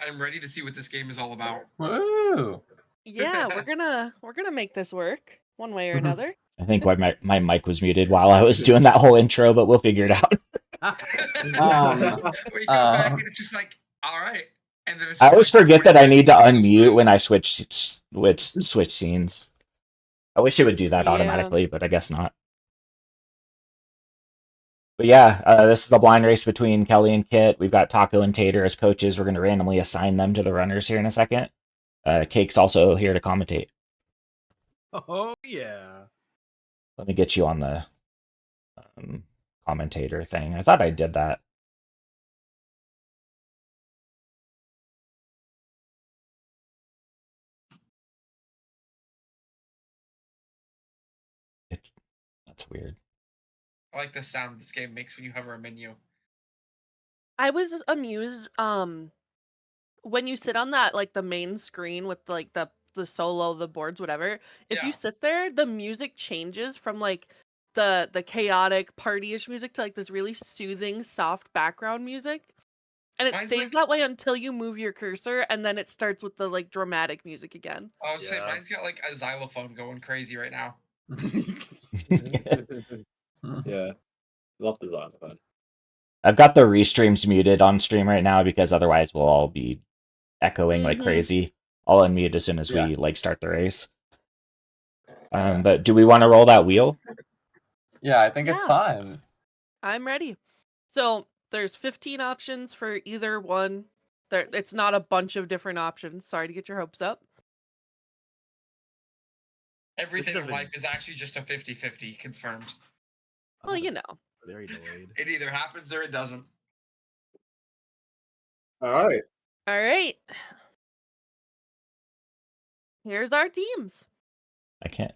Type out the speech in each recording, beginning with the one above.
I'm ready to see what this game is all about. Woo! Yeah, we're gonna make this work one way or another. I think my mic was muted while I was doing that whole intro, but we'll figure it out. We go back and it's just like, all right. And then it's just I always like forget that I need to 45 unmute when I switch scenes. I wish it would do that Yeah. automatically, but I guess not. But yeah, this is the blind race between Kelly and Kit. We've got Taco and Tater as coaches. We're going to randomly assign them to the runners here in a second. Cake's also here to commentate. Oh, yeah. Let me get you on the commentator thing. I thought I did that. That's weird. I like the sound this game makes when you hover a menu. I was amused when you sit on that, like, the main screen with, like, the solo, the boards, whatever. If Yeah. you sit there, the music changes from, like, the chaotic party-ish music to, like, this really soothing, soft background music. And it Mine's stays like- that way until you move your cursor, and then it starts with the, like, dramatic music again. I was saying Yeah. mine's got like a xylophone going crazy right now. Yeah. Love the xylophone. I've got the restreams muted on stream right now because otherwise we'll all be echoing like Mhm. crazy. I'll unmute as soon as Yeah. we like start the race. But do we want to roll that wheel? Yeah, I think it's Yeah. time. I'm ready. So there's 15 options for either one. It's not a bunch of different options. Sorry to get your hopes up. Everything in doesn't- life is actually just a 50-50 confirmed. Well, you That's know. Very delayed. It either happens or it doesn't. All right. All right. Here's our teams. I can't.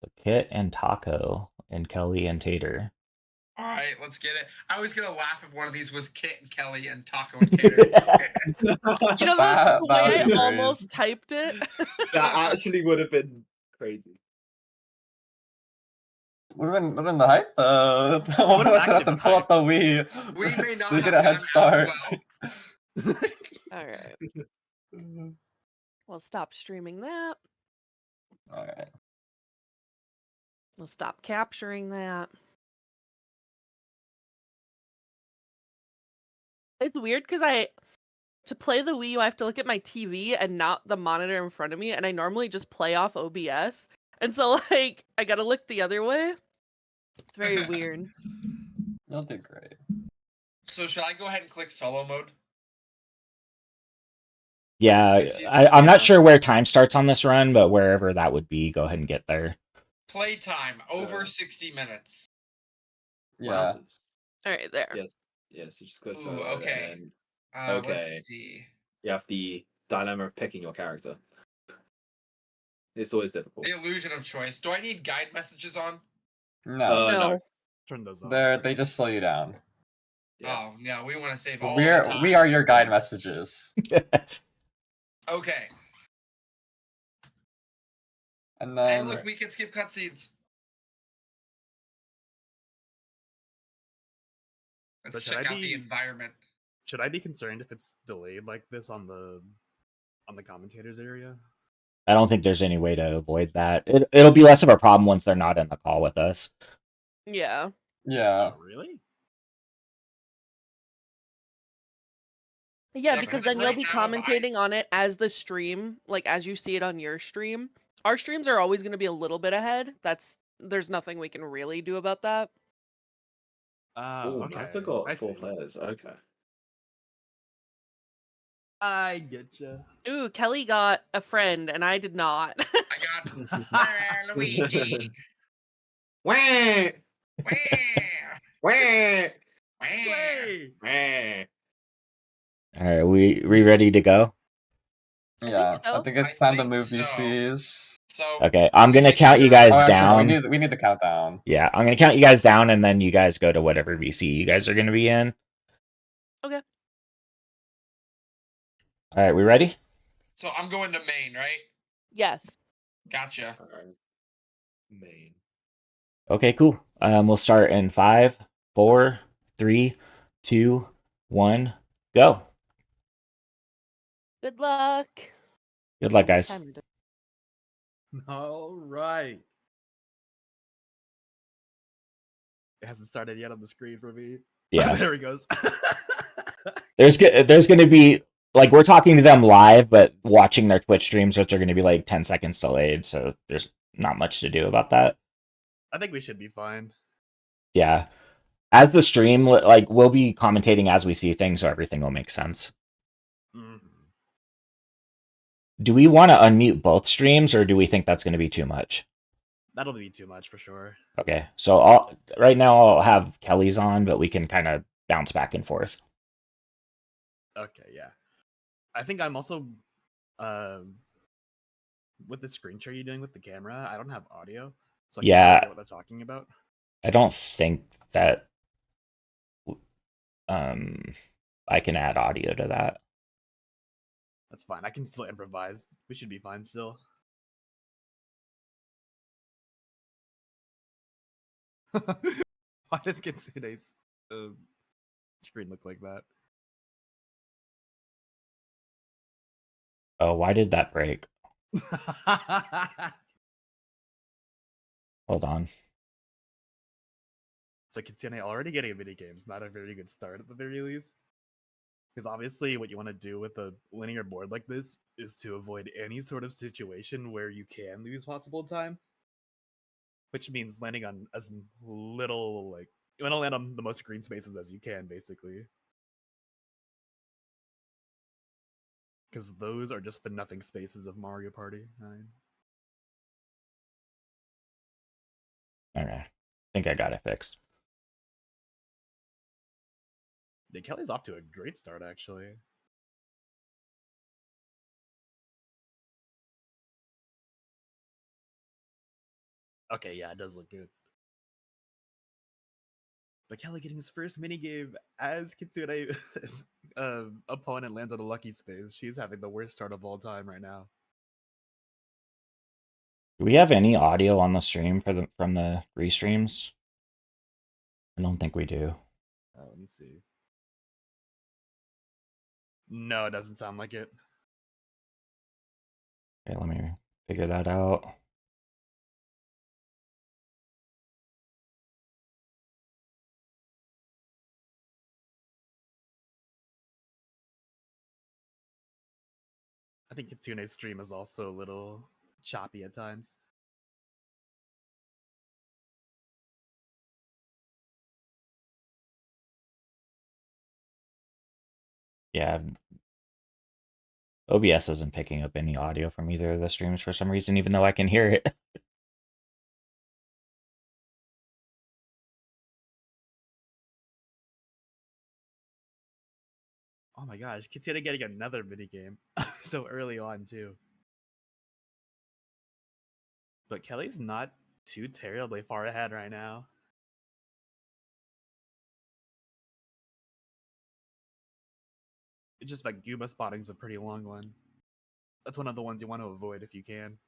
So Kit and Taco and Kelly and Tater. All right, let's get it. I was gonna laugh if one of these was Kit and Kelly and Taco and Tater. You know, That the would way be I great. almost typed it. That actually would have been crazy. Would have been the hype though. One of us would have to pull up the Wii. We may not We have get a head done as start. well. All right. We'll stop streaming that. All right. We'll stop capturing that. It's weird because to play the Wii U, I have to look at my TV and not the monitor in front of me, and I normally just play off OBS. And so, like, I gotta look the other way. It's very weird. You'll do great. So should I go ahead and click solo mode? Yeah, I'm not sure where time starts on this run, but wherever that would be, go ahead and get there. Playtime over 60 minutes. Yeah. All right, there. Yes. Yes. You just go Ooh, solo. okay. And then Okay. Let's see. you have the dilemma of picking your character. It's always difficult. The illusion of choice. Do I need guide messages on? No. No. Turn those off. They just slow you down. Yeah. Oh, yeah, we want to save all We the time. are your guide messages. Okay. And Hey, then look, we can skip cutscenes. Let's But should check I out the be- environment. Should I be concerned if it's delayed like this on the commentators area? I don't think there's any way to avoid that. It'll be less of a problem once they're not in the call with us. Yeah. yeah. Oh, really? Yeah, Yeah, because but then you'll right be now, commentating I- on it as the stream, like as you see it on your stream. Our streams are always going to be a little bit ahead. There's nothing we can really do about that. Oh, Okay. I forgot I 4 see. players. Okay. I get you. Ooh, Kelly got a friend and I did not. I got Luigi. Wah! Wah! Wah! Way! Wah! All right, we ready to go? Yeah. so. I think it's I time to think move so. VCs. So Okay, I'm gonna count you guys Oh, actually, down. we need the countdown. Yeah, I'm gonna count you guys down, and then you guys go to whatever VC you guys are gonna be in. Okay. All right, we ready? I'm going to main, right? Yes. Gotcha. Alright. main. Okay, cool. We'll start in 5, 4, 3, 2, 1, go. Good luck. Good luck, How much guys. time is it? All right. It hasn't started yet on the screen for me. Yeah. There he goes. There's going to be, like, we're talking to them live, but watching their Twitch streams, which are going to be like 10 seconds delayed. So there's not much to do about that. I think we should be fine. Yeah. As the stream, like, we'll be commentating as we see things, so everything will make sense. Mhm. Do we want to unmute both streams, or do we think that's going to be too much? That'll be too much for sure. Okay, so right now I'll have Kelly's on, but we can kind of bounce back and forth. Okay, yeah. I think I'm also with the screen share you're doing with the camera, I don't have audio, so I can't Yeah. really get what they're talking about. I don't think that I can add audio to that. That's fine. I can still improvise. We should be fine still. Why does Kitsune's screen look like that? Oh, why did that break? Hold on. So Kitsune already getting a mini game's not a very good start at the very least. Because obviously what you want to do with a linear board like this is to avoid any sort of situation where you can lose possible time. Which means landing on as little, like, you want to land on the most green spaces as you can, basically. Because those are just the nothing spaces of Mario Party 9. Okay, I think I got it fixed. Yeah, Kelly's off to a great start, actually. Okay, yeah, it does look good. But Kelly getting his first minigame as Kitsune's opponent lands on a lucky space. She's having the worst start of all time right now. Do we have any audio on the stream from the restreams? I don't think we do. Let me see. No, it doesn't sound like it. Okay, let me figure that out. I think Kitsune's stream is also a little choppy at times. Yeah. OBS isn't picking up any audio from either of the streams for some reason, even though I can hear it. Oh my gosh, Kitsune getting another minigame so early on, too. But Kelly's not too terribly far ahead right now. It's just like Goomba spotting's a pretty long one. That's one of the ones you want to avoid if you can.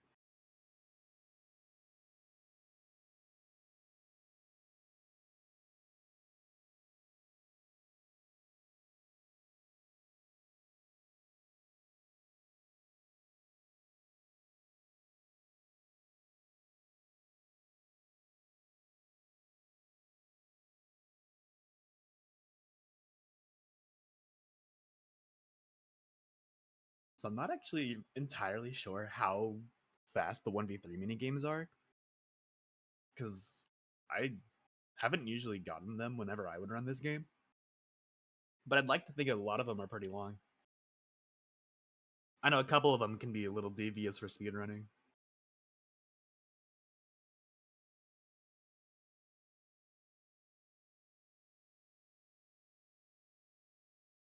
So I'm not actually entirely sure how fast the 1v3 minigames are. Because I haven't usually gotten them whenever I would run this game. But I'd like to think a lot of them are pretty long. I know a couple of them can be a little devious for speedrunning.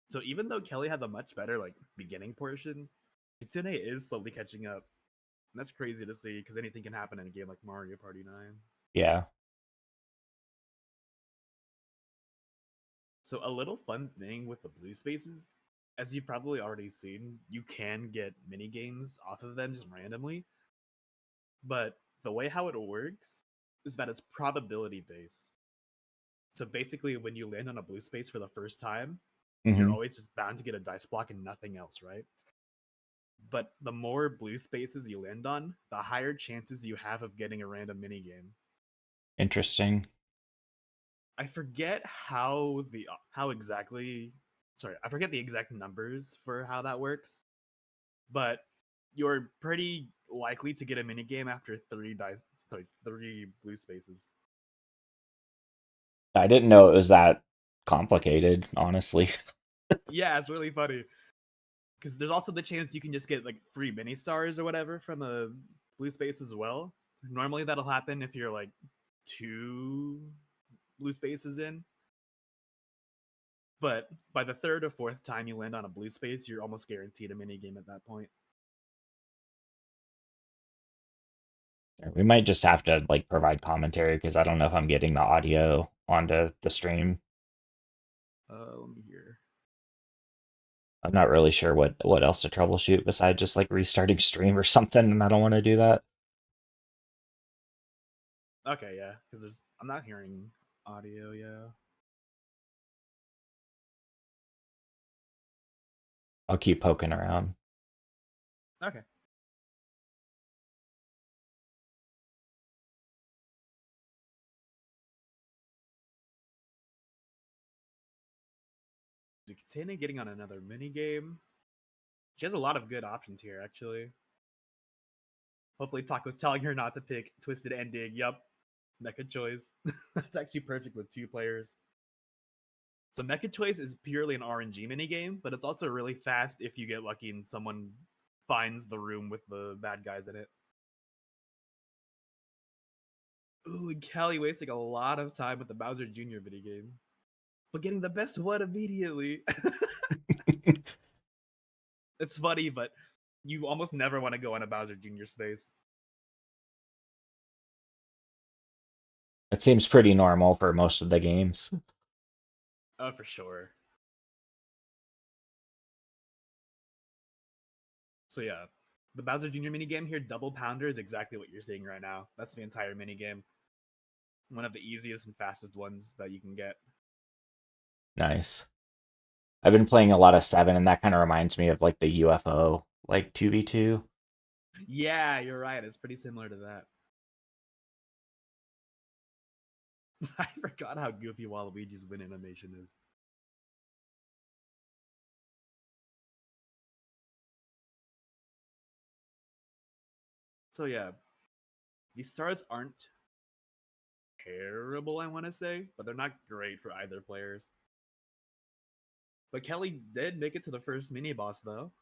So even though Kelly had the much better like beginning portion, Kitsune is slowly catching up. And that's crazy to see because anything can happen in a game like Mario Party 9. Yeah. So a little fun thing with the blue spaces, as you've probably already seen, you can get mini games off of them just randomly. But the way how it works is that it's probability based. So basically, when you land on a blue space for the first time, you're Mhm. always just bound to get a dice block and nothing else, right? But the more blue spaces you land on, the higher chances you have of getting a random minigame. Interesting. I forget how exactly. Sorry, I forget the exact numbers for how that works, but you're pretty likely to get a minigame after three blue spaces. I didn't know it was that complicated, honestly. Yeah, it's really funny because there's also the chance you can just get like free mini stars or whatever from a blue space as well. Normally that'll happen if you're like 2 blue spaces in, but by the third or fourth time you land on a blue space, you're almost guaranteed a mini game at that point. We might just have to like provide commentary because I don't know if I'm getting the audio onto the stream. Let me hear. I'm not really sure what else to troubleshoot besides just like restarting stream or something, and I don't want to do that. Okay, yeah, because I'm not hearing audio. Yeah. I'll keep poking around. Okay. Katana getting on another mini game. She has a lot of good options here, actually. Hopefully, Taco's telling her not to pick Twisted Ending. Yup, Mecha Choice. That's actually perfect with 2 players. So Mecha Choice is purely an RNG minigame, but it's also really fast if you get lucky and someone finds the room with the bad guys in it. Ooh, and Callie wasting a lot of time with the Bowser Jr. minigame, but getting the best one immediately. It's funny, but you almost never want to go on a Bowser Jr. space. It seems pretty normal for most of the games. Oh, for sure. So yeah, the Bowser Jr. minigame here, Double Pounder, is exactly what you're seeing right now. That's the entire minigame. One of the easiest and fastest ones that you can get. Nice. I've been playing a lot of 7, and that kind of reminds me of like the UFO, like 2v2. Yeah, you're right. It's pretty similar to that. I forgot how goofy Waluigi's win animation is. So yeah, these stars aren't terrible, I want to say, but they're not great for either players. But Kelly did make it to the first mini boss though.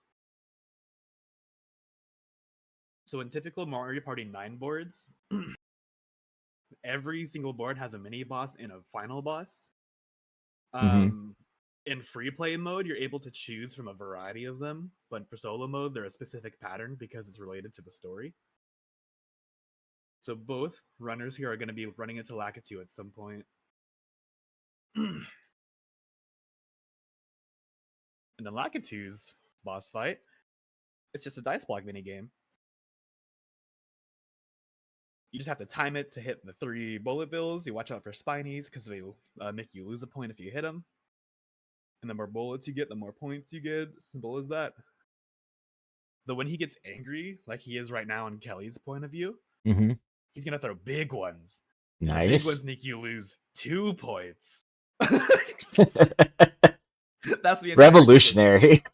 So in typical Mario Party 9 boards, every single board has a mini boss and a final boss. In free play mode, you're able to choose from a variety of them, but for solo mode, they're a specific pattern because it's related to the story. So both runners here are going to be running into Lakitu at some point. And then Lakitu's boss fight, it's just a dice block minigame. You just have to time it to hit the 3 bullet bills. You watch out for spinies because they make you lose a point if you hit them. And the more bullets you get, the more points you get. Simple as that. Though when he gets angry, like he is right now in Kelly's point of view, he's gonna throw big ones. And the big ones make you lose 2 points. That's the revolutionary.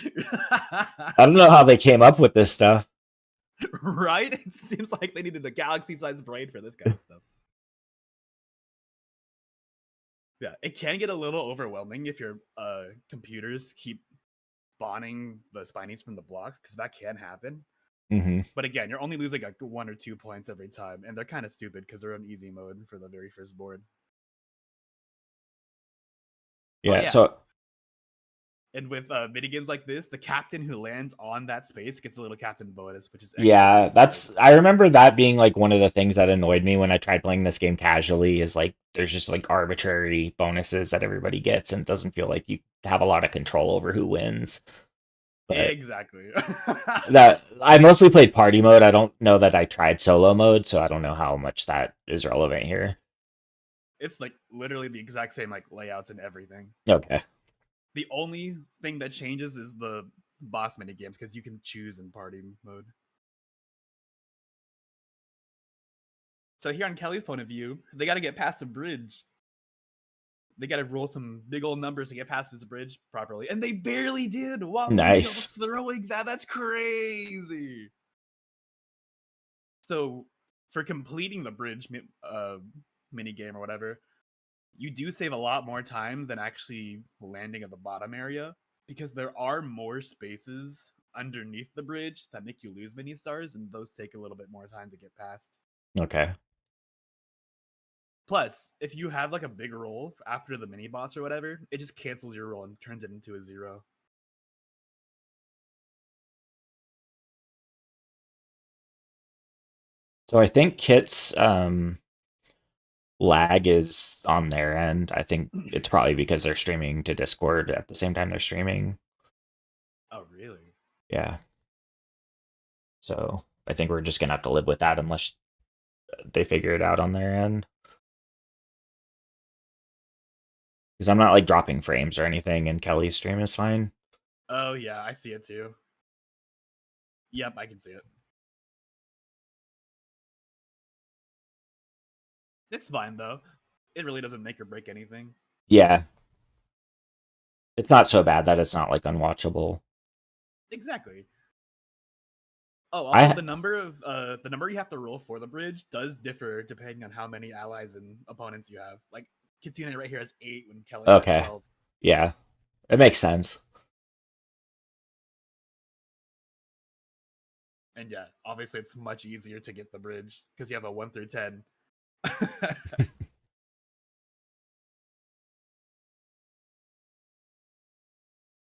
I don't know how they came up with this stuff. Right? It seems like they needed a galaxy-sized brain for this kind of stuff. Yeah, it can get a little overwhelming if your computers keep spawning the spinies from the blocks, because that can happen. But again, you're only losing like 1 or 2 points every time, and they're kind of stupid because they're on easy mode for the very first board. Yeah, so... And with minigames like this, the captain who lands on that space gets a little captain bonus, which is I remember that being like one of the things that annoyed me when I tried playing this game casually, is like there's just like arbitrary bonuses that everybody gets, and it doesn't feel like you have a lot of control over who wins. But Exactly. that I mostly played party mode. I don't know that I tried solo mode, so I don't know how much that is relevant here. It's like literally the exact same like layouts and everything. Okay. The only thing that changes is the boss mini games because you can choose in party mode. So here on Kelly's point of view, they got to get past a bridge. They got to roll some big old numbers to get past this bridge properly, and they barely did. While Nice. was throwing that's crazy. So for completing the bridge mini game or whatever, you do save a lot more time than actually landing at the bottom area because there are more spaces underneath the bridge that make you lose mini stars, and those take a little bit more time to get past. Okay. Plus, if you have like a big roll after the mini boss or whatever, it just cancels your roll and turns it into a 0. So I think Kit's lag is on their end. I think it's probably because they're streaming to Discord at the same time they're streaming. Oh, really? Yeah. So I think we're just gonna have to live with that unless they figure it out on their end. Because I'm not like dropping frames or anything, and Kelly's stream is fine. Oh, yeah, I see it too. Yep, I can see it. It's fine though. It really doesn't make or break anything. Yeah. It's not so bad that it's not like unwatchable. Exactly. Oh, also I the number you have to roll for the bridge does differ depending on how many allies and opponents you have. Like Kitsune right here has 8 when Kelly has Okay. 12. Yeah. It makes sense. And yeah, obviously it's much easier to get the bridge because you have a 1 through 10.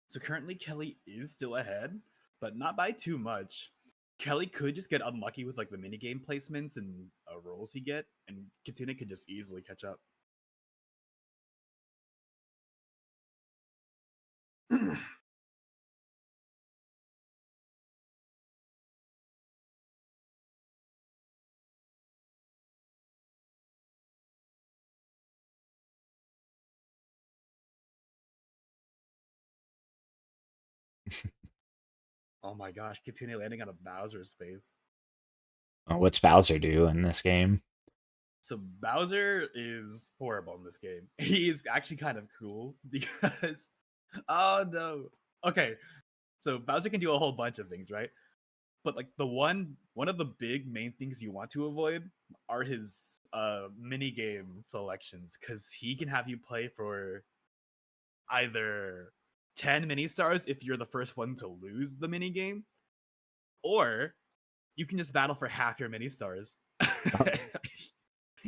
So currently Kelly is still ahead, but not by too much. Kelly could just get unlucky with like the minigame placements and rolls he get, and Kitsune could just easily catch up. Oh my gosh, Kitsune landing on a Bowser's face. What's Bowser do in this game? So Bowser is horrible in this game. He is actually kind of cool because oh no. Okay. So Bowser can do a whole bunch of things, right? But like the one of the big main things you want to avoid are his mini game selections cuz he can have you play for either 10 mini stars if you're the first one to lose the mini game, or you can just battle for half your mini stars.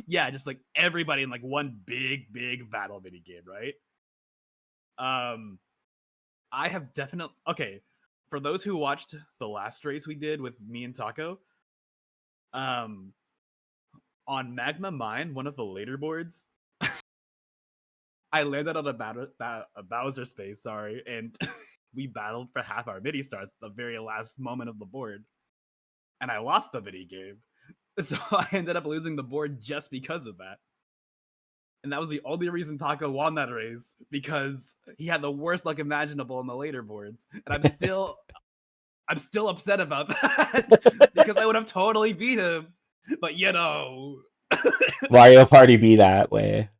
Yeah, just like everybody in like one big battle mini game, right? I have definitely okay. For those who watched the last race we did with me and Taco, on Magma Mine, one of the later boards, I landed on a Bowser space, sorry, and we battled for half our mini stars at the very last moment of the board, and I lost the mini game. So I ended up losing the board just because of that. And that was the only reason Taco won that race, because he had the worst luck imaginable in the later boards. And I'm still upset about that because I would have totally beat him. But you know, Mario Party be that way.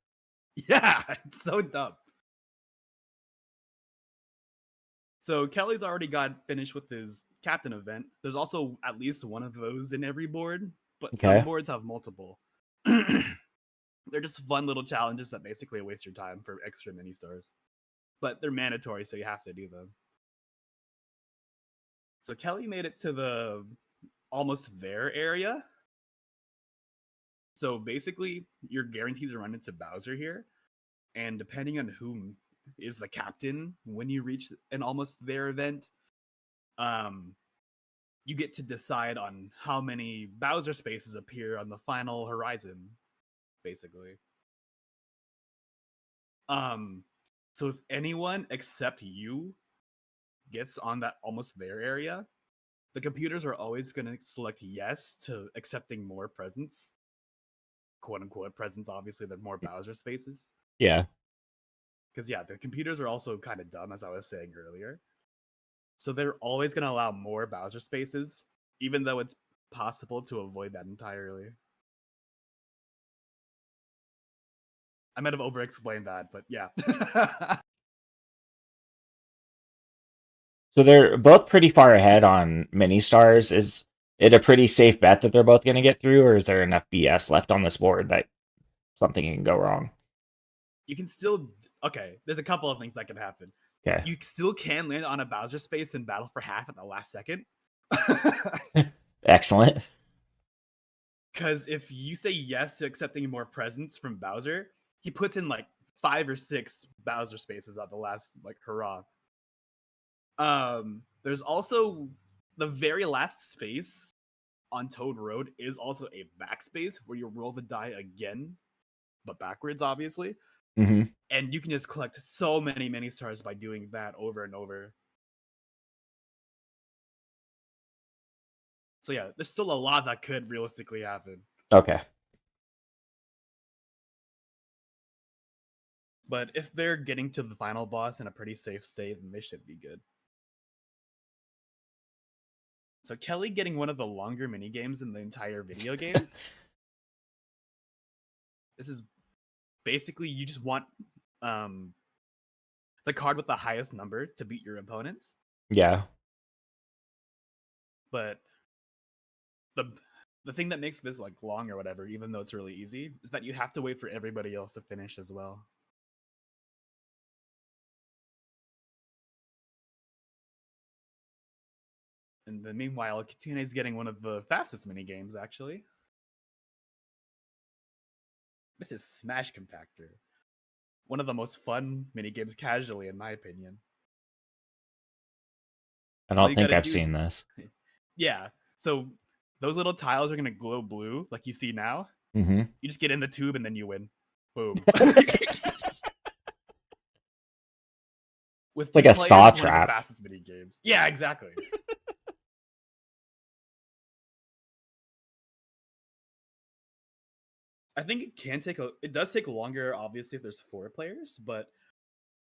yeah, it's so dumb. So Kelly's already got finished with his captain event. There's also at least one of those in every board, but Okay. some boards have multiple. They're just fun little challenges that basically waste your time for extra mini stars. But they're mandatory, so you have to do them. So Kelly made it to the almost there area. So basically, you're guaranteed to run into Bowser here. And depending on who is the captain when you reach an almost there event, you get to decide on how many Bowser spaces appear on the final horizon, basically. So if anyone except you gets on that almost there area, the computers are always going to select yes to accepting more presents. Quote unquote presents, obviously, they're more Bowser spaces. Yeah. Because, yeah, the computers are also kind of dumb, as I was saying earlier. So they're always going to allow more Bowser spaces, even though it's possible to avoid that entirely. I might have over-explained that, but yeah. So they're both pretty far ahead on mini stars. Is it a pretty safe bet that they're both going to get through, or is there enough BS left on this board that something can go wrong? You can still... Okay, there's a couple of things that can happen. Okay. You still can land on a Bowser space and battle for half at the last second. Excellent. Because if you say yes to accepting more presents from Bowser, he puts in like 5 or 6 Bowser spaces at the last like hurrah. There's also the very last space on Toad Road is also a backspace where you roll the die again, but backwards, obviously. Mm-hmm. And you can just collect so many mini stars by doing that over and over. So yeah, there's still a lot that could realistically happen. Okay. But if they're getting to the final boss in a pretty safe state, then they should be good. So Kelly getting one of the longer mini games in the entire video game. This is basically you just want the card with the highest number to beat your opponents. Yeah. But the thing that makes this like long or whatever, even though it's really easy, is that you have to wait for everybody else to finish as well. And then meanwhile, Kitsune is getting one of the fastest mini games, actually. This is Smash Compactor. One of the most fun mini games casually, in my opinion. I don't think I've seen this. Yeah. So those little tiles are going to glow blue, like you see now. Mm-hmm. You just get in the tube and then you win. Boom. With like two a players, saw one of the trap. fastest mini games. Yeah, exactly. I think it does take longer, obviously, if there's 4 players, but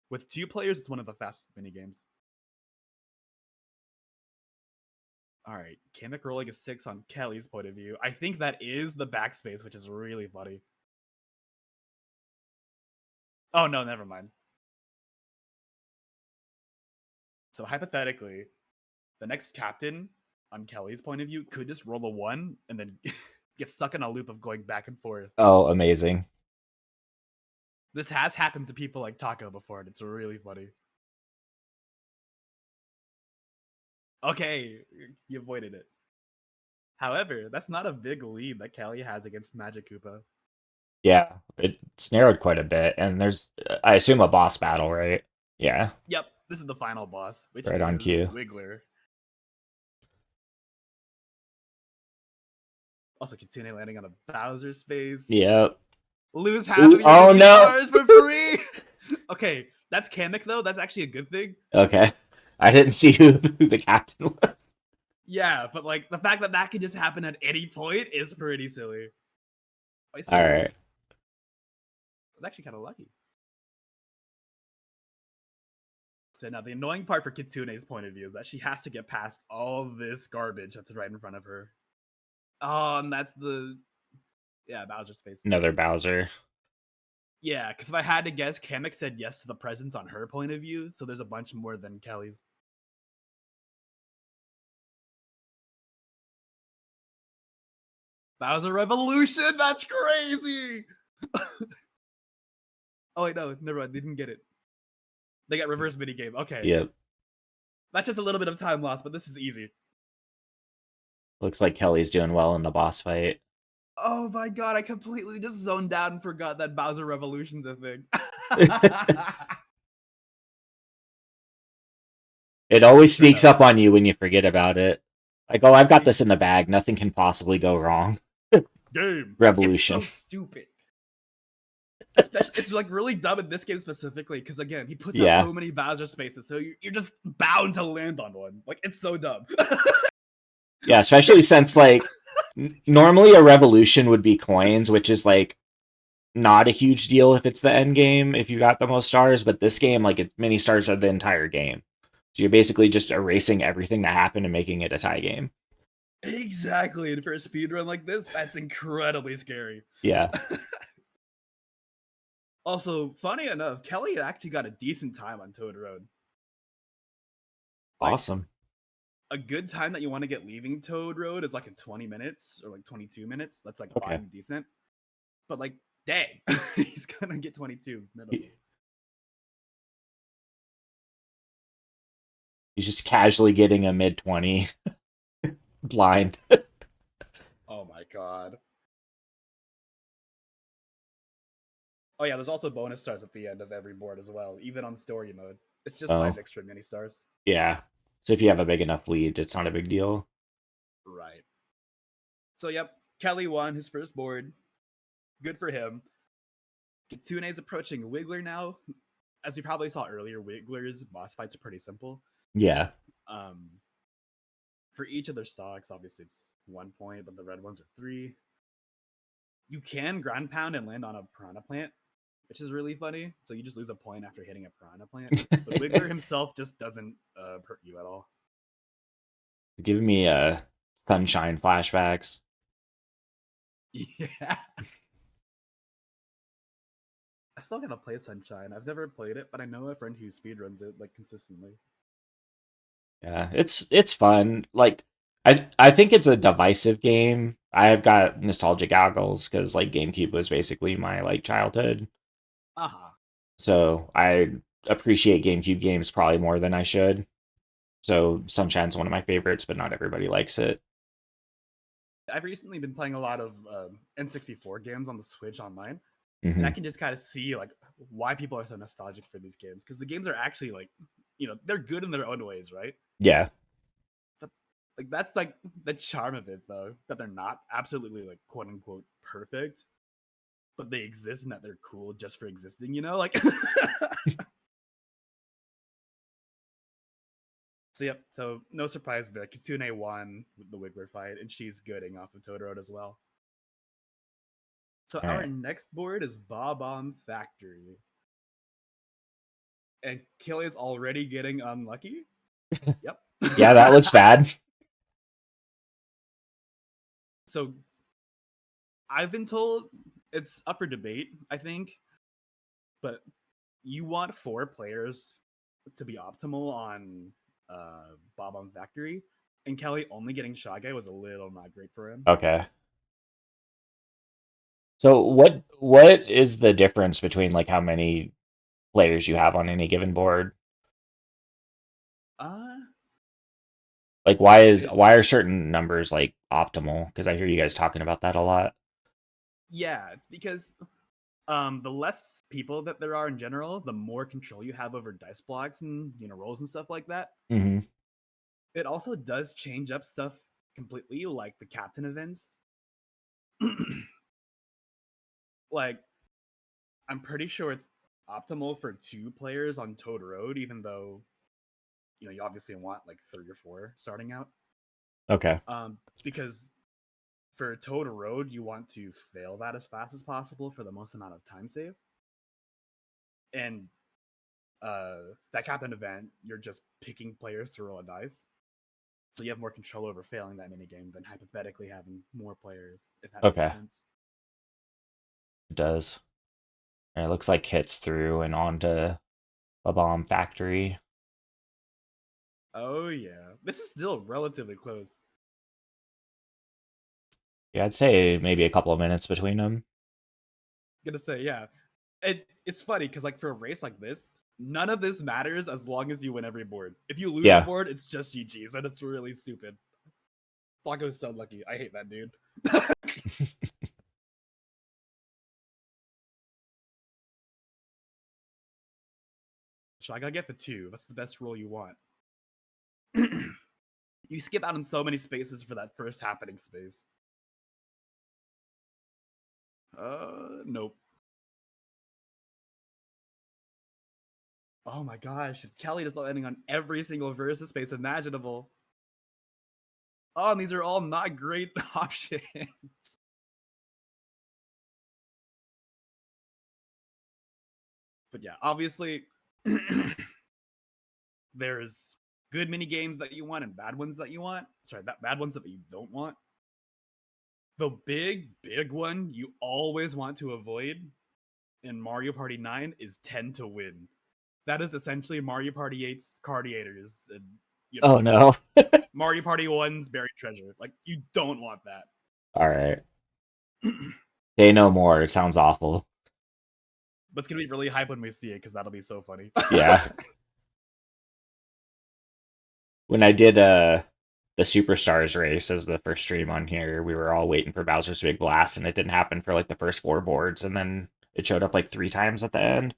with 2 players, it's one of the fastest mini games. All right, Kamek rolling a 6 on Kelly's point of view. I think that is the backspace, which is really funny. Oh no, never mind. So hypothetically, the next captain on Kelly's point of view could just roll a 1 and then get stuck in a loop of going back and forth. Oh, amazing. This has happened to people like Taco before, and it's really funny. Okay, you avoided it. However, that's not a big lead that Kelly has against Magic Koopa. Yeah, it's narrowed quite a bit, and there's, I assume, a boss battle, right? Yeah. Yep, this is the final boss, which Right on is cue. Wiggler. Also, Kitsune landing on a Bowser space. Yep. Lose half of your oh, mini no. stars for free. Okay, that's Kamek though. That's actually a good thing. Okay. I didn't see who the captain was. Yeah, but like the fact that that can just happen at any point is pretty silly. All right. It's actually kind of lucky. So now the annoying part for Kitsune's point of view is that she has to get past all this garbage that's right in front of her. Oh, and that's Bowser's face. Another Bowser. Yeah, because if I had to guess, Kamek said yes to the presents on her point of view, so there's a bunch more than Kelly's. Bowser Revolution, that's crazy! Oh wait, no, never mind, they didn't get it. They got reverse minigame, okay. Yep. That's just a little bit of time lost, but this is easy. Looks like Kelly's doing well in the boss fight. Oh my god, I completely just zoned out and forgot that Bowser Revolution's a thing. It always sneaks up on you when you forget about it. Like, oh, I've got this in the bag. Nothing can possibly go wrong. Game. Revolution. It's so stupid. Especially, it's like really dumb in this game specifically because again, he puts out so many Bowser spaces, so you're just bound to land on one. Like it's so dumb. Yeah, especially since like normally a revolution would be coins, which is like not a huge deal if it's the end game if you got the most stars, but this game like many stars are the entire game. So you're basically just erasing everything that happened and making it a tie game. Exactly, and for a speedrun like this, that's incredibly scary. Yeah. Also, funny enough, Kelly actually got a decent time on Toad Road. Awesome. A good time that you want to get leaving Toad Road is like in 20 minutes or like 22 minutes. That's like fine, decent. But like, dang, he's gonna get 22 minimum. He's just casually getting a mid-20 blind. Oh my god. Oh yeah, there's also bonus stars at the end of every board as well, even on story mode. It's just 5 extra mini stars. Yeah. So if you have a big enough lead, it's not a big deal. Right. So yep, Kelly won his first board. Good for him. Kitsune's approaching Wiggler now. As we probably saw earlier, Wiggler's boss fights are pretty simple. Yeah. For each of their stocks, obviously it's 1 point, but the red ones are 3. You can ground pound and land on a piranha plant, which is really funny. So you just lose a point after hitting a piranha plant. But Wiggler himself just doesn't hurt you at all. Giving me sunshine flashbacks. Yeah. I still gotta play Sunshine. I've never played it, but I know a friend who speedruns it like consistently. Yeah, it's fun. Like I think it's a divisive game. I've got nostalgic goggles because like GameCube was basically my like childhood. So I appreciate GameCube games probably more than I should. So Sunshine's one of my favorites, but not everybody likes it. I've recently been playing a lot of N64 games on the Switch online. Mm-hmm. And I can just kind of see like why people are so nostalgic for these games, because the games are actually like, you know, they're good in their own ways, right? Yeah. But like that's like the charm of it, though, that they're not absolutely like quote unquote perfect, but they exist and that they're cool just for existing, you know, like. So yep. So no surprise there. Kitsune won with the Wiggler fight, and she's gooding off of Toad Road as well. So our next board is Bob-omb Factory. And Kelly's already getting unlucky? Yep. Yeah, that looks bad. So I've been told it's up for debate, I think. But you want 4 players to be optimal on Bob-omb Factory. And Kelly only getting Shage was a little not great for him. Okay. So what is the difference between like how many players you have on any given board? Like why are certain numbers like optimal? Because I hear you guys talking about that a lot. Yeah, it's because the less people that there are in general, the more control you have over dice blocks and, you know, rolls and stuff like that. Mm-hmm. It also does change up stuff completely, like the captain events. Like, I'm pretty sure it's optimal for 2 players on Toad Road, even though, you know, you obviously want like 3 or 4 starting out. Okay. Because for Toad Road, you want to fail that as fast as possible for the most amount of time save. And that captain event, you're just picking players to roll a dice. So you have more control over failing that minigame than hypothetically having more players, if that makes sense. It does. And it looks like hits through and onto a bomb factory. Oh yeah. This is still relatively close. Yeah, I'd say maybe a couple of minutes between them. Gonna say, yeah. It's funny because like for a race like this, none of this matters as long as you win every board. If you lose a board, it's just GG's, and it's really stupid. Flacco's so lucky. I hate that dude. So I gotta get the 2. That's the best roll you want. You skip out on so many spaces for that first happening space. Nope. Oh my gosh, Kelly is landing on every single versus space imaginable. Oh, and these are all not great options. But yeah, obviously, there's good mini games that you want and bad ones that you want. Sorry, bad ones that you don't want. The big one you always want to avoid in Mario Party 9 is 10 to win. That is essentially Mario Party 8's Cardiators and Oh no. Mario Party 1's Buried Treasure. Like, you don't want that. All right. Say no more. It sounds awful. But it's gonna be really hype when we see it because that'll be so funny. Yeah. When I did the Superstars race as the first stream on here, we were all waiting for Bowser's Big Blast, and it didn't happen for like the first 4 boards, and then it showed up like 3 times at the end.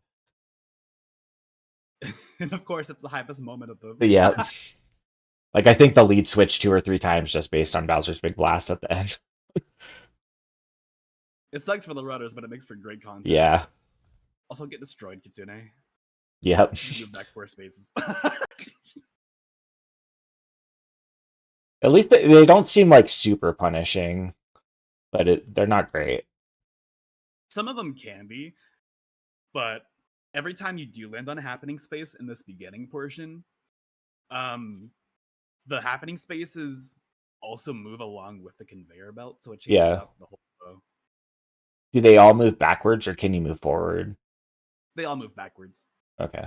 And of course, it's the hypest moment of the. But yeah. Like, I think the lead switched 2 or 3 times just based on Bowser's Big Blast at the end. It sucks for the runners, but it makes for great content. Yeah. Also, get destroyed, Kitsune. Yep. Move back 4 spaces. At least they don't seem like super punishing, but they're not great. Some of them can be, but every time you do land on a happening space in this beginning portion, the happening spaces also move along with the conveyor belt, so it changes out the whole flow. Do they all move backwards, or can you move forward? They all move backwards. Okay.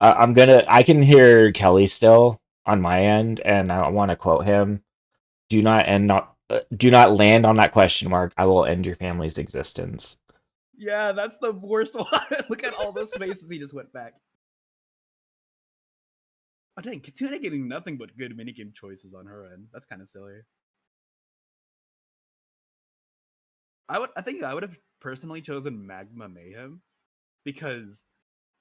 I can hear Kelly still on my end, and I want to quote him. Do not land on that question mark. I will end your family's existence. Yeah, that's the worst one. Look at all those spaces he just went back. Oh dang, Kitsune getting nothing but good minigame choices on her end. That's kind of silly. I think I would have personally chosen Magma Mayhem, because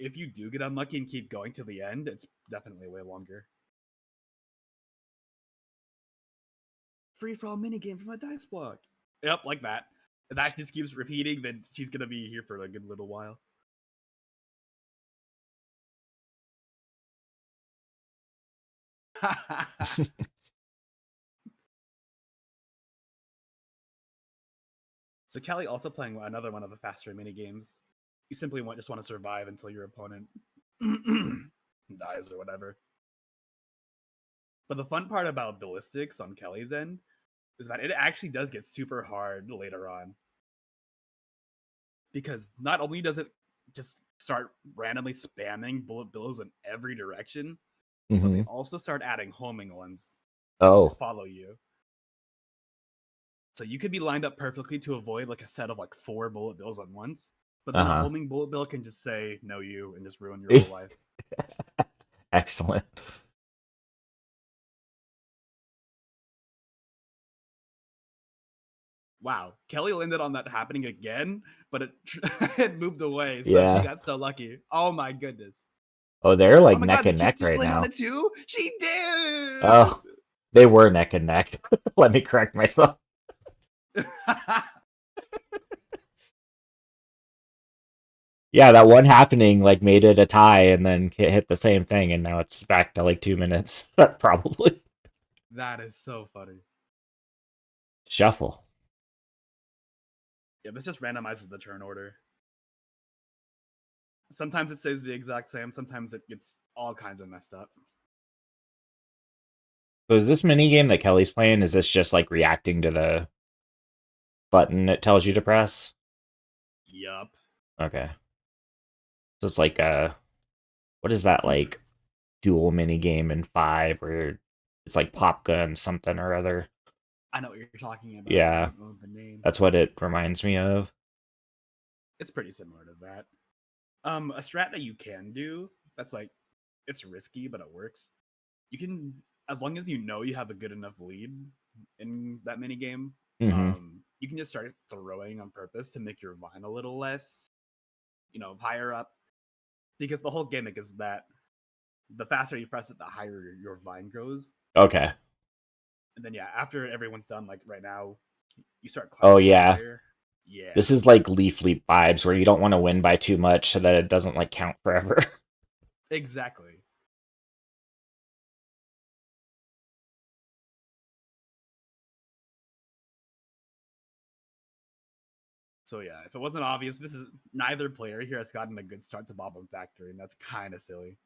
if you do get unlucky and keep going to the end, it's definitely way longer. Free for all minigame from a dice block. Yep, like that. If that just keeps repeating, then she's gonna be here for a good little while. So Kelly also playing another one of the faster mini games. You simply just want to survive until your opponent dies or whatever. But the fun part about ballistics on Kelly's end is that it actually does get super hard later on. Because not only does it just start randomly spamming bullet billows in every direction, but they also start adding homing ones to follow you. So you could be lined up perfectly to avoid like a set of like 4 bullet bills at once, but then a homing bullet bill can just say no you and just ruin your whole life. Excellent. Wow, Kelly landed on that happening again, but it moved away. So Yeah. she got so lucky. Oh my goodness. Oh, they're like Oh my neck God, and neck right land now. on it too? She did. Oh, they were neck and neck. Let me correct myself. Yeah, that one happening like made it a tie, and then hit the same thing, and now it's back to like 2 minutes, probably. That is so funny. Shuffle. Yeah, this just randomizes the turn order. Sometimes it stays the exact same. Sometimes it gets all kinds of messed up. So is this mini game that Kelly's playing? Is this just like reacting to the button it tells you to press? Yup. Okay. So it's like what is that, like dual mini game in 5 where it's like pop gun something or other? I know what you're talking about. Yeah. I don't know the name. That's what it reminds me of. It's pretty similar to that. A strat that you can do that's like, it's risky but it works. You can, as long as you know you have a good enough lead in that mini game, you can just start throwing on purpose to make your vine a little less, higher up. Because the whole gimmick is that the faster you press it, the higher your vine grows. Okay. And then after everyone's done, like right now, you start. Oh yeah, yeah. this is like Leaf Leap vibes where you don't want to win by too much so that it doesn't like count forever. Exactly. So yeah, if it wasn't obvious, this is neither player here has gotten a good start to Bob Factory, and that's kind of silly.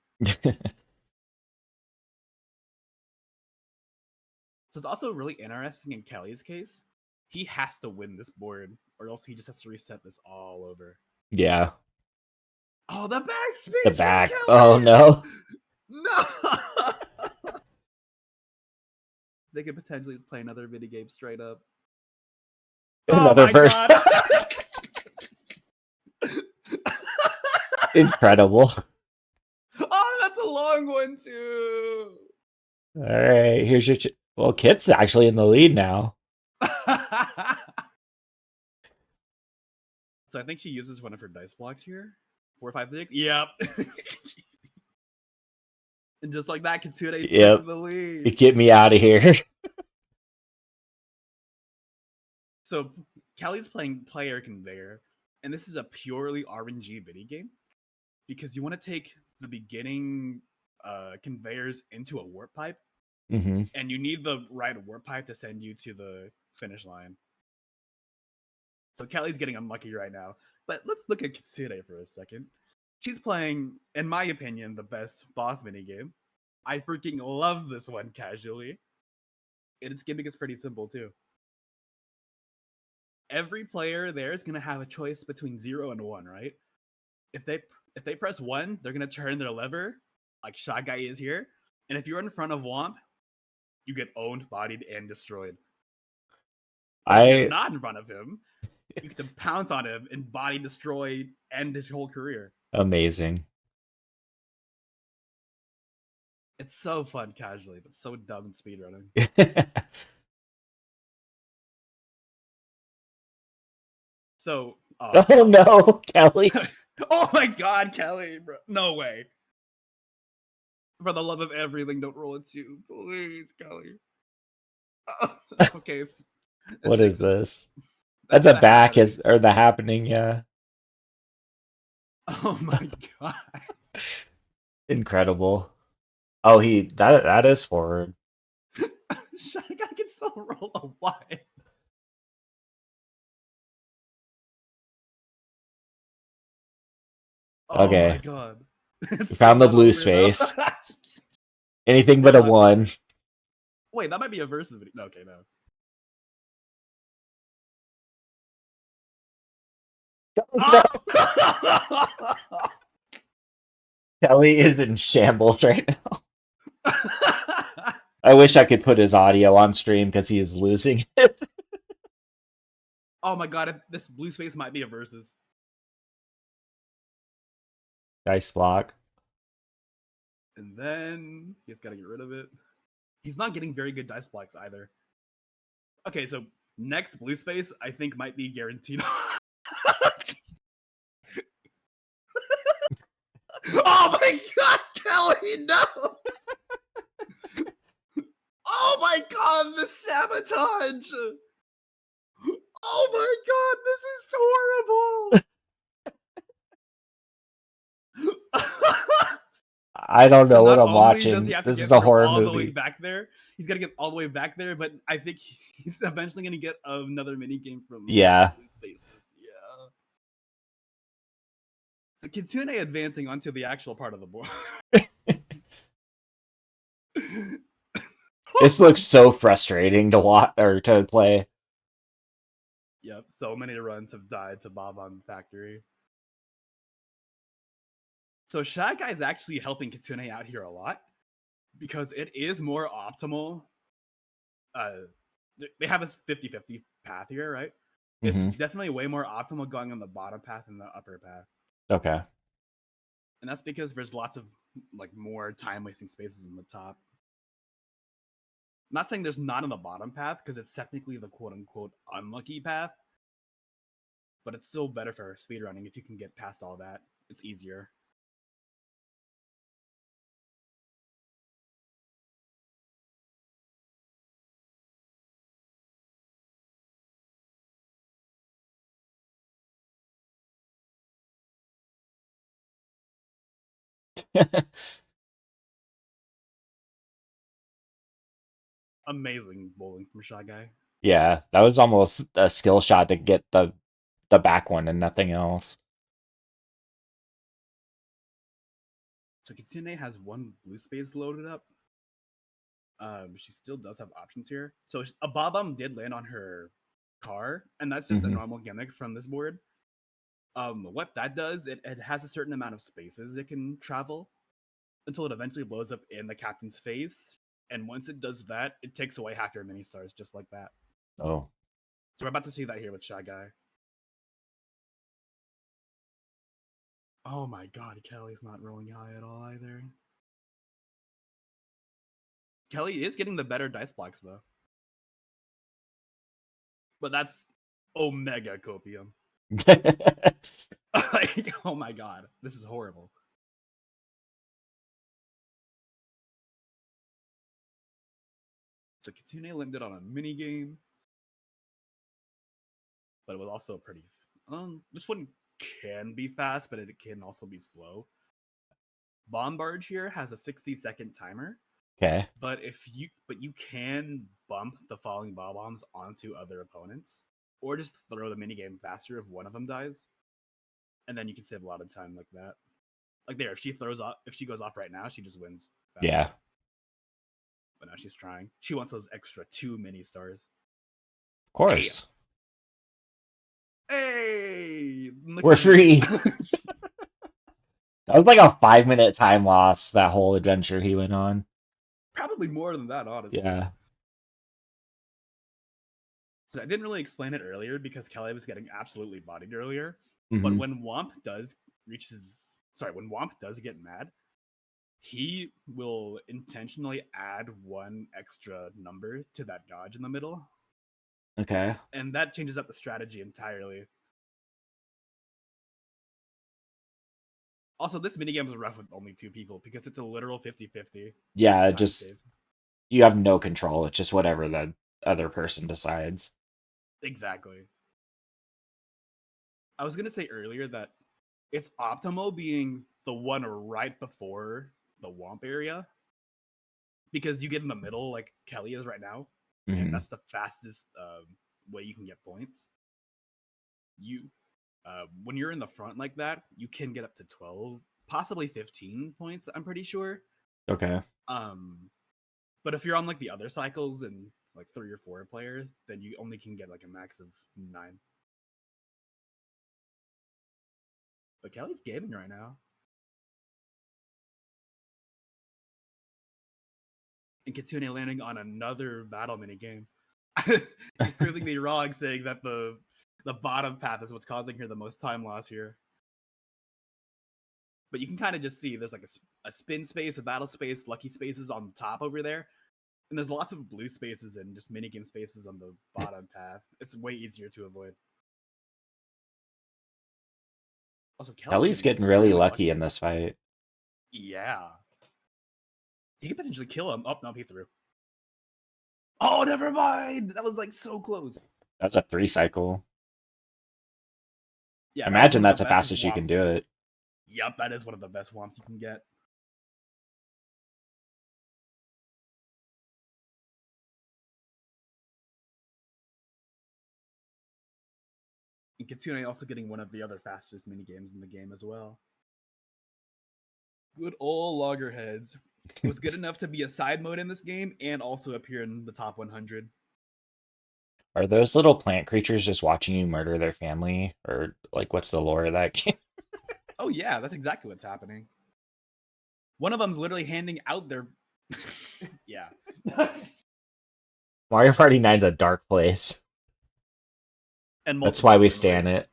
So it's also really interesting in Kelly's case. He has to win this board, or else he just has to reset this all over. Yeah. Oh, the backspace! The back. Oh no. No. They could potentially play another mini game straight up. Another version. Incredible. Oh, that's a long one too. All right, here's your. Well, Kit's actually in the lead now. So I think she uses one of her dice blocks here. 4, 5, 6. Yep. And just like that, Kitsune took the lead. Get me out of here. So Kelly's playing player conveyor, and this is a purely RNG mini game because you want to take the beginning conveyors into a warp pipe, and you need the right warp pipe to send you to the finish line. So Kelly's getting unlucky right now. But let's look at Kitsune for a second. She's playing, in my opinion, the best boss minigame. I freaking love this one casually. And its gimmick is pretty simple too. Every player there is going to have a choice between 0 and 1, right? If they press 1, they're going to turn their lever, like Shy Guy is here. And if you're in front of Womp, you get owned, bodied, and destroyed. If you're not in front of him, you get to pounce on him and body destroy, end his whole career. Amazing. It's so fun casually, but so dumb in speedrunning. So, oh no, Kelly. Oh my god, Kelly, bro. No way. For the love of everything, don't roll a 2. Please, Kelly. Okay. What is this? That's a back or the happening, yeah. Oh my god. Incredible. Oh, that is forward. Shy Guy can still roll a 1. Okay. Oh my god. We found the blue space. Anything but a 1. Wait, that might be a versus video. Okay, no. No. Kelly is in shambles right now. I wish I could put his audio on stream because he is losing it. Oh my god, this blue space might be a versus. Dice block. And then he's got to get rid of it. He's not getting very good dice blocks either. Okay, so next blue space I think might be guaranteed. Oh my god, Kelly, no! Oh my god, the sabotage! Oh my god, this is horrible! I don't know what I'm Does watching. he have to This get is a horror all movie. the way back there. He's got to get all the way back there, but I think he's eventually going to get another mini game from Blue Spaces. Yeah. So Kitsune advancing onto the actual part of the board. This looks so frustrating to watch or to play. Yep, so many runs have died to Bob on Factory. So Shy Guy is actually helping Kitsune out here a lot because it is more optimal. They have a 50-50 path here, right? It's definitely way more optimal going on the bottom path than the upper path. Okay. And that's because there's lots of like more time wasting spaces in the top. I'm not saying there's not on the bottom path because it's technically the quote unquote unlucky path, but it's still better for speedrunning if you can get past all that. It's easier. Amazing bowling from Shy Guy. Yeah, that was almost a skill shot to get the back one and nothing else. So Kitsune has one blue space loaded up. She still does have options here. So a Bob-omb did land on her car, and that's just a normal gimmick from this board. What that does, it has a certain amount of spaces it can travel until it eventually blows up in the captain's face. And once it does that, it takes away half your mini stars just like that. Oh. So we're about to see that here with Shy Guy. Oh my god, Kelly's not rolling high at all either. Kelly is getting the better dice blocks though. But that's Omega Copium. Like, oh my god, this is horrible. So Kitsune landed on a mini game, but it was also pretty. This one can be fast, but it can also be slow. Bombard here has a 60-second timer. Okay. But you can bump the falling bob-ombs onto other opponents, or just throw the minigame faster if one of them dies, and then you can save a lot of time like that. Like there, if she goes off right now, she just wins. Faster. Yeah. But now she's trying. She wants those extra 2 mini stars. Of course. Hey, we're free. That was like a 5-minute time loss, that whole adventure he went on. Probably more than that, honestly. Yeah. So I didn't really explain it earlier because Kelly was getting absolutely bodied earlier. Mm-hmm. But when Womp does get mad, he will intentionally add 1 extra number to that dodge in the middle. Okay. And that changes up the strategy entirely. Also, this minigame is rough with only 2 people because it's a literal 50-50. Yeah, you have no control. It's just whatever the other person decides. Exactly. I was going to say earlier that it's optimal being the one right before the Womp area because you get in the middle like Kelly is right now, and that's the fastest way you can get points. When you're in the front like that, you can get up to 12, possibly 15 points, I'm pretty sure. Okay. But if you're on like the other cycles and like 3 or 4 players, then you only can get like a max of 9. But Kelly's gaming right now. And Kitsune landing on another battle mini game. He's proving me wrong, saying that the bottom path is what's causing her the most time loss here. But you can kind of just see there's like a spin space, a battle space, lucky spaces on the top over there. And there's lots of blue spaces and just minigame spaces on the bottom path. It's way easier to avoid. Also, Kelly's getting really lucky in this fight. Yeah. He could potentially kill him. Oh, no, he threw. Oh, never mind. That was like so close. That's a 3 cycle. Yeah, imagine that's the fastest you can do it. Yep, that is one of the best womps you can get. And Kitsune also getting one of the other fastest minigames in the game as well. Good old loggerheads. It was good enough to be a side mode in this game and also appear in the top 100. Are those little plant creatures just watching you murder their family? Or, like, what's the lore of that game? Oh, yeah, that's exactly what's happening. One of them's literally handing out their... yeah. Mario Party 9's a dark place. And that's why we stan it.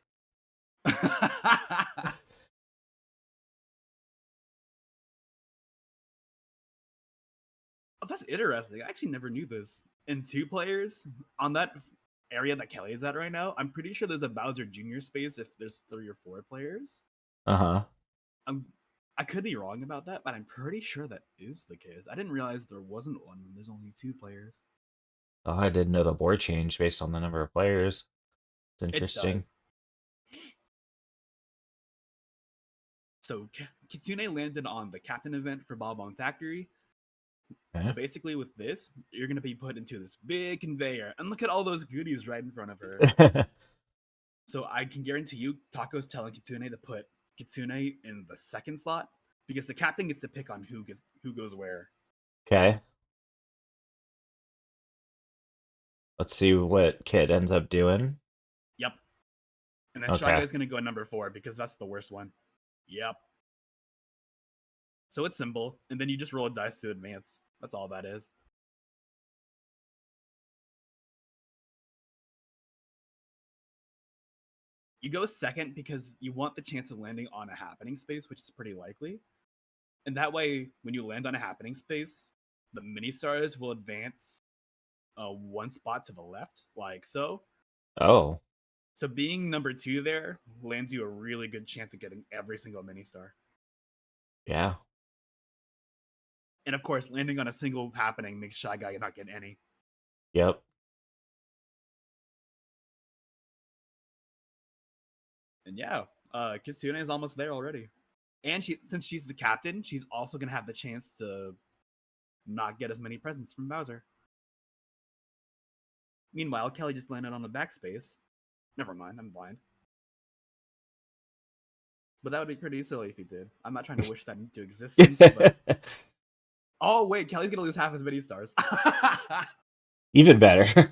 Oh, that's interesting. I actually never knew this. In 2 players, on that area that Kelly is at right now, I'm pretty sure there's a Bowser Jr. space if there's 3 or 4 players. Uh-huh. I could be wrong about that, but I'm pretty sure that is the case. I didn't realize there wasn't one when there's only 2 players. Oh, I didn't know the board changed based on the number of players. It's interesting. So Kitsune landed on the captain event for Bob-omb Factory. Okay. So basically with this, you're going to be put into this big conveyor. And look at all those goodies right in front of her. So I can guarantee you, Taco's telling Kitsune to put Kitsune in the second slot because the captain gets to pick on who goes where. Okay. Let's see what Kit ends up doing. Yep. And then Okay. Shy Guy's going to go number 4 because that's the worst one. Yep. So it's simple. And then you just roll a dice to advance. That's all that is. You go second because you want the chance of landing on a happening space, which is pretty likely. And that way, when you land on a happening space, the mini stars will advance 1 spot to the left, like so. Oh. So being number 2 there lands you a really good chance of getting every single mini star. Yeah. And of course, landing on a single happening makes Shy Guy not get any. Yep. And yeah, Kitsune is almost there already. And since she's the captain, she's also going to have the chance to not get as many presents from Bowser. Meanwhile, Kelly just landed on the backspace. Never mind, I'm blind. But that would be pretty silly if he did. I'm not trying to wish that into existence, but... Oh, wait, Kelly's going to lose half as many stars. Even better.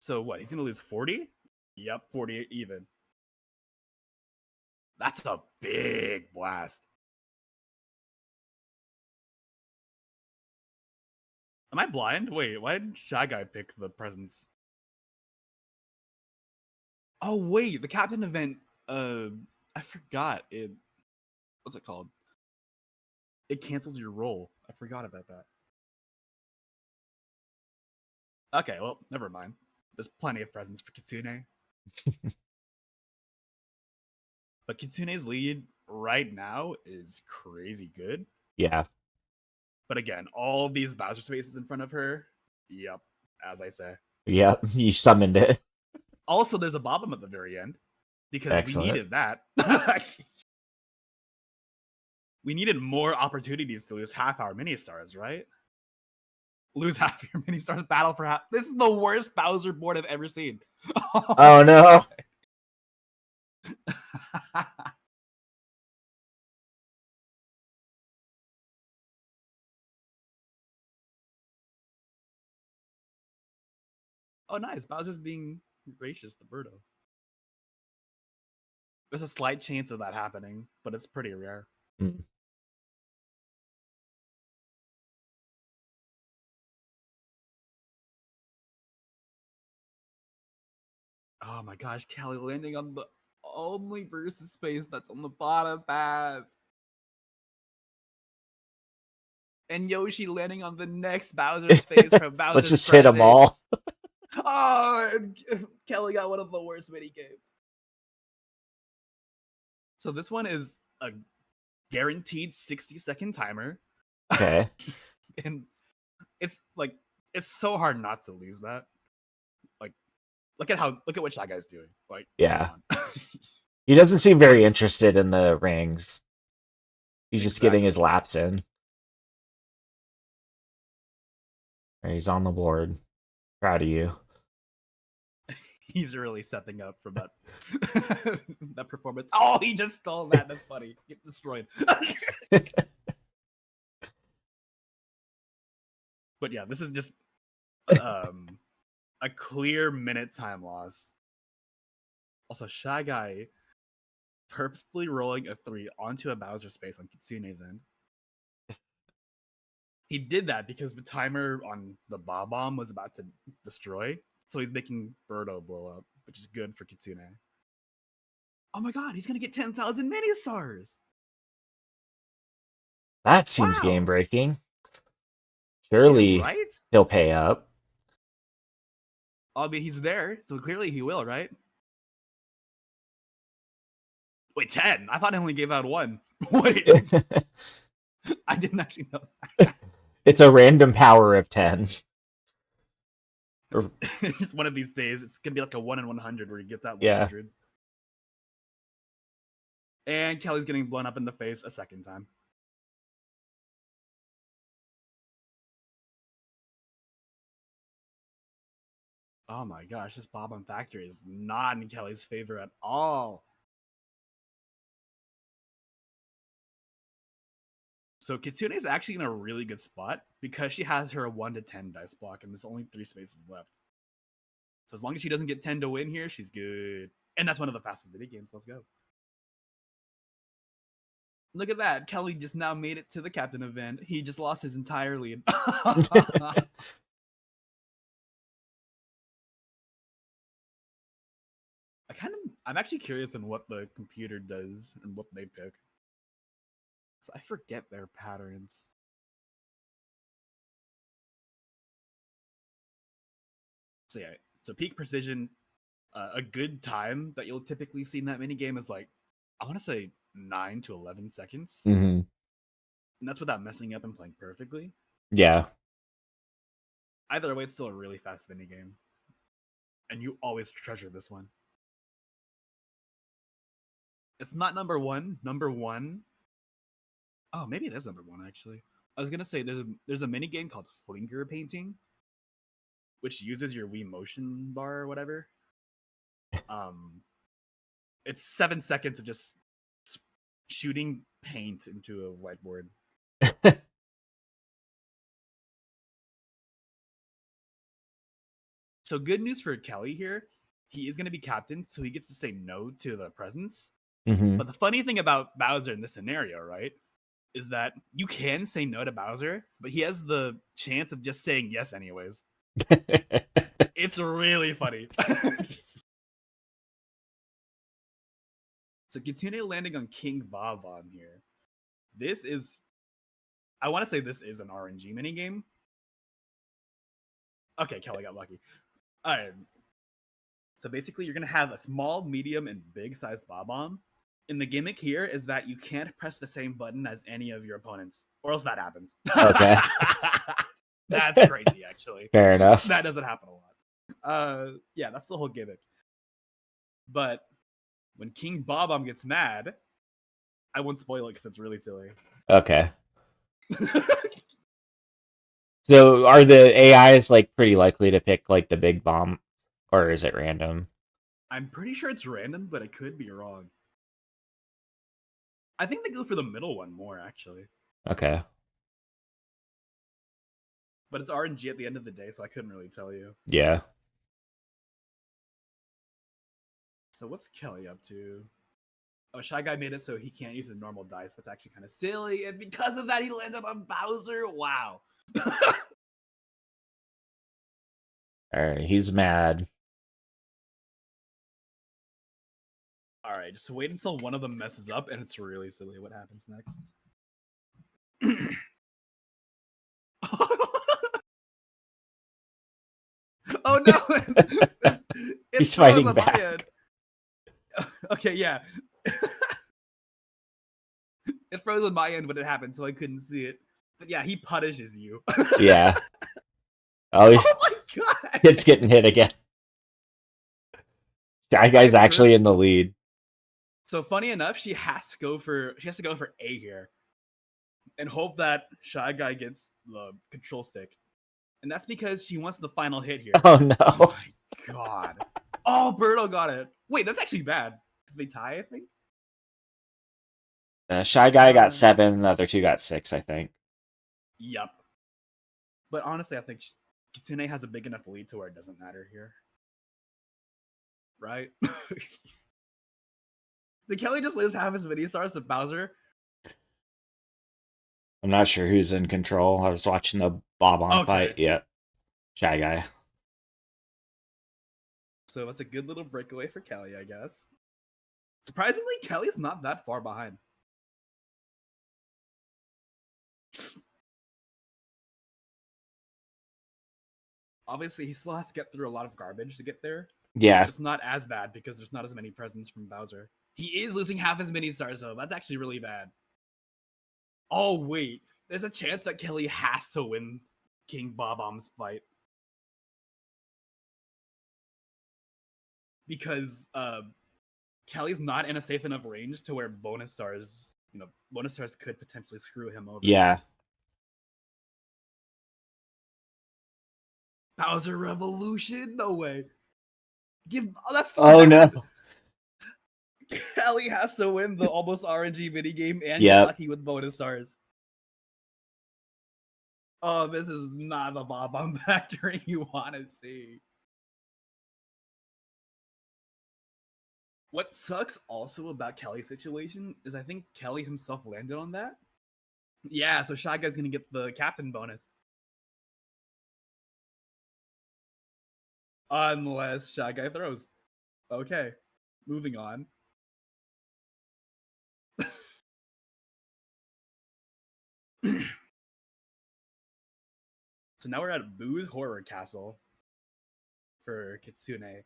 So what, he's going to lose 40? Yep, 48 even. That's a big blast. Am I blind? Wait, why did Shy Guy pick the presents? Oh, wait, the captain event, I forgot. What's it called? It cancels your roll. I forgot about that. Okay, well, never mind. There's plenty of presents for Kitsune. But Kitsune's lead right now is crazy good. Yeah. But again, all these Bowser spaces in front of her. Yep, as I say. Yep. You summoned it. Also, there's a Bob-omb at the very end. Because Excellent. we needed that. We needed more opportunities to lose half our mini stars, right? Lose half your mini stars, battle for half. This is the worst Bowser board I've ever seen. Oh no. Oh, nice. Bowser's being gracious to Birdo. There's a slight chance of that happening, but it's pretty rare. Mm. Oh my gosh, Callie landing on the only versus space that's on the bottom path. And Yoshi landing on the next Bowser space from Bowser's Let's just hit them all. Oh, and Kelly got one of the worst mini games. So this one is a guaranteed 60-second timer. Okay. And it's like, it's so hard not to lose that. Like, look at what Shy Guy's doing. Like, Yeah. come on. He doesn't seem very interested in the rings. He's just getting his laps in. He's on the board. Proud of you. He's really stepping up from that that performance. Oh, he just stole that. That's funny. Get destroyed. But yeah, this is just a clear minute time loss. Also, Shy Guy purposefully rolling a 3 onto a Bowser space on Kitsune's end. He did that because the timer on the Bob-omb was about to destroy, so he's making Birdo blow up, which is good for Kitsune. Oh my god, he's gonna get 10,000 mini stars! That seems game breaking. Surely Yeah, right? he'll pay up. I mean, he's there, so clearly he will, right? Wait, 10? I thought I only gave out 1. Wait, I didn't actually know that. It's a random power of 10. Just one of these days, it's gonna be like a 1 in 100 where he gets that Yeah. 100. And Kelly's getting blown up in the face a second time. Oh my gosh, this Bob-omb factory is not in Kelly's favor at all. So Kitsune is actually in a really good spot because she has her 1 to 10 dice block and there's only 3 spaces left. So as long as she doesn't get 10 to win here, she's good. And that's one of the fastest video games. Let's go. Look at that. Kelly just now made it to the captain event. He just lost his entire lead. I'm actually curious on what the computer does and what they pick. So I forget their patterns. So yeah, so peak precision, a good time that you'll typically see in that minigame is like, I want to say 9 to 11 seconds. Mm-hmm. And that's without messing up and playing perfectly. Yeah. Either way, it's still a really fast minigame. And you always treasure this one. It's not number one. Number one. Oh, maybe it is number one, actually. I was going to say there's a minigame called Flinker Painting, which uses your Wii motion bar or whatever. It's 7 seconds of just shooting paint into a whiteboard. So good news for Kelly here. He is going to be captain, so he gets to say no to the presents. Mm-hmm. But the funny thing about Bowser in this scenario, right, is that you can say no to Bowser, but he has the chance of just saying yes anyways. It's really funny. So Kitsune landing on King Bob-omb here. This is, I want to say this is an RNG minigame. Okay, Kelly got lucky. All right. So basically, you're going to have a small, medium, and big size Bob-omb. And the gimmick here is that you can't press the same button as any of your opponents, or else that happens. Okay. That's crazy, actually. Fair enough. That doesn't happen a lot. Yeah, that's the whole gimmick. But when King Bob-omb gets mad, I won't spoil it because it's really silly. Okay. So are the AIs like pretty likely to pick like the big bomb, or is it random? I'm pretty sure it's random, but I could be wrong. I think they go for the middle one more, actually. Okay. But it's RNG at the end of the day, so I couldn't really tell you. Yeah. So what's Kelly up to? Oh, Shy Guy made it so he can't use his normal dice. That's actually kind of silly. And because of that, he landed on Bowser. Wow. All right. He's mad. All right, just wait until one of them messes up, and it's really silly what happens next. Oh no! He's fighting back. Okay, yeah. It froze on my end when it happened, so I couldn't see it. But yeah, he punishes you. Yeah. Oh, Oh my god! it's getting hit again. That guy's actually in the lead. So funny enough, she has to go for A here, and hope that Shy Guy gets the control stick, and that's because she wants the final hit here. Oh no! Oh my god! Oh, Birdo got it. Wait, that's actually bad because they tie, I think. Shy Guy got 7. The other 2 got 6, I think. Yup. But honestly, I think Kitsune has a big enough lead to where it doesn't matter here, right? Did Kelly just lose half his mini stars to Bowser? I'm not sure who's in control. I was watching the Bob-omb fight. Yeah. Shy Guy. So that's a good little breakaway for Kelly, I guess. Surprisingly, Kelly's not that far behind. Obviously, he still has to get through a lot of garbage to get there. Yeah. It's not as bad because there's not as many presents from Bowser. He is losing half his mini stars, though. That's actually really bad. Oh, wait. There's a chance that Kelly has to win King Bob-omb's fight. Because Kelly's not in a safe enough range to where bonus stars, bonus stars could potentially screw him over. Yeah. Bowser Revolution? No way. That's so Oh bad. no. Kelly has to win the almost RNG minigame and Yep. get lucky with bonus stars. Oh, this is not the Bob-omb factory you want to see. What sucks also about Kelly's situation is I think Kelly himself landed on that. Yeah, so Shy Guy's gonna get the captain bonus. Unless Shy Guy throws. Okay, moving on. So now we're at Boo's Horror Castle for Kitsune.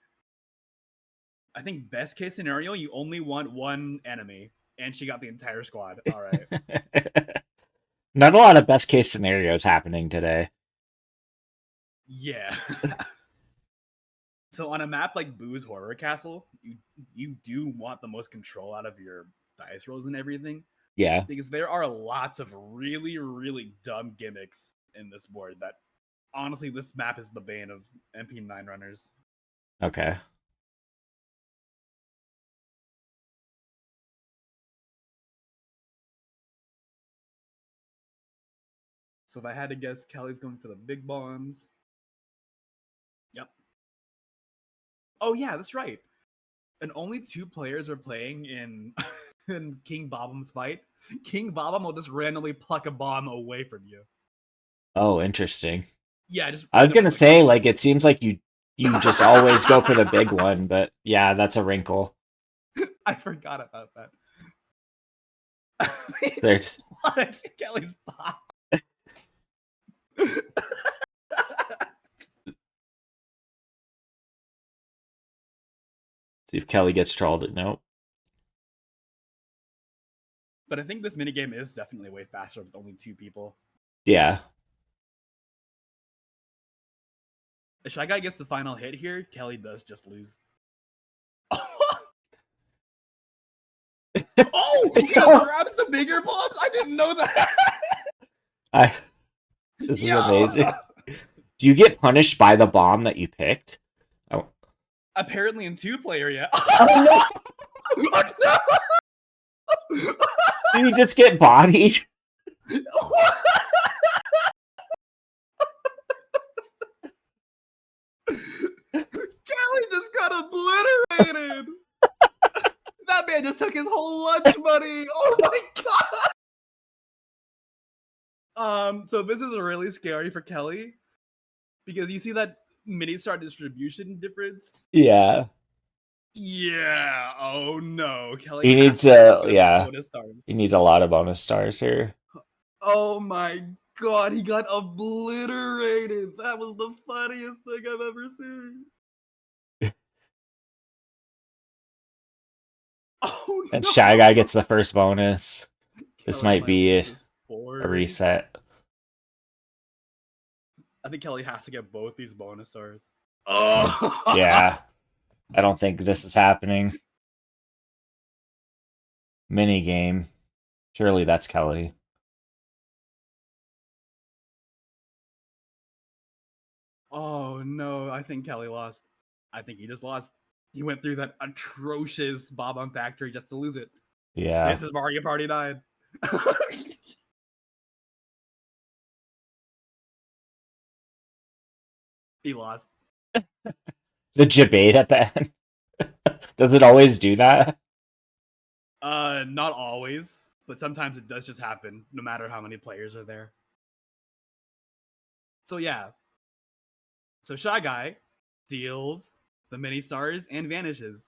I think best case scenario, you only want one enemy, and she got the entire squad. All right. Not a lot of best case scenarios happening today. Yeah. So on a map like Boo's Horror Castle, you do want the most control out of your dice rolls and everything. Yeah. Because there are lots of really, really dumb gimmicks in this board that honestly, this map is the bane of MP9 runners. Okay. So if I had to guess, Kelly's going for the big bombs. Yep. Oh yeah, that's right. And only 2 players are playing in in King Bob-omb's fight. King Bob-omb will just randomly pluck a bomb away from you. Oh, interesting. Yeah, just I was randomly gonna pluck say, bombs. like, it seems like you just always go for the big one, but yeah, that's a wrinkle. I forgot about that. There's Kelly's bomb. see if Kelly gets trolled. Nope. But I think this minigame is definitely way faster with only 2 people. Yeah. If Shy Guy gets the final hit here, Kelly does just lose. Oh! He grabs the bigger bombs? I didn't know that! This is amazing. Do you get punished by the bomb that you picked? Oh. Apparently in 2-player, yeah. Oh, no! Oh, no! Did you just get bodied? Kelly just got obliterated! That man just took his whole lunch money! Oh my god! So this is really scary for Kelly. Because you see that mini star distribution difference? Yeah. Yeah. Oh no. Kelly He has needs to get yeah. bonus stars. He needs a lot of bonus stars here. Oh my god, he got obliterated. That was the funniest thing I've ever seen. Oh no. And Shy Guy gets the first bonus. This Kelly might be lose this a board. reset. I think Kelly has to get both these bonus stars. Oh Yeah. I don't think this is happening. Mini game. Surely that's Kelly. Oh no, I think Kelly lost. I think he just lost. He went through that atrocious Bob-omb factory just to lose it. Yeah. This is Mario Party 9. He lost. The debate at the end. Does it always do that? Not always, but sometimes it does just happen, no matter how many players are there. So yeah. So Shy Guy steals the mini stars and vanishes.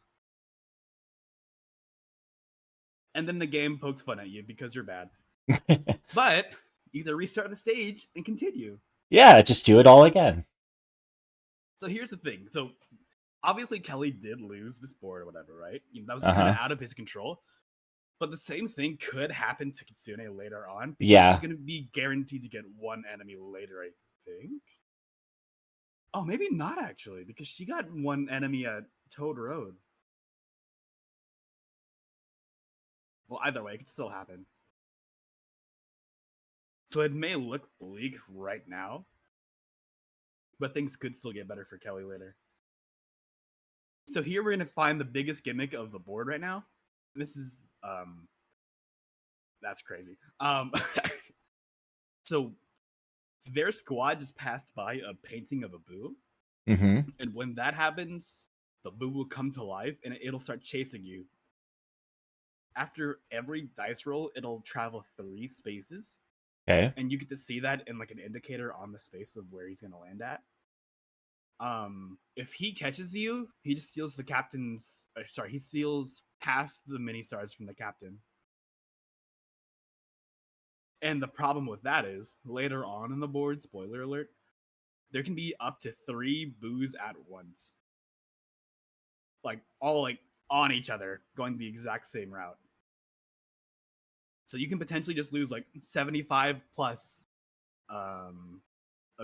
And then the game pokes fun at you because you're bad. But you have to restart the stage and continue. Yeah, just do it all again. So here's the thing. So obviously Kelly did lose this board or whatever, right? That was kind of out of his control. But the same thing could happen to Kitsune later on. Yeah. She's going to be guaranteed to get one enemy later, I think. Oh, maybe not actually, because she got one enemy at Toad Road. Well, either way, it could still happen. So it may look bleak right now, but things could still get better for Kelly later. So here we're gonna find the biggest gimmick of the board right now. This is that's crazy. So their squad just passed by a painting of a boo, Mm-hmm. and when that happens, the boo will come to life and it'll start chasing you. After every dice roll, it'll travel 3 spaces, Okay. and you get to see that in like an indicator on the space of where he's gonna land at. If he catches you, he just steals the captain's. He steals half the mini stars from the captain. And the problem with that is later on in the board, spoiler alert, there can be up to 3 boos at once, like all like on each other, going the exact same route. So you can potentially just lose like 75 plus of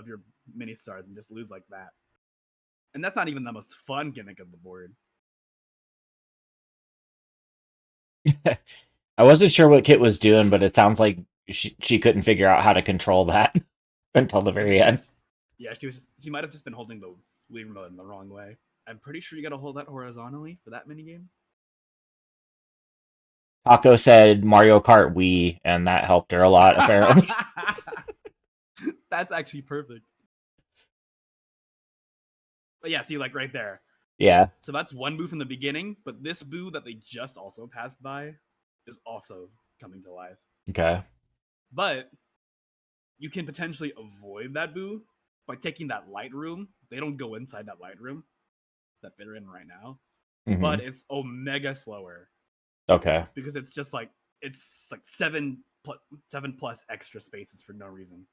your mini stars and just lose like that. And that's not even the most fun gimmick of the board. I wasn't sure what Kit was doing, but it sounds like she couldn't figure out how to control that until the very end. She might have just been holding the Wii remote in the wrong way. I'm pretty sure you got to hold that horizontally for that minigame. Taco said Mario Kart Wii, and that helped her a lot, apparently. That's actually perfect. But yeah, see, like right there. Yeah. So that's one boo from the beginning, but this boo that they just also passed by is also coming to life. Okay. But you can potentially avoid that boo by taking that light room. They don't go inside that light room that they're in right now, but it's omega slower. Okay. Because it's just like it's like 7 plus extra spaces for no reason.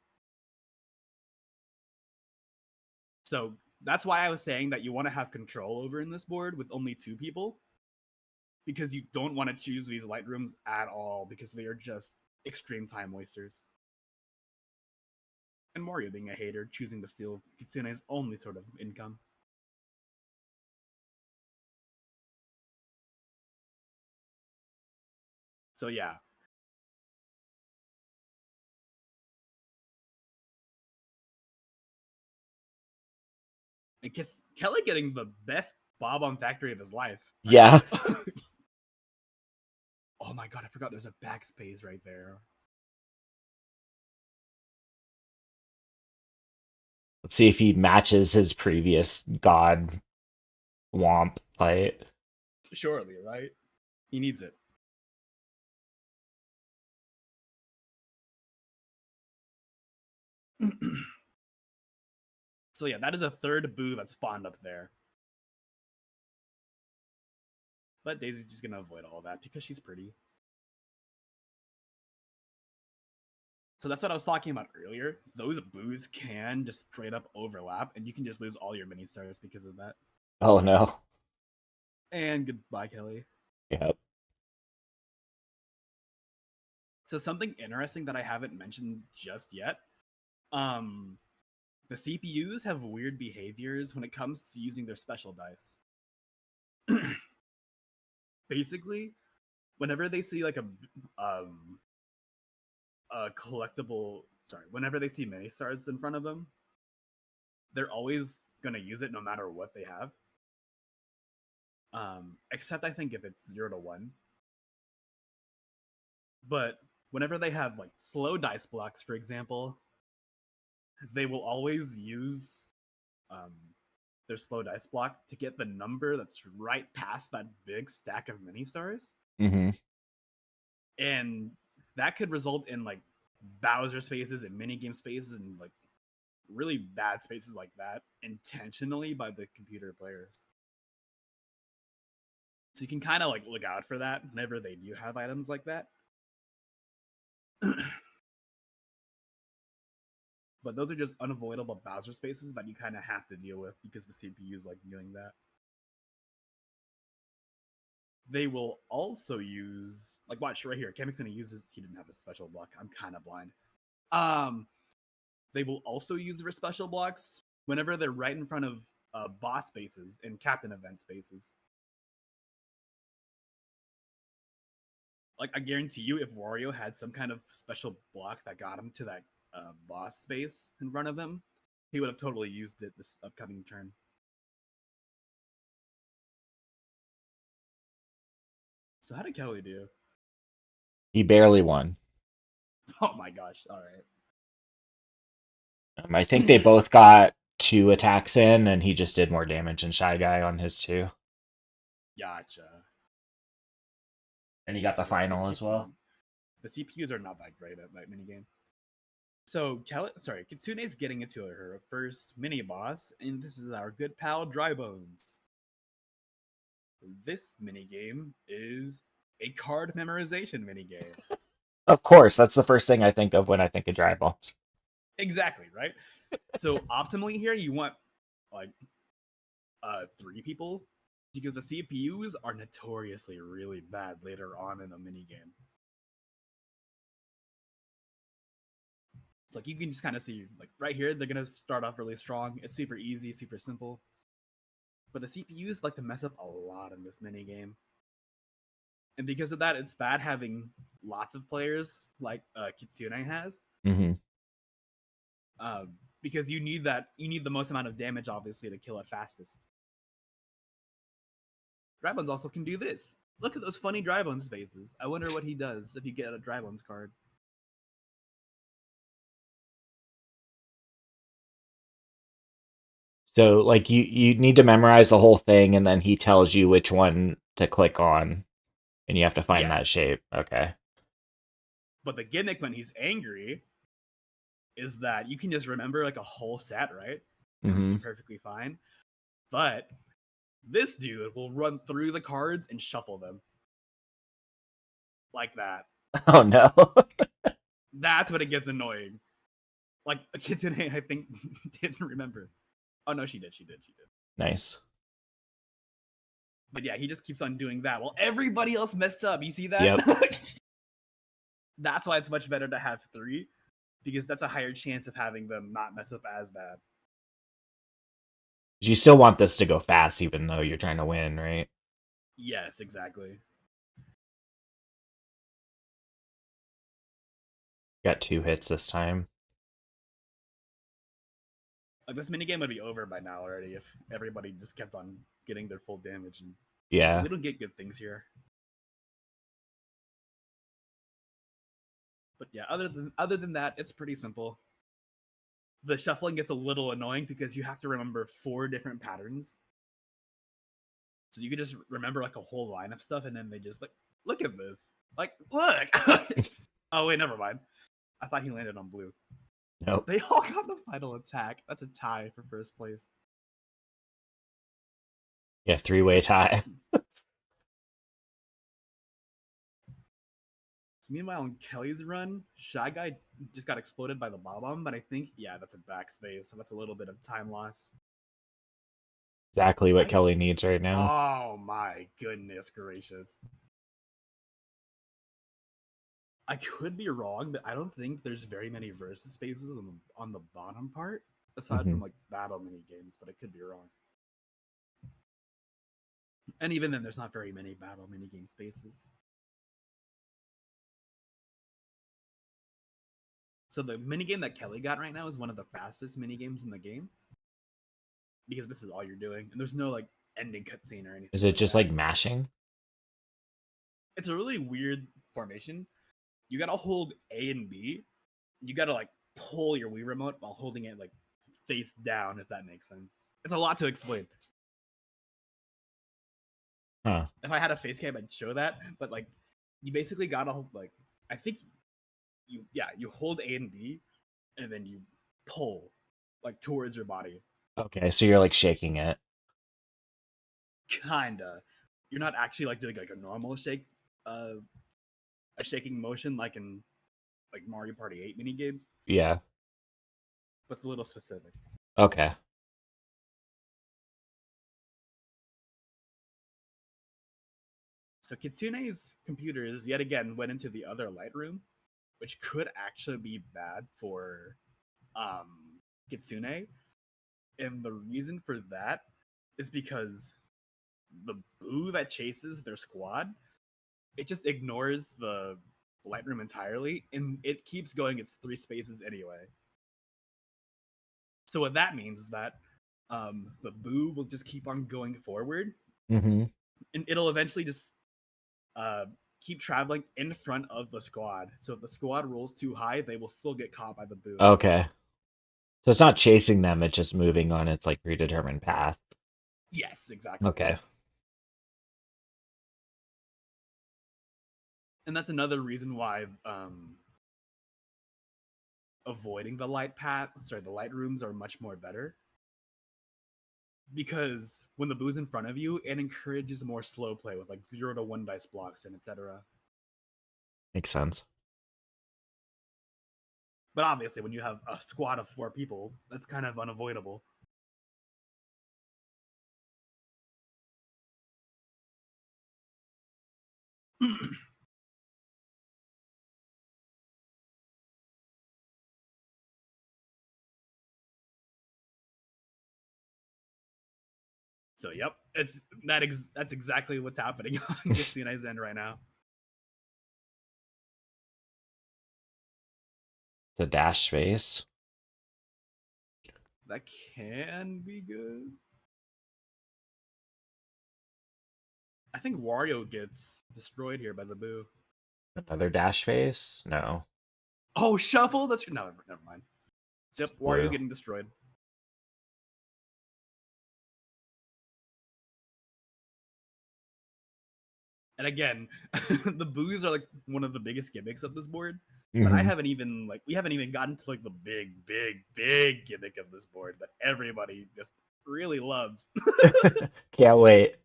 So that's why I was saying that you want to have control over in this board with only 2 people, because you don't want to choose these light rooms at all because they are just extreme time wasters. And Mario being a hater, choosing to steal Kitsune's only sort of income. So yeah. And Kelly getting the best Bob-omb factory of his life. Yeah. Oh my god, I forgot there's a backspace right there. Let's see if he matches his previous god womp fight. Surely, right? He needs it. So yeah, that is a 3rd boo that spawned up there. But Daisy's just gonna avoid all that because she's pretty. So that's what I was talking about earlier. Those boos can just straight up overlap, and you can just lose all your mini stars because of that. Oh no. And goodbye, Kelly. Yep. So something interesting that I haven't mentioned just yet. The CPUs have weird behaviors when it comes to using their special dice. Basically, whenever they see like a collectible, whenever they see mini stars in front of them, they're always gonna use it no matter what they have. Except I think if it's 0 to 1. But whenever they have like slow dice blocks, for example, they will always use their slow dice block to get the number that's right past that big stack of mini stars. Mm-hmm. And that could result in like Bowser spaces and minigame spaces and like really bad spaces like that intentionally by the computer players. So you can kind of like look out for that whenever they do have items like that. But those are just unavoidable Bowser spaces that you kind of have to deal with because the CPU is like doing that. They will also use, like, watch right here. Kamek's gonna use his, he didn't have a special block. I'm kind of blind. They will also use their special blocks whenever they're right in front of boss spaces and captain event spaces. Like, I guarantee you, if Wario had some kind of special block that got him to that boss space in front of him, he would have totally used it this upcoming turn. So how did Kelly do? He barely won. Oh my gosh! All right. I think they both got 2 attacks in, and he just did more damage than Shy Guy on his 2. Gotcha. And he got the final as well. The CPUs are not that great at that minigame. So, Kitsune's getting into her first mini boss, and this is our good pal Drybones. This minigame is a card memorization minigame. Of course, that's the first thing I think of when I think of Dry Bones. Exactly, right? So optimally here, you want like 3 people, because the CPUs are notoriously really bad later on in a minigame. It's like you can just kind of see, like right here, they're gonna start off really strong. It's super easy, super simple. But the CPUs like to mess up a lot in this minigame. And because of that, it's bad having lots of players like Kitsune has. Mm-hmm. Because you need the most amount of damage, obviously, to kill it fastest. Drybones also can do this. Look at those funny Drybones faces. I wonder what he does if you get a Drybones card. So, like, you need to memorize the whole thing, and then he tells you which one to click on, and you have to find that Yes. shape. Okay. But the gimmick when he's angry is that you can just remember like a whole set, right? Mm-hmm. Perfectly fine. But this dude will run through the cards and shuffle them. Like that. Oh, no. That's when it gets annoying. Like, Kitsune, I think, didn't remember. Oh, no, she did. Nice. But yeah, he just keeps on doing that. Well, everybody else messed up. You see that? Yep. That's why it's much better to have 3, because that's a higher chance of having them not mess up as bad. You still want this to go fast, even though you're trying to win, right? Yes, exactly. Got 2 hits this time. Like, this minigame would be over by now already if everybody just kept on getting their full damage. And Yeah. we don't get good things here. But yeah, other than that, it's pretty simple. The shuffling gets a little annoying because you have to remember 4 different patterns. So you could just remember like a whole line of stuff, and then they just like, look at this. Like, look! Oh, wait, never mind. I thought he landed on blue. Nope. They all got the final attack. That's a tie for first place. Yeah, 3-way tie. So meanwhile, on Kelly's run, Shy Guy just got exploded by the bomb, but I think, yeah, that's a backspace, so that's a little bit of time loss. Exactly what Kelly needs right now. Oh my goodness gracious. I could be wrong, but I don't think there's very many versus spaces on the bottom part, aside from like battle mini games, but I could be wrong. And even then, there's not very many battle minigame spaces. So the minigame that Kelly got right now is one of the fastest minigames in the game. Because this is all you're doing. And there's no like ending cutscene or anything. Is it just like mashing? It's a really weird formation. You gotta hold A and B. You gotta like pull your Wii remote while holding it like face down, if that makes sense. It's a lot to explain. Huh. If I had a face cam, I'd show that. But like, you basically gotta like, I think you hold A and B, and then you pull like towards your body. Okay, so you're like shaking it. Kinda. You're not actually like doing like a normal shake, a shaking motion like in like Mario Party 8 mini games. Yeah. But it's a little specific. Okay. So Kitsune's computers yet again went into the other light room, which could actually be bad for Kitsune. And the reason for that is because the boo that chases their squad it just ignores the light room entirely, and it keeps going its 3 spaces anyway. So what that means is that the boo will just keep on going forward, Mm-hmm. and it'll eventually just keep traveling in front of the squad. So if the squad rolls too high, they will still get caught by the boo. Okay. So it's not chasing them, it's just moving on its like predetermined path. Yes, exactly. Okay. And that's another reason why avoiding the the light rooms are much more better. Because when the boo's in front of you, it encourages more slow play with like 0 to 1 dice blocks and etc. Makes sense. But obviously, when you have a squad of 4 people, that's kind of unavoidable. So, yep, that's exactly what's happening on Kitsune's end right now. The dash space. That can be good. I think Wario gets destroyed here by the boo. Another dash space? No. Oh, shuffle? That's no, never mind. Yep, Wario's Blue. getting destroyed. And again, the boos are like one of the biggest gimmicks of this board. But I Mhm. haven't even we haven't even gotten to like the big gimmick of this board that everybody just really loves. Can't wait.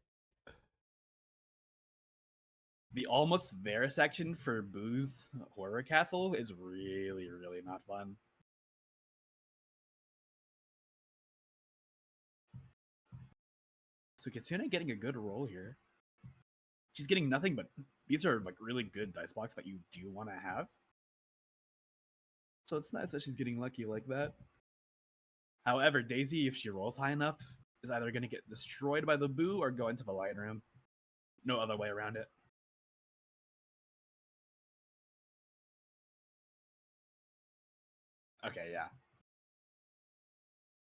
The almost there section for Boo's Horror Castle is really, really not fun. So Kitsune getting a good roll here. She's getting nothing but these are like really good dice blocks that you do want to have. So it's nice that she's getting lucky like that. However, Daisy, if she rolls high enough, is either going to get destroyed by the boo or go into the light room. No other way around it. Okay, yeah.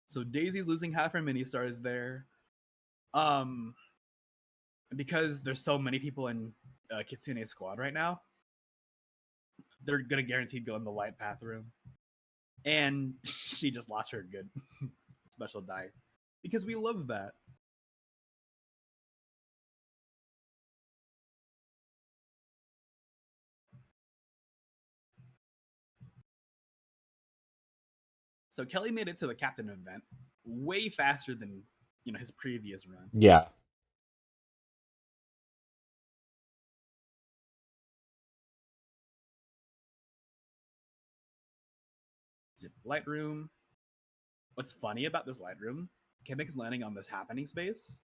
So Daisy's losing half her mini stars there. Because there's so many people in Kitsune's squad right now, they're gonna guaranteed go in the light path room. And she just lost her good special die. Because we love that. So Kelly made it to the captain event way faster than his previous run. Yeah. Zip light room. What's funny about this light room, Kimmick is landing on this happening space,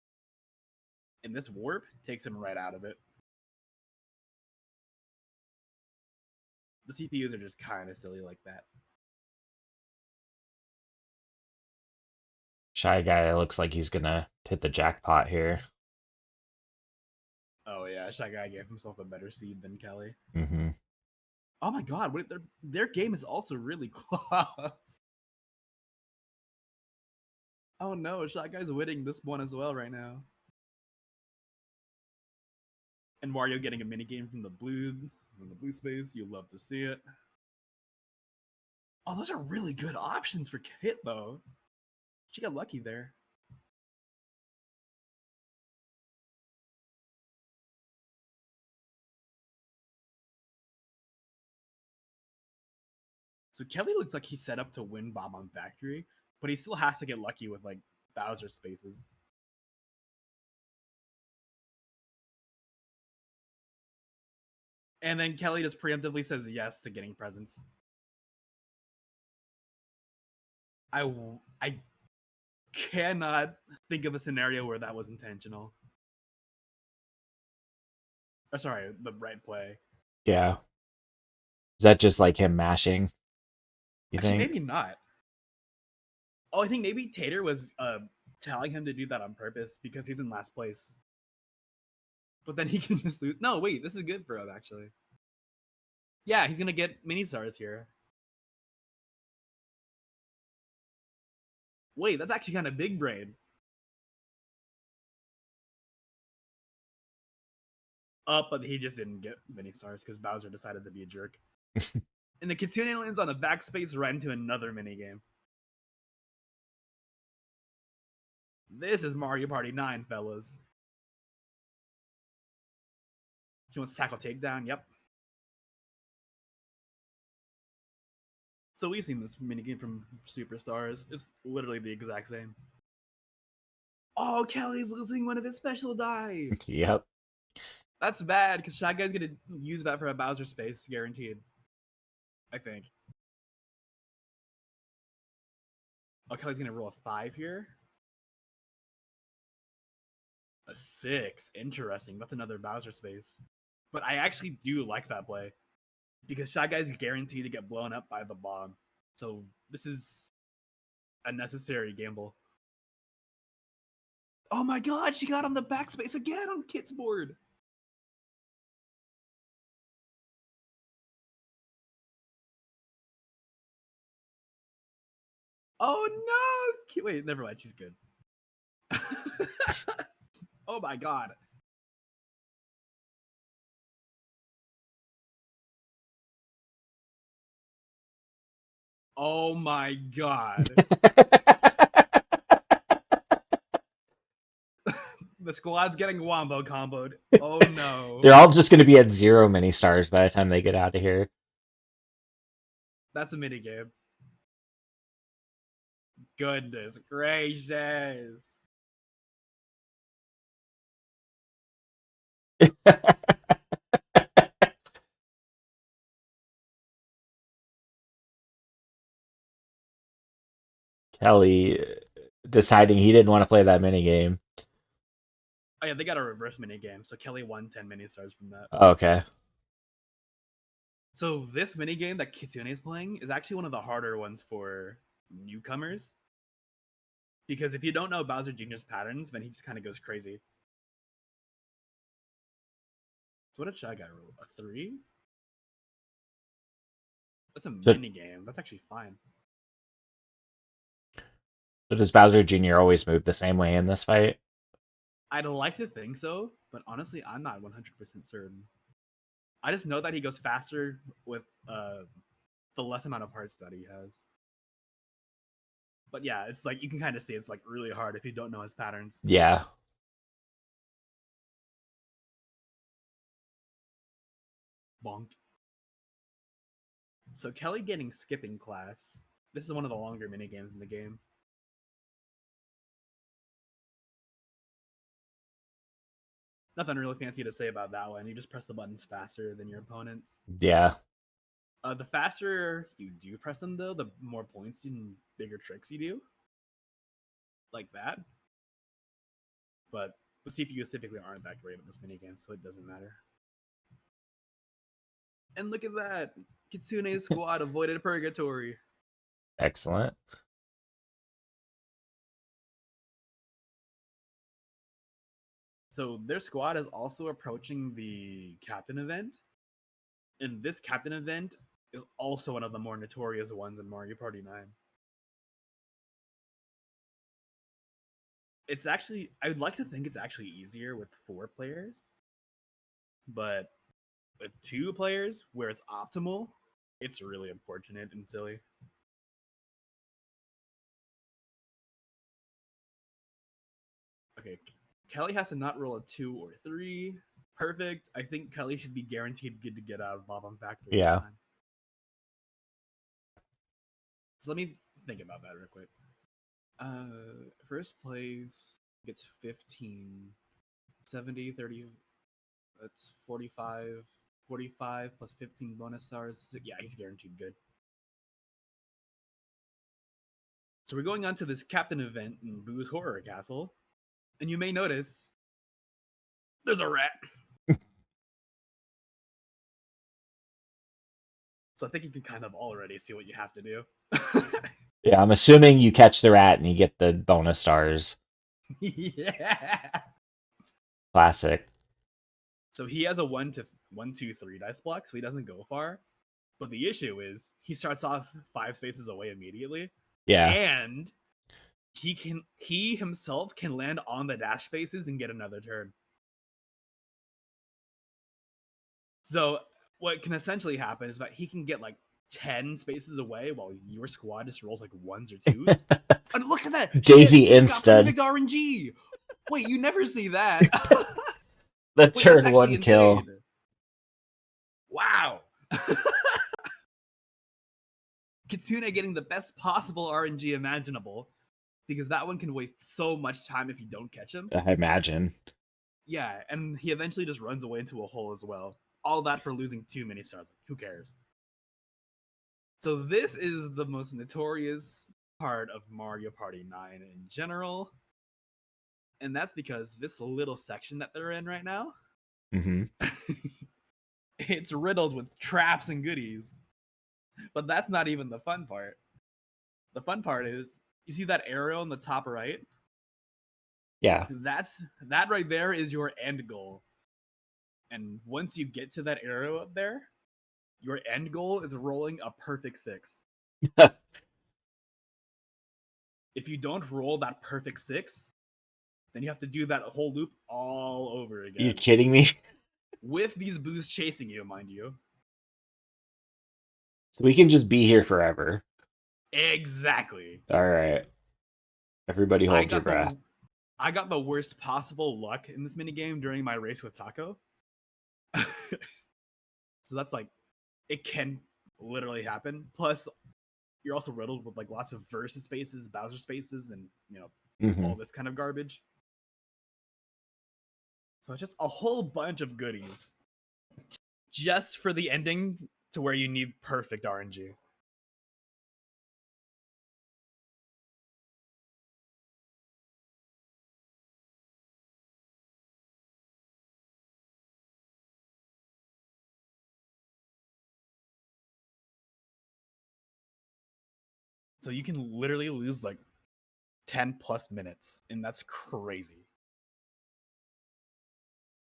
and this warp takes him right out of it. The CPUs are just kind of silly like that. Shy Guy looks like he's gonna hit the jackpot here. Oh yeah, Shy Guy gave himself a better seed than Kelly. Mm-hmm. Oh my god, their game is also really close. Oh no, Shy Guy's winning this one as well right now. And Wario getting a minigame from the blue space. You love to see it. Oh, those are really good options for Kit though. She got lucky there. So Kelly looks like he's set up to win Bomb Factory, but he still has to get lucky with like Bowser spaces. And then Kelly just preemptively says yes to getting presents. I cannot think of a scenario where that was intentional. Or sorry, the right play. Yeah. Is that just like him mashing? You Actually, think? maybe not. Oh, I think maybe Tater was telling him to do that on purpose because he's in last place. But then he can just lose. No, wait, this is good for him, actually. Yeah, he's going to get mini stars here. Wait, that's actually kind of big brain. But he just didn't get mini stars because Bowser decided to be a jerk. And the Kitsune lands on a backspace right into another minigame. This is Mario Party 9, fellas. She wants to tackle takedown, yep. So we've seen this minigame from Superstars. It's literally the exact same. Oh, Kelly's losing one of his special die. Yep. That's bad, because Shy Guy's going to use that for a Bowser space, guaranteed. I think. Oh, Kelly's going to roll a 5 here. A 6. Interesting. That's another Bowser space. But I actually do like that play. Because Shy Guy's guaranteed to get blown up by the bomb. So this is a necessary gamble. Oh my god, she got on the backspace again on Kit's board. Oh no! Wait, never mind. She's good. Oh my god. Oh my god. The squad's getting wombo comboed. Oh no. They're all just going to be at 0 mini stars by the time they get out of here. That's a minigame. Goodness gracious. Kelly deciding he didn't want to play that mini game. Oh yeah, they got a reverse minigame, so Kelly won 10 mini stars from that. Okay. So this minigame that Kitsune is playing is actually one of the harder ones for newcomers. Because if you don't know Bowser Jr.'s patterns, then he just kind of goes crazy. So what did Shy Guy roll? A 3? That's a minigame. That's actually fine. So does Bowser Jr. always move the same way in this fight? I'd like to think so, but honestly, I'm not 100% certain. I just know that he goes faster with the less amount of parts that he has. But yeah, it's like you can kind of see it's like really hard if you don't know his patterns. Yeah. Bonk. So Kelly getting skipping class. This is one of the longer minigames in the game. Nothing really fancy to say about that one. You just press the buttons faster than your opponents. Yeah. The faster you do press them, though, the more points and bigger tricks you do. Like that. But the CPUs typically aren't that great at this minigame, so it doesn't matter. And look at that! Kitsune's squad avoided purgatory. Excellent. So their squad is also approaching the captain event. And this captain event is also one of the more notorious ones in Mario Party 9. It's actually, I would like to think it's actually easier with 4 players. But with 2 players, where it's optimal, it's really unfortunate and silly. Okay, Kelly has to not roll a 2 or 3. Perfect. I think Kelly should be guaranteed good to get out of Bob-on Factory. Yeah. This time. So let me think about that real quick. First place gets 15. 70, 30. That's 45. 45 plus 15 bonus stars. Yeah, he's guaranteed good. So we're going on to this captain event in Boo's Horror Castle. And you may notice there's a rat. So I think you can kind of already see what you have to do. Yeah, I'm assuming you catch the rat and you get the bonus stars. Yeah. Classic. So he has a 1, 2, 3 dice block, so he doesn't go far. But the issue is he starts off 5 spaces away immediately. Yeah. And he himself can land on the dash spaces and get another turn. So what can essentially happen is that he can get like 10 spaces away while your squad just rolls like 1s or 2s. And look at that! Daisy Shit, he's got instant. perfect RNG! Wait, you never see that. The Wait, turn that's 1 actually kill. insane. Wow. Kitsune getting the best possible RNG imaginable, because that one can waste so much time if you don't catch him. I imagine. Yeah, and he eventually just runs away into a hole as well. All that for losing 2 mini stars. Like, who cares? So this is the most notorious part of Mario Party 9 in general. And that's because this little section that they're in right now, Mm-hmm. it's riddled with traps and goodies. But that's not even the fun part. The fun part is, you see that arrow in the top right? Yeah. That right there is your end goal. And once you get to that arrow up there, your end goal is rolling a perfect 6. If you don't roll that perfect 6, then you have to do that whole loop all over again. You kidding me? With these boos chasing you, mind you. So we can just be here forever. Exactly. All right. Everybody hold your breath. I got the worst possible luck in this minigame during my race with Taco. So that's like, it can literally happen. Plus, you're also riddled with like lots of versus spaces, Bowser spaces, and all this kind of garbage. So it's just a whole bunch of goodies just for the ending to where you need perfect RNG. So you can literally lose like 10 plus minutes, and that's crazy.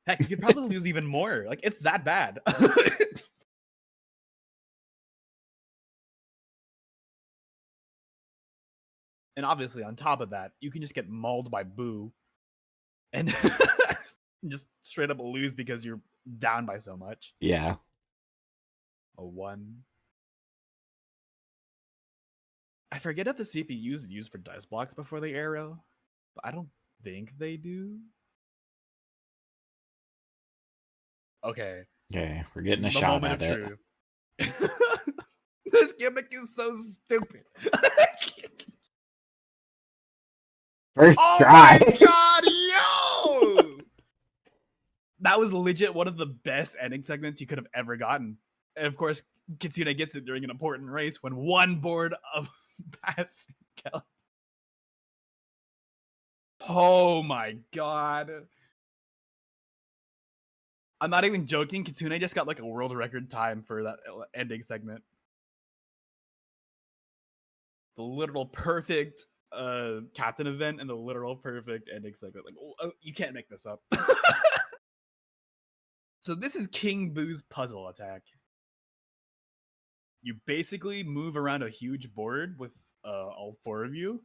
Heck, you could probably lose even more. Like, it's that bad. And obviously, on top of that, you can just get mauled by Boo and just straight up lose because you're down by so much. Yeah. A 1. I forget if the CPU is used for dice blocks before the arrow, but I don't think they do. Okay. Okay, we're getting a The shot moment at of it. truth. This gimmick is so stupid. First Oh try. my god, yo! That was legit one of the best ending segments you could have ever gotten. And of course, Kitsune gets it during an important race when one board of pass Kelly. Oh my god. I'm not even joking. Kitsune just got like a world record time for that ending segment. The literal perfect captain event and the literal perfect ending segment. Like, you can't make this up. So this is King Boo's puzzle attack. You basically move around a huge board with all 4 of you,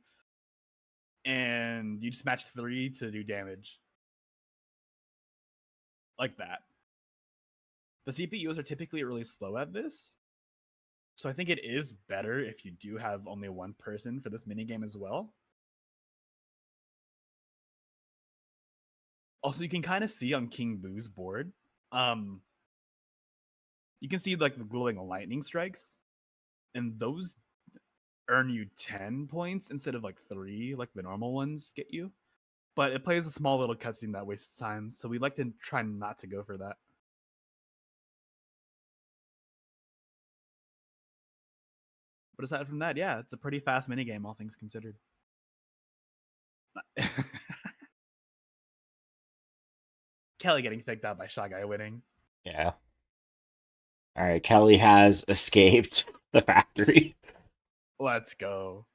and you just match 3 to do damage. Like that. The CPUs are typically really slow at this, so I think it is better if you do have only one person for this minigame as well. Also, you can kind of see on King Boo's board, you can see like the glowing lightning strikes, and those earn you 10 points instead of like 3 like the normal ones get you. But it plays a small little cutscene that wastes time, so we like to try not to go for that. But aside from that, yeah, it's a pretty fast minigame, all things considered. Kelly getting faked out by Shy Guy winning. Yeah. All right, Kelly has escaped the factory. Let's go.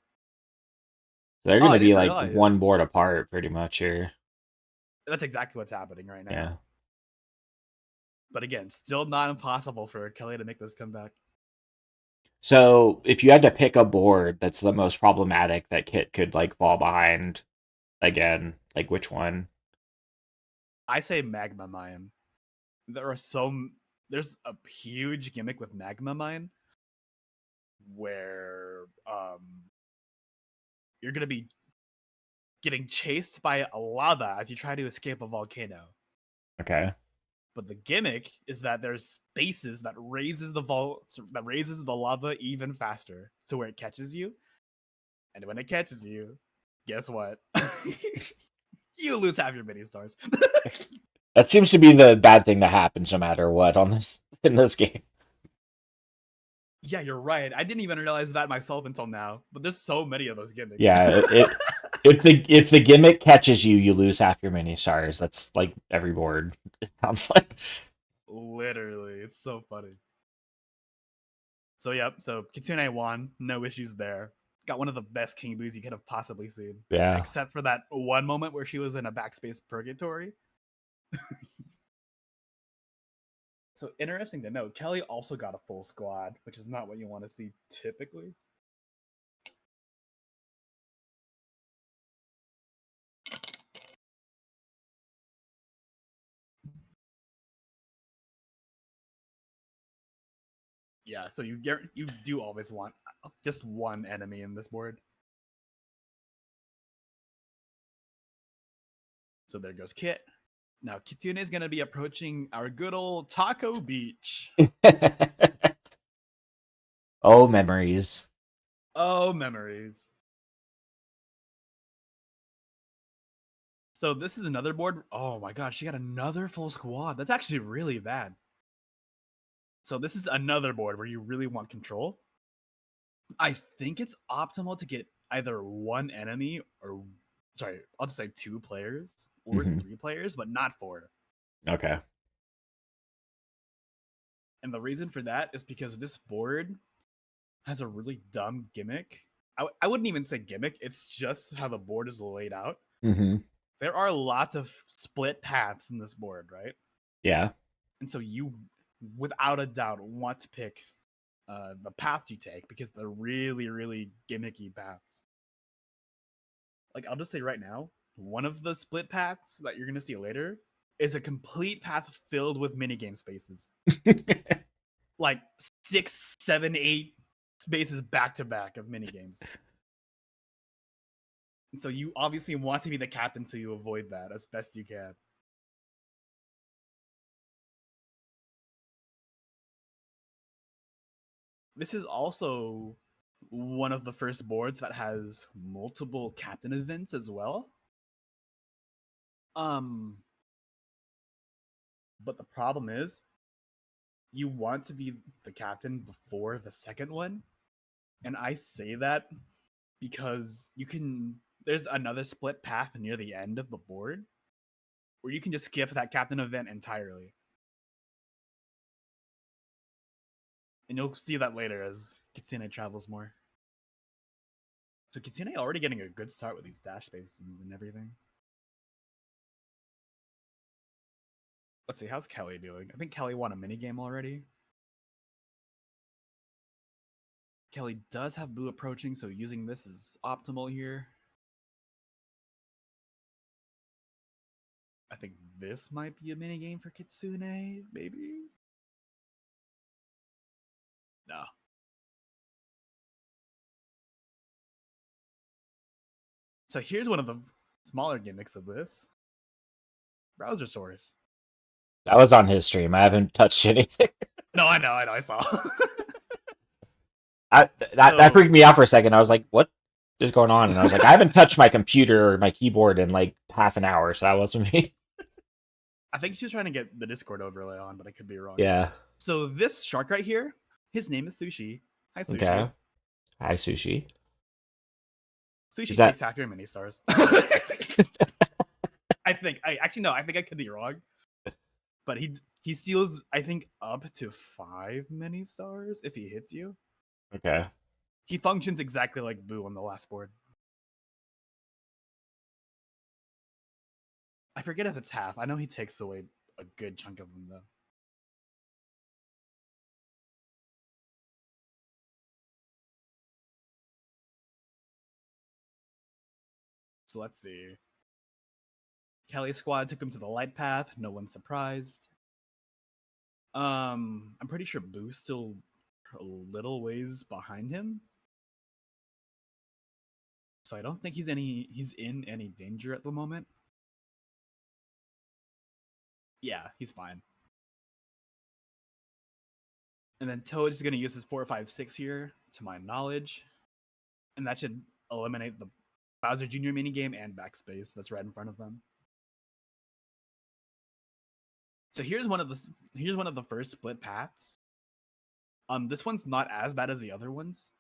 They're Oh, going I to be didn't like realize. one board apart pretty much here. That's exactly what's happening right now. Yeah. But again, still not impossible for Kelly to make this comeback. So if you had to pick a board that's the most problematic that Kit could like fall behind again, like which one? I say Magma Mine. There's a huge gimmick with Magma Mine where you're gonna be getting chased by a lava as you try to escape a volcano. Okay. But the gimmick is that there's spaces that raises the lava even faster to where it catches you. And when it catches you, guess what? You lose half your mini stars. That seems to be the bad thing that happens no matter what on this in this game. Yeah, you're right. I didn't even realize that myself until now. But there's so many of those gimmicks. Yeah, if the gimmick catches you, you lose half your mini stars. That's like every board. It sounds like. Literally, it's so funny. So yep, so Kitsune won, no issues there. Got one of the best King Boos you could have possibly seen. Yeah. Except for that one moment where she was in a backspace purgatory. So interesting to note, Kelly also got a full squad, which is not what you want to see typically. Yeah, so you do always want just one enemy in this board. So there goes Kit. Now Kitsune is going to be approaching our good old Taco Beach. Oh, memories. Oh, memories. So this is another board. Oh my god, she got another full squad. That's actually really bad. So this is another board where you really want control. I think it's optimal to get either one enemy or, sorry, I'll just say 2 players or 3 players, but not 4. Okay. And the reason for that is because this board has a really dumb gimmick. I wouldn't even say gimmick. It's just how the board is laid out. Mm-hmm. There are lots of split paths in this board, right? Yeah. And so you, without a doubt, want to pick the paths you take because they're really, really gimmicky paths. Like, I'll just say right now, one of the split paths that you're going to see later is a complete path filled with minigame spaces. Like 6, 7, 8 spaces back to back of minigames. And so you obviously want to be the captain so you avoid that as best you can. This is also one of the first boards that has multiple captain events as well. But the problem is you want to be the captain before the second one. And I say that because there's another split path near the end of the board where you can just skip that captain event entirely. And you'll see that later as Kitsune travels more. So Kitsune already getting a good start with these dash spaces and everything. Let's see, how's Kelly doing? I think Kelly won a minigame already. Kelly does have Boo approaching, so using this is optimal here. I think this might be a minigame for Kitsune, maybe? No. So here's one of the smaller gimmicks of this. Browser source. That was on his stream. I haven't touched anything. No, I know, I saw. That freaked me out for a second. I was like, what is going on? And I was like, I haven't touched my computer or my keyboard in like half an hour, so that wasn't me. I think she was trying to get the Discord overlay on, but I could be wrong. Yeah. So this shark right here, his name is Sushi. Hi, Sushi. Okay. Hi, Sushi. Sushi takes half your mini stars. I think I could be wrong. But he steals, I think, up to 5 mini stars if he hits you. Okay. He functions exactly like Boo on the last board. I forget if it's half. I know he takes away a good chunk of them, though. So let's see. Kelly's squad took him to the light path. No one's surprised. I'm pretty sure Boo's still a little ways behind him. So I don't think he's in any danger at the moment. Yeah, he's fine. And then Toad's going to use his 4, 5, 6 here, to my knowledge. And that should eliminate the Bowser Jr. minigame and backspace that's right in front of them. So here's one of the first split paths. This one's not as bad as the other ones.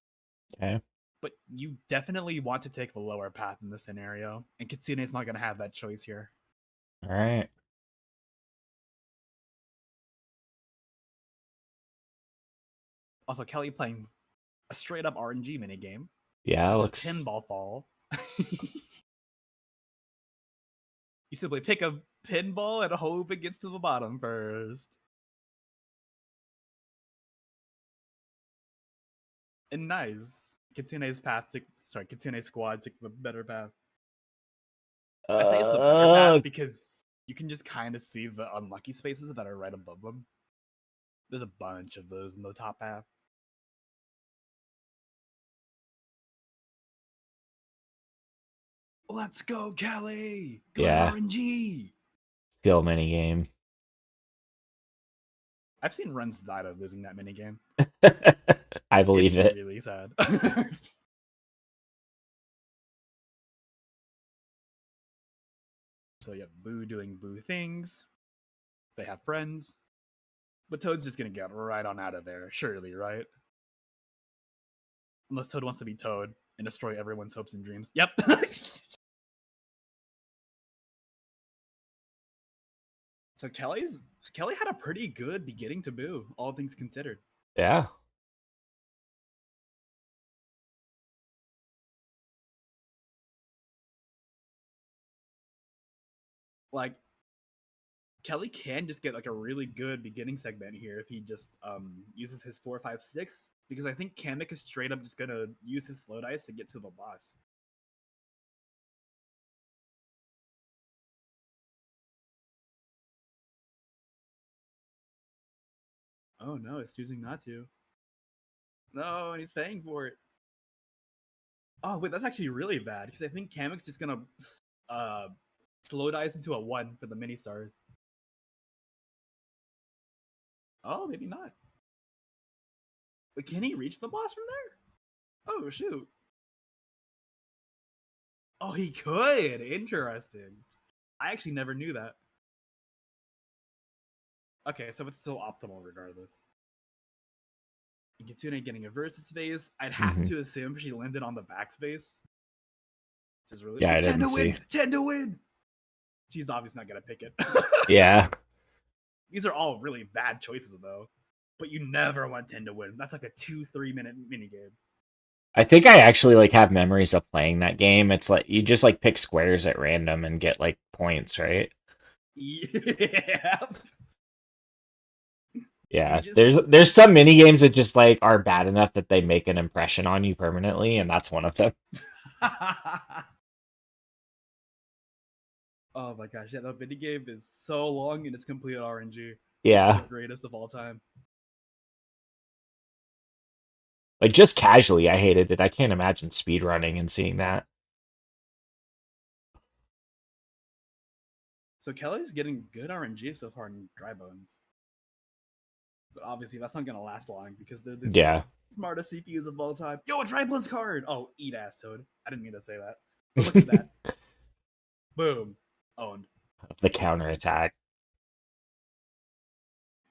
Okay. But you definitely want to take the lower path in this scenario. And Kitsune's not going to have that choice here. All right. Also, Kelly playing a straight up RNG minigame. Yeah, This is looks pinball fall. You simply pick a pinball and hope it gets to the bottom first. And nice. Kitsune's squad took the better path. I say it's the better path because you can just kind of see the unlucky spaces that are right above them. There's a bunch of those in the top path. Let's go, Kelly! Good Yeah. RNG! skill mini game. I've seen runs died of losing that minigame. I believe It's it. really sad. So you have Boo doing Boo things. They have friends. But Toad's just gonna get right on out of there, surely, right? Unless Toad wants to be Toad and destroy everyone's hopes and dreams. Yep. So Kelly had a pretty good beginning to Boo, all things considered. Yeah. Like, Kelly can just get like a really good beginning segment here if he just uses his 4, 5, 6, because I think Kamek is straight up just gonna use his slow dice to get to the boss. Oh no, he's choosing not to. No, and he's paying for it. Oh wait, that's actually really bad because I think Kamek's just gonna slow dice into a 1 for the mini stars. Oh, maybe not. But can he reach the boss from there? Oh shoot. Oh, he could. Interesting. I actually never knew that. Okay, so it's still optimal regardless. And Kitsune getting a versus phase. I'd have to assume she landed on the backspace. Just really, Yeah, I 10 didn't to win, see. 10 to win. She's obviously not gonna pick it. Yeah. These are all really bad choices though. But you never want 10 to win. That's like a 2-3 minute minigame. I think I actually like have memories of playing that game. It's like you just like pick squares at random and get like points, right? Yeah. Yeah. just- There's some mini games that just like are bad enough that they make an impression on you permanently, and that's one of them. Oh my gosh, yeah, the minigame is so long and it's complete RNG. Yeah. The greatest of all time. Like just casually, I hated it. I can't imagine speedrunning and seeing that. So Kelly's getting good RNG so far in Dry Bones. But obviously that's not gonna last long because they're the Yeah. smartest CPUs of all time. Yo, a Dry Bones card! Oh, eat ass, Toad. I didn't mean to say that. But look at that. Boom. Owned. The counterattack.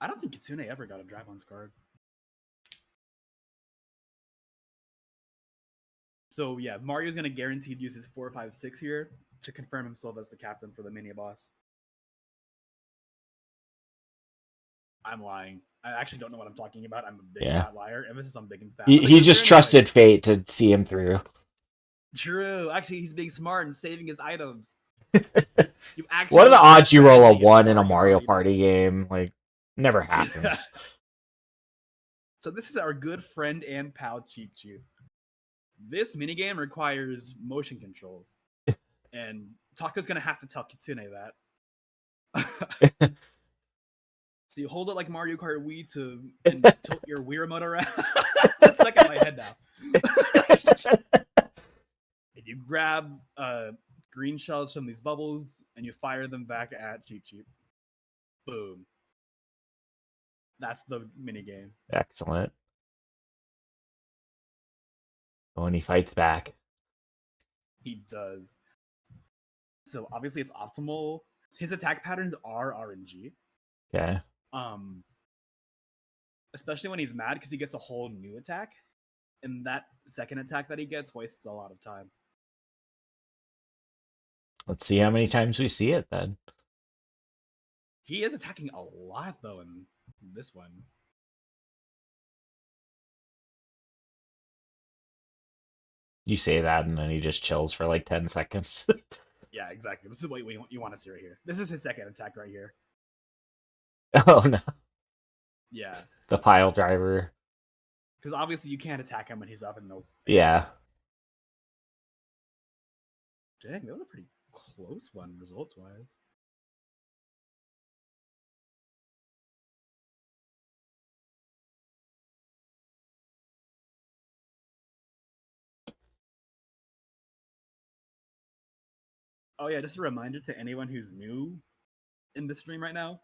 I don't think Kitsune ever got a Dry Bones card. So yeah, Mario's gonna guaranteed use his 4, 5, 6 here to confirm himself as the captain for the mini boss. I'm lying. I actually don't know what I'm talking about. I'm a big fat liar. Emphasis on big and fat. He just trusted fate to see him through. True. Actually, he's being smart and saving his items. What are the odds you roll a 1 in a Mario Party game? Like, never happens. So this is our good friend and pal Cheap Chew. This minigame requires motion controls. And Taco's gonna have to tell Kitsune that. So you hold it like Mario Kart Wii to tilt your Wii remote around. That's stuck in my head now. And you grab green shells from these bubbles and you fire them back at Cheep Cheep. Boom. That's the minigame. Excellent. When he fights back. He does. So obviously it's optimal. His attack patterns are RNG. Okay. Especially when he's mad because he gets a whole new attack. And that second attack that he gets wastes a lot of time. Let's see how many times we see it then. He is attacking a lot though in this one. You say that and then he just chills for like 10 seconds. Yeah, exactly. This is what you want to see right here. This is his second attack right here. Oh no. Yeah. The pile driver. Because obviously you can't attack him when he's up in the... Yeah. Dang, that was a pretty close one results-wise. Oh yeah, just a reminder to anyone who's new in the stream right now.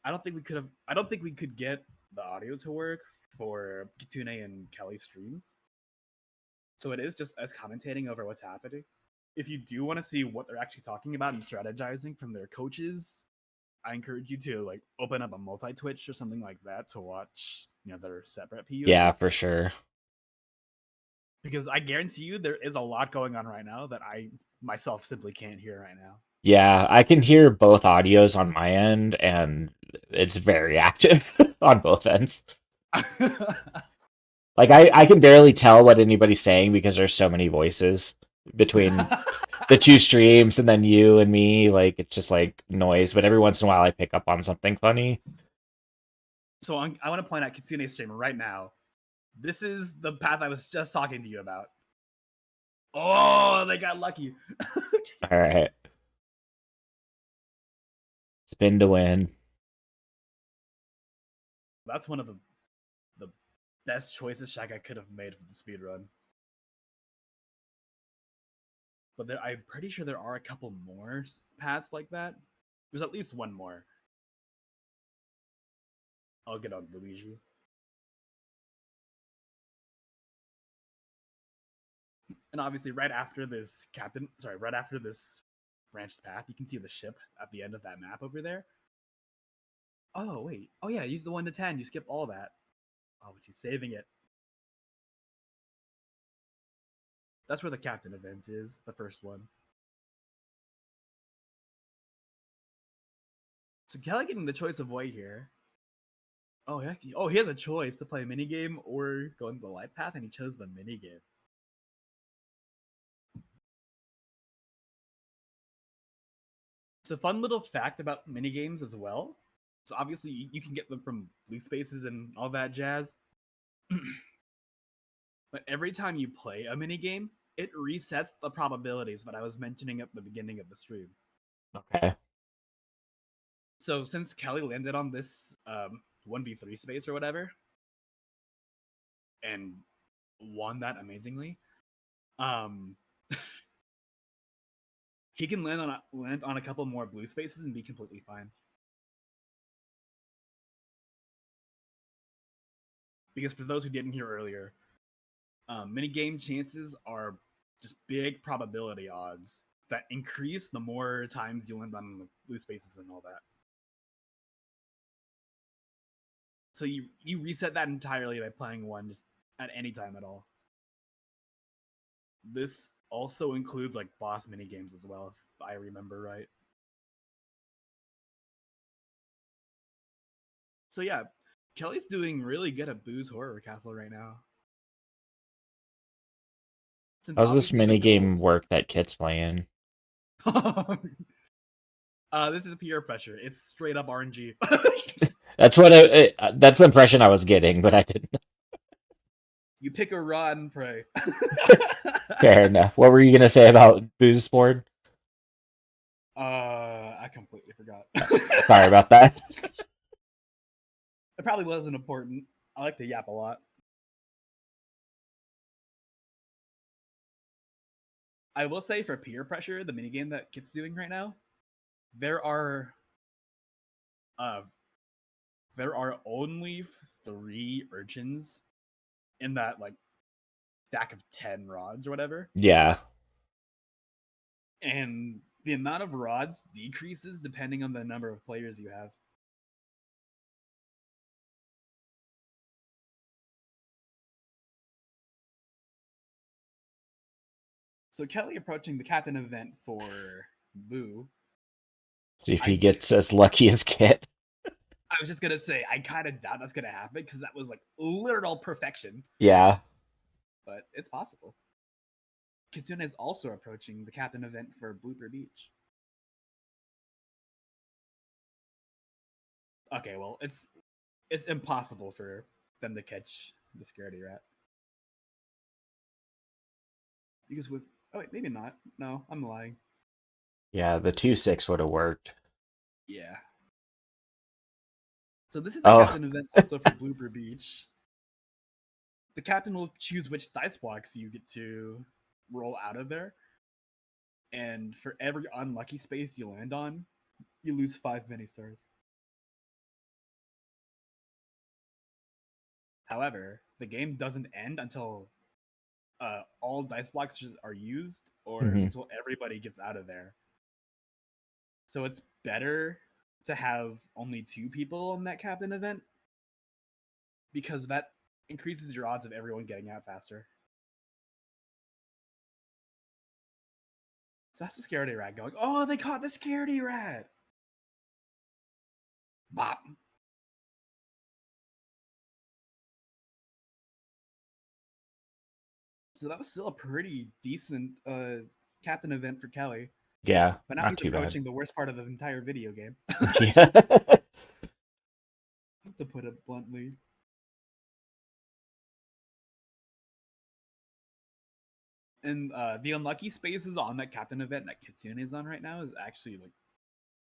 I don't think we could get the audio to work for Kitsune and Kelly's streams. So it is just us commentating over what's happening. If you do want to see what they're actually talking about and strategizing from their coaches, I encourage you to like open up a multi-Twitch or something like that to watch, their separate PUs. Yeah, for sure. Because I guarantee you there is a lot going on right now that I myself simply can't hear right now. Yeah, I can hear both audios on my end, and it's very active on both ends. Like, I can barely tell what anybody's saying because there's so many voices between the two streams, and then you and me. Like, it's just like noise, but every once in a while I pick up on something funny. So I want to point out Kitsune's stream right now. This is the path I was just talking to you about. Oh, they got lucky. All right. Spin to win. That's one of the best choices Shaka could have made for the speedrun. But I'm pretty sure there are a couple more paths like that. There's at least one more. I'll get on Luigi. And obviously, right after this branched path, you can see the ship at the end of that map over there. Oh, wait. Oh, yeah, use the 1 to 10. You skip all that. Oh, but she's saving it. That's where the captain event is, the first one. So Kelly getting the choice of way here. Oh, he has a choice to play a minigame or go into the light path, and he chose the minigame. So fun little fact about minigames as well. So obviously you can get them from blue spaces and all that jazz. But every time you play a minigame, it resets the probabilities that I was mentioning at the beginning of the stream. Okay. So since Kelly landed on this 1v3 space or whatever, and won that amazingly, he can land on a couple more blue spaces and be completely fine. Because for those who didn't hear earlier, minigame chances are just big probability odds that increase the more times you land on the blue spaces and all that. So you reset that entirely by playing one just at any time at all. This also includes like boss minigames as well, if I remember right. So yeah, Kelly's doing really good at Boo's Horror Castle right now. How's this minigame work that Kit's playing? This is peer pressure. It's straight up RNG. That's what that's the impression I was getting, but I didn't. You pick a rod and pray. Fair enough. What were you gonna say about Boo's board? I completely forgot. Sorry about that. It probably wasn't important. I like to yap a lot. I will say for peer pressure, the minigame that Kit's doing right now, there are only 3 urchins in that like stack of 10 rods or whatever. Yeah. And the amount of rods decreases depending on the number of players you have. So Kelly approaching the captain event for Boo. See if he gets as lucky as Kit. I was just gonna say, I kind of doubt that's gonna happen because that was like literal perfection. Yeah. But it's possible. Kitsune is also approaching the captain event for Blooper Beach. Okay, well, it's impossible for them to catch the scaredy rat. Because with wait, maybe not. No, I'm lying. Yeah, the 2-6 would have worked. Yeah. So this is the captain event also for Blooper Beach. The captain will choose which dice blocks you get to roll out of there. And for every unlucky space you land on, you lose 5 mini stars. However, the game doesn't end until all dice blocks are used or until everybody gets out of there. So it's better to have only 2 people on that captain event because that increases your odds of everyone getting out faster. So that's the scaredy rat going, oh, they caught the scaredy rat! Bop! So that was still a pretty decent captain event for Kelly. Yeah, but now not he's too approaching the worst part of the entire video game. Yeah. To put it bluntly. And the unlucky spaces on that captain event that Kitsune is on right now is actually like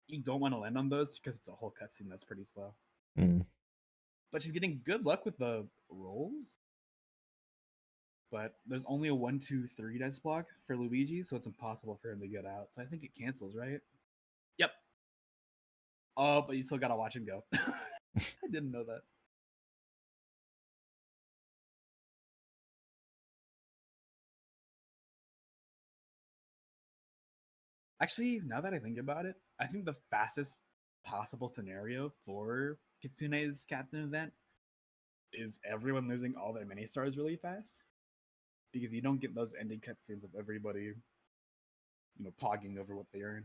you don't want to land on those because it's a whole cutscene that's pretty slow. But she's getting good luck with the rolls. But there's only a 1, 2, 3 dice block for Luigi, so it's impossible for him to get out. So I think it cancels, right? Yep. Oh, but you still gotta watch him go. I didn't know that. Actually, now that I think about it, I think the fastest possible scenario for Kitsune's captain event is everyone losing all their mini stars really fast. Because you don't get those ending cutscenes of everybody, pogging over what they earn.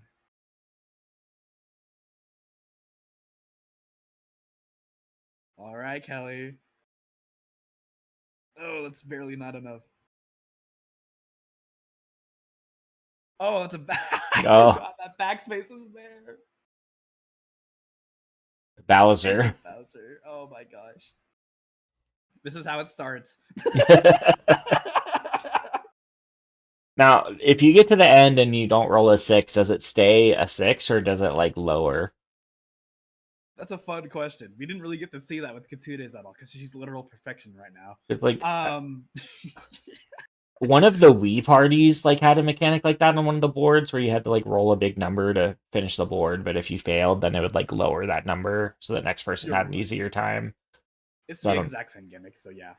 All right, Kelly. Oh, that's barely not enough. Oh, it's a I forgot that backspace was there. Bowser. Bowser. Oh my gosh. This is how it starts. Now, if you get to the end and you don't roll a 6, does it stay a 6 or does it like lower? That's a fun question. We didn't really get to see that with Kitsune's at all because she's literal perfection right now. It's like one of the Wii parties like had a mechanic like that on one of the boards where you had to like roll a big number to finish the board, but if you failed, then it would like lower that number so the next person had an easier time. It's the exact same gimmick, so yeah.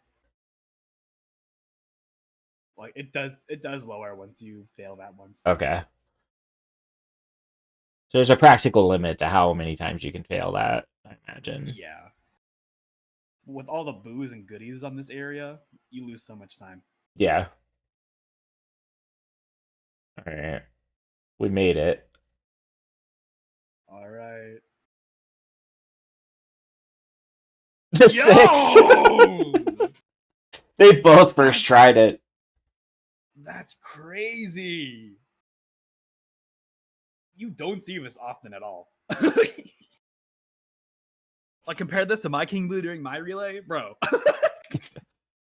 Like it does lower once you fail that once. Okay. So there's a practical limit to how many times you can fail that, I imagine. Yeah. With all the booze and goodies on this area, you lose so much time. Yeah. All right. We made it. All right. The 6! They both first tried it. That's crazy. You don't see this often at all. Like, compare this to my King Blue during my relay, bro.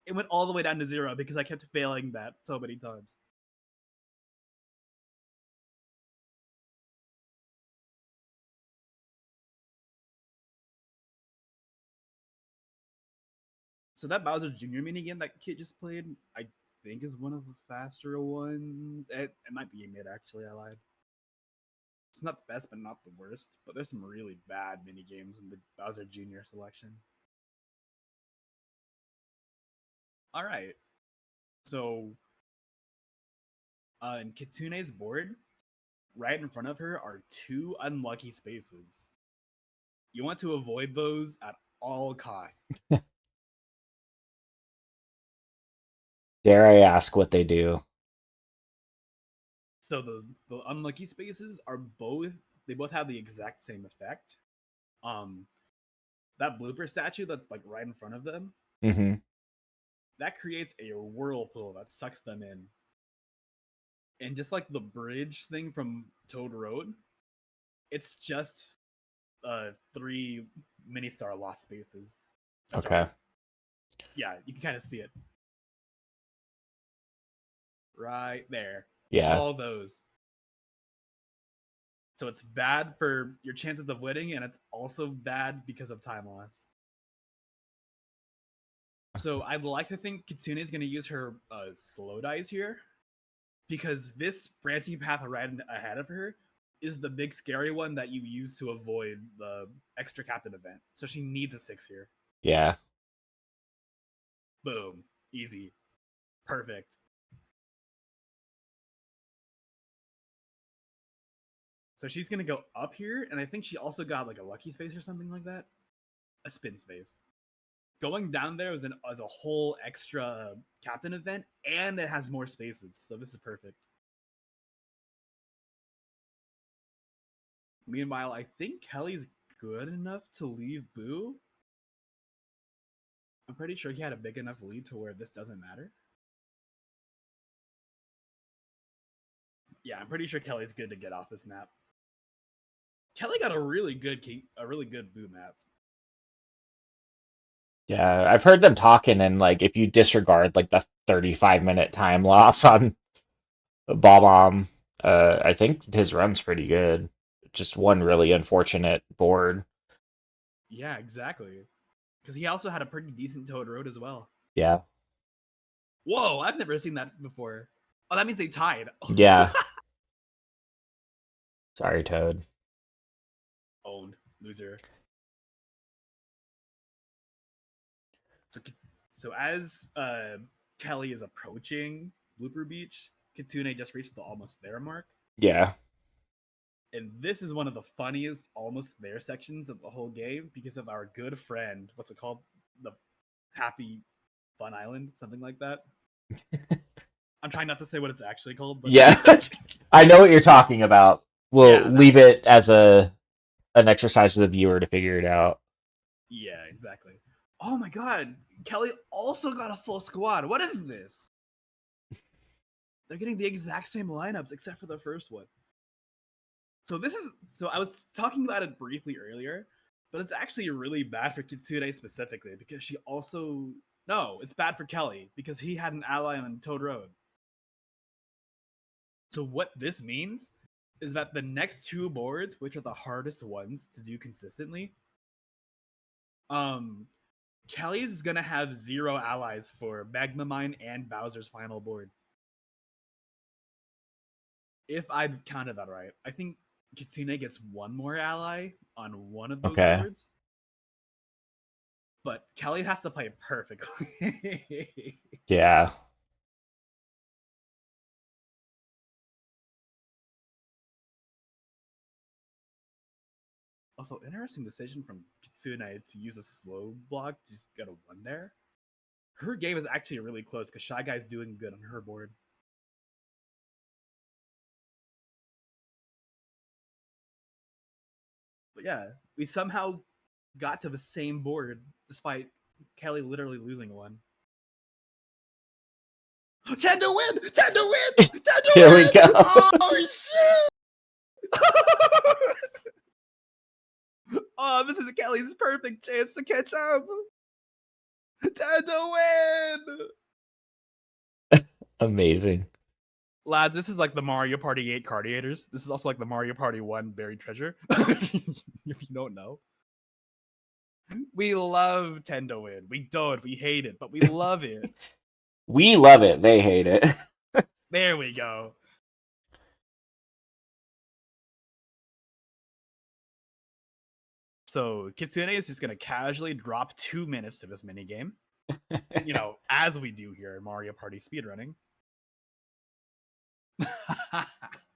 It went all the way down to 0 because I kept failing that so many times. So that Bowser Jr. minigame that Kit just played, I think is one of the faster ones. It might be a mid, actually, I lied. It's not the best, but not the worst. But there's some really bad minigames in the Bowser Jr. selection. All right. So, in Kitsune's board, right in front of her are 2 unlucky spaces. You want to avoid those at all costs. Dare I ask what they do? So the unlucky spaces are they both have the exact same effect. That blooper statue that's like right in front of them, Mm-hmm. that creates a whirlpool that sucks them in. And just like the bridge thing from Toad Road, it's just 3 mini star lost spaces. Okay. Sorry. Yeah, you can kind of see it. Right there. Yeah. All those. So it's bad for your chances of winning, and it's also bad because of time loss. So I'd like to think Kitsune is going to use her slow dice here, because this branching path right ahead of her is the big scary one that you use to avoid the extra captain event. So she needs a 6 here. Yeah. Boom. Easy. Perfect. So she's going to go up here, and I think she also got like a lucky space or something like that. A spin space. Going down there is a whole extra captain event, and it has more spaces. So this is perfect. Meanwhile, I think Kelly's good enough to leave Boo. I'm pretty sure he had a big enough lead to where this doesn't matter. Yeah, I'm pretty sure Kelly's good to get off this map. Kelly got a really good Boo map. Yeah, I've heard them talking, and like if you disregard like the 35-minute time loss on Bob-omb, I think his run's pretty good. Just one really unfortunate board. Yeah, exactly. Because he also had a pretty decent Toad Road as well. Yeah. Whoa, I've never seen that before. Oh, that means they tied. Yeah. Sorry, Toad. Owned. Loser. So as Kelly is approaching Blooper Beach, Kitsune just reached the almost there mark. Yeah. And this is one of the funniest almost there sections of the whole game because of our good friend, what's it called? The Happy Fun Island, something like that. I'm trying not to say what it's actually called, but Yeah. I know what you're talking about. We'll leave it as an exercise for the viewer to figure it out. Yeah, exactly. Oh my god, Kelly also got a full squad. What is this? They're getting the exact same lineups except for the first one. So I was talking about it briefly earlier, but it's actually really bad for Kitsune specifically because it's bad for Kelly because he had an ally on Toad Road. So what this means is that the next 2 boards, which are the hardest ones to do consistently, Kelly's gonna have 0 allies for Magma Mine and Bowser's final board. If I counted that right, I think Kitsune gets 1 more ally on one of those boards. But Kelly has to play perfectly. Yeah. Also, interesting decision from Kitsune to use a slow block to just get a 1 there. Her game is actually really close because Shy Guy's doing good on her board. But yeah, we somehow got to the same board despite Kelly literally losing 1. 10 to win! 10 to win! 10 to Here win! we go. Oh, shit! Oh, this is Kelly's perfect chance to catch up. 10 to win! Amazing. Lads, this is like the Mario Party 8 Cardiators. This is also like the Mario Party 1 Buried Treasure. If you don't know. We love Tendo win. We don't. We hate it, but we love it. We love it. They hate it. There we go. So Kitsune is just gonna casually drop 2 minutes to this minigame. You know, as we do here in Mario Party speedrunning.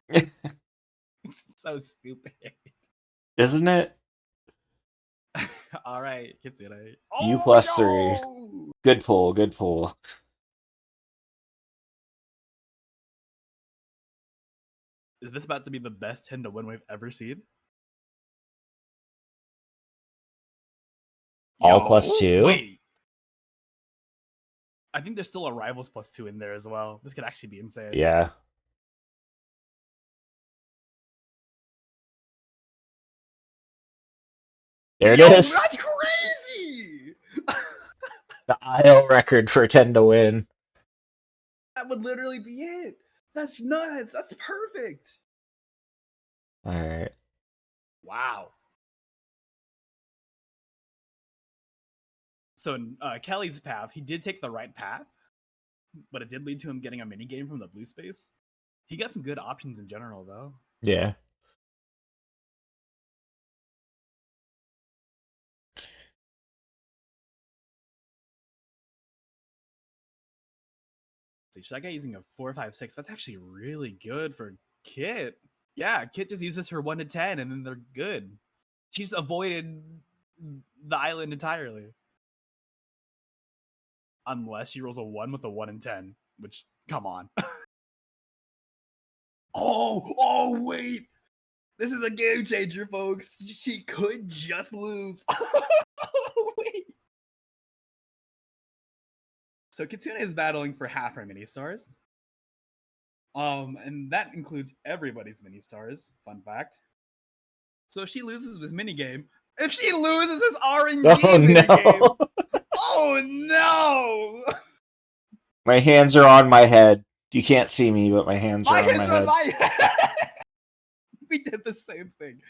It's so stupid. Isn't it? All right, Kitsune. U plus 3. Good pull, good pull. Is this about to be the best 10 to win we've ever seen? All +2? Wait. I think there's still a rivals +2 in there as well. This could actually be insane. Yeah. There it is. That's crazy! The IL record for 10 to win. That would literally be it. That's nuts. That's perfect. All right. Wow. So in Kelly's path, he did take the right path, but it did lead to him getting a mini game from the blue space. He got some good options in general, though. Yeah. So should I get using a 4, 5, 6? That's actually really good for Kit. Yeah, Kit just uses her 1 to 10, and then they're good. She's avoided the island entirely. Unless she rolls a 1 with a 1 and 10, which, come on. Oh, wait. This is a game changer, folks. She could just lose. Wait. So Kitsune is battling for half her mini stars. And that includes everybody's mini stars. Fun fact. So if she loses this mini game, if she loses this RNG mini game, oh no! My hands are on my head. You can't see me, but my hands are on my head. We did the same thing.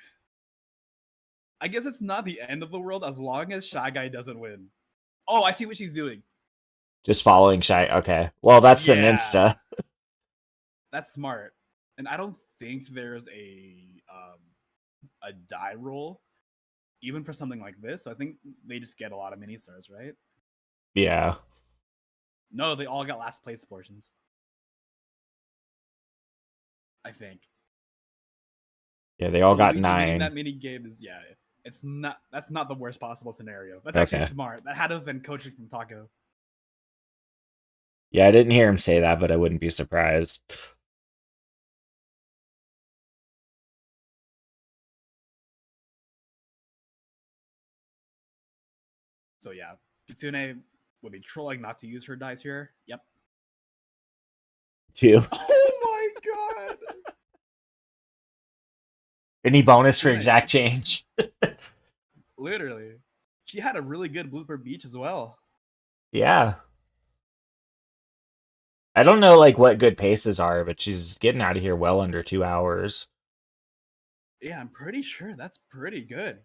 I guess it's not the end of the world as long as Shy Guy doesn't win. Oh, I see what she's doing. Just following Shy. Okay. Well, that's the Yeah. Ninsta. That's smart. And I don't think there's a die roll even for something like this. So I think they just get a lot of mini stars, right? Yeah. No, they all got last place portions. I think. Yeah, they all got Luigi 9. winning that mini game is that's not the worst possible scenario. That's actually smart. That had to have been coaching from Taco. Yeah, I didn't hear him say that, but I wouldn't be surprised. So yeah, Kitsune will be trolling not to use her dice here. Yep. 2. Oh my god! Any bonus for exact change? Literally. She had a really good blooper beach as well. Yeah. I don't know like what good paces are, but she's getting out of here well under 2 hours. Yeah, I'm pretty sure that's pretty good.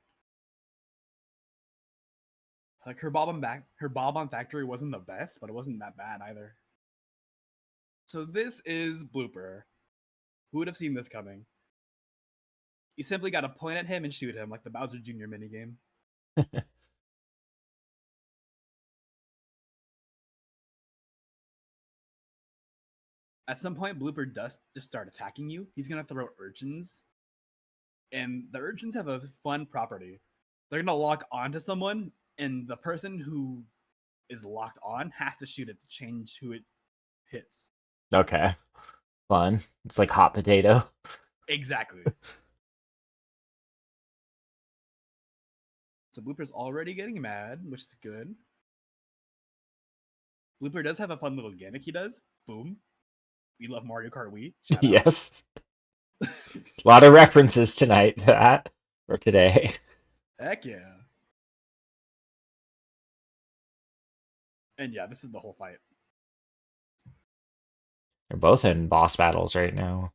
Like her bob on factory wasn't the best, but it wasn't that bad either. So this is blooper. Who would have seen this coming? You simply got to point at him and shoot him like the Bowser Jr. minigame. At some point, Blooper does just start attacking you. He's going to throw urchins. And the urchins have a fun property. They're going to lock onto someone, and the person who is locked on has to shoot it to change who it hits. Okay. Fun. It's like hot potato. Exactly. So Blooper's already getting mad, which is good. Blooper does have a fun little gimmick he does. Boom. We love Mario Kart Wii. Yes. A lot of references tonight to that. Or today. Heck yeah. And yeah, this is the whole fight. They're both in boss battles right now.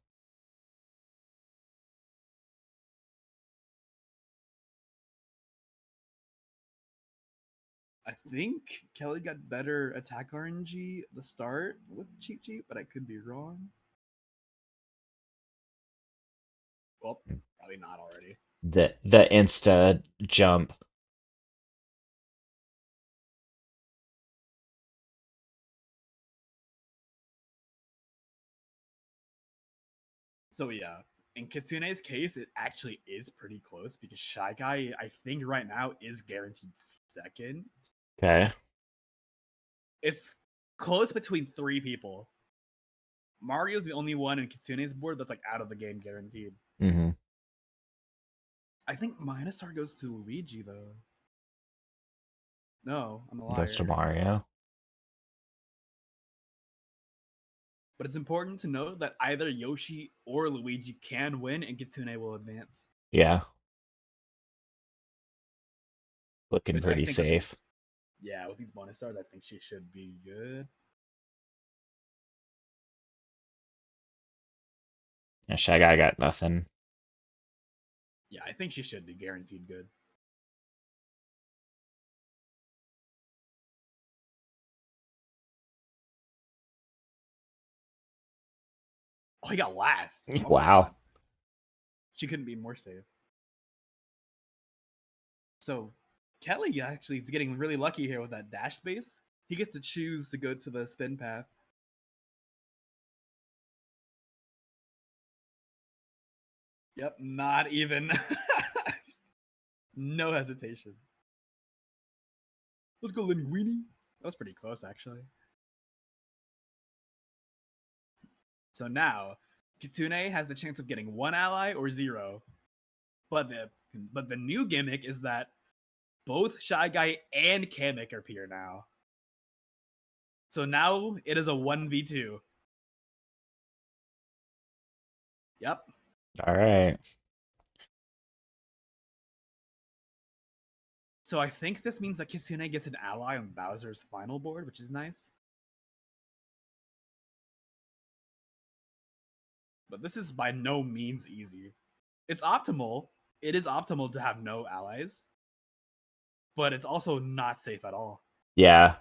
I think Kelly got better attack RNG at the start with Cheap Cheap, but I could be wrong. Well, probably not already. The insta jump. So yeah, in Kitsune's case, it actually is pretty close because Shy Guy, I think right now, is guaranteed second. Okay. It's close between 3 people. Mario's the only one in Kitsune's board that's like out of the game guaranteed. Mm-hmm. I think Minusar goes to Luigi though. No, I'm a liar. Goes to Mario. But it's important to note that either Yoshi or Luigi can win and Kitsune will advance. Yeah. Looking Which I pretty think safe. Yeah, with these bonus stars, I think she should be good. Yeah, Shy Guy got nothing. Yeah, I think she should be guaranteed good. Oh, he got last. Oh my Wow. God. She couldn't be more safe. So Kelly actually is getting really lucky here with that dash space. He gets to choose to go to the spin path. Yep, not even. No hesitation. Let's go, Linguini. That was pretty close, actually. So now, Kitsune has the chance of getting 1 ally or 0. But the new gimmick is that both Shy Guy and Kamek appear now. So now it is a 1v2. Yep. All right. So I think this means that Kitsune gets an ally on Bowser's final board, which is nice. But this is by no means easy. It's optimal. It is optimal to have no allies. But it's also not safe at all. Yeah.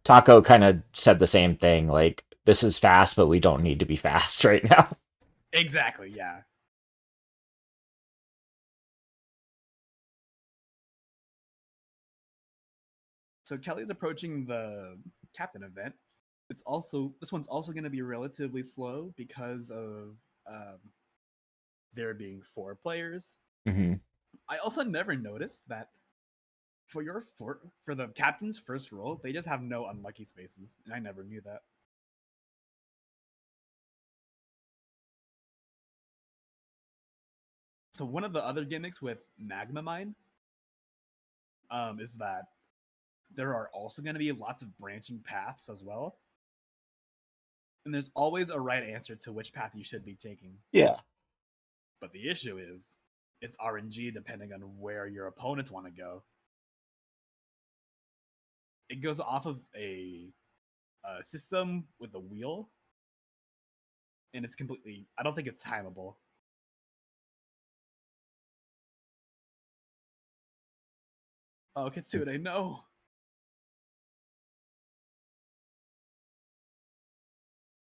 Taco kind of said the same thing. Like, this is fast, but we don't need to be fast right now. Exactly, yeah. So Kelly's approaching the captain event. This one's also going to be relatively slow because of there being 4 players. Mm-hmm. I also never noticed that for the captain's first roll, they just have no unlucky spaces, and I never knew that. So one of the other gimmicks with Magma Mine is that there are also going to be lots of branching paths as well. And there's always a right answer to which path you should be taking. Yeah. But the issue is, it's RNG depending on where your opponents want to go. It goes off of a system with a wheel. And it's completely... I don't think it's timeable. Oh, Kitsune, no!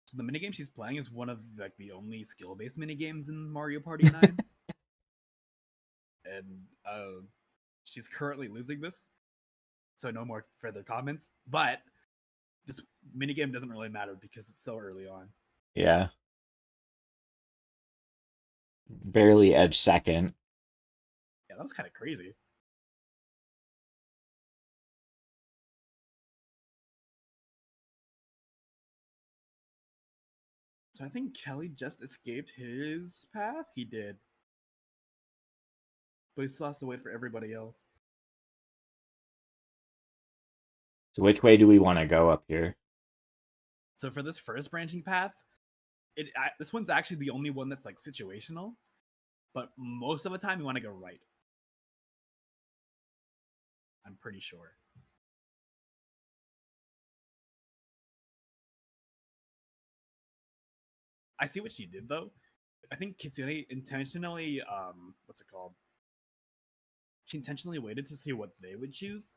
So the minigame she's playing is one of like the only skill-based minigames in Mario Party 9. And she's currently losing this. So no more further comments. But this minigame doesn't really matter because it's so early on. Yeah. Barely edge second. Yeah, that was kind of crazy. So I think Kelly just escaped his path. He did. But he still has to wait for everybody else. So which way do we want to go up here? So for this first branching path, this one's actually the only one that's like situational. But most of the time, you want to go right. I'm pretty sure. I see what she did though. I think Kitsune intentionally, what's it called? She intentionally waited to see what they would choose,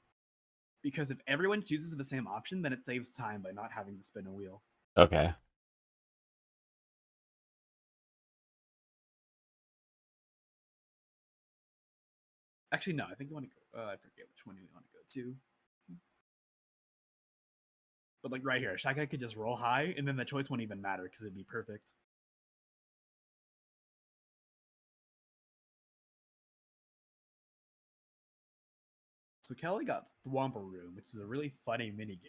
Because if everyone chooses the same option, then it saves time by not having to spin a wheel. Okay. Actually, no, I think you want to go. I forget which one you want to go to. But like right here, Shy Guy could just roll high, and then the choice won't even matter because it'd be perfect. So Kelly got Thwomper Room, which is a really funny mini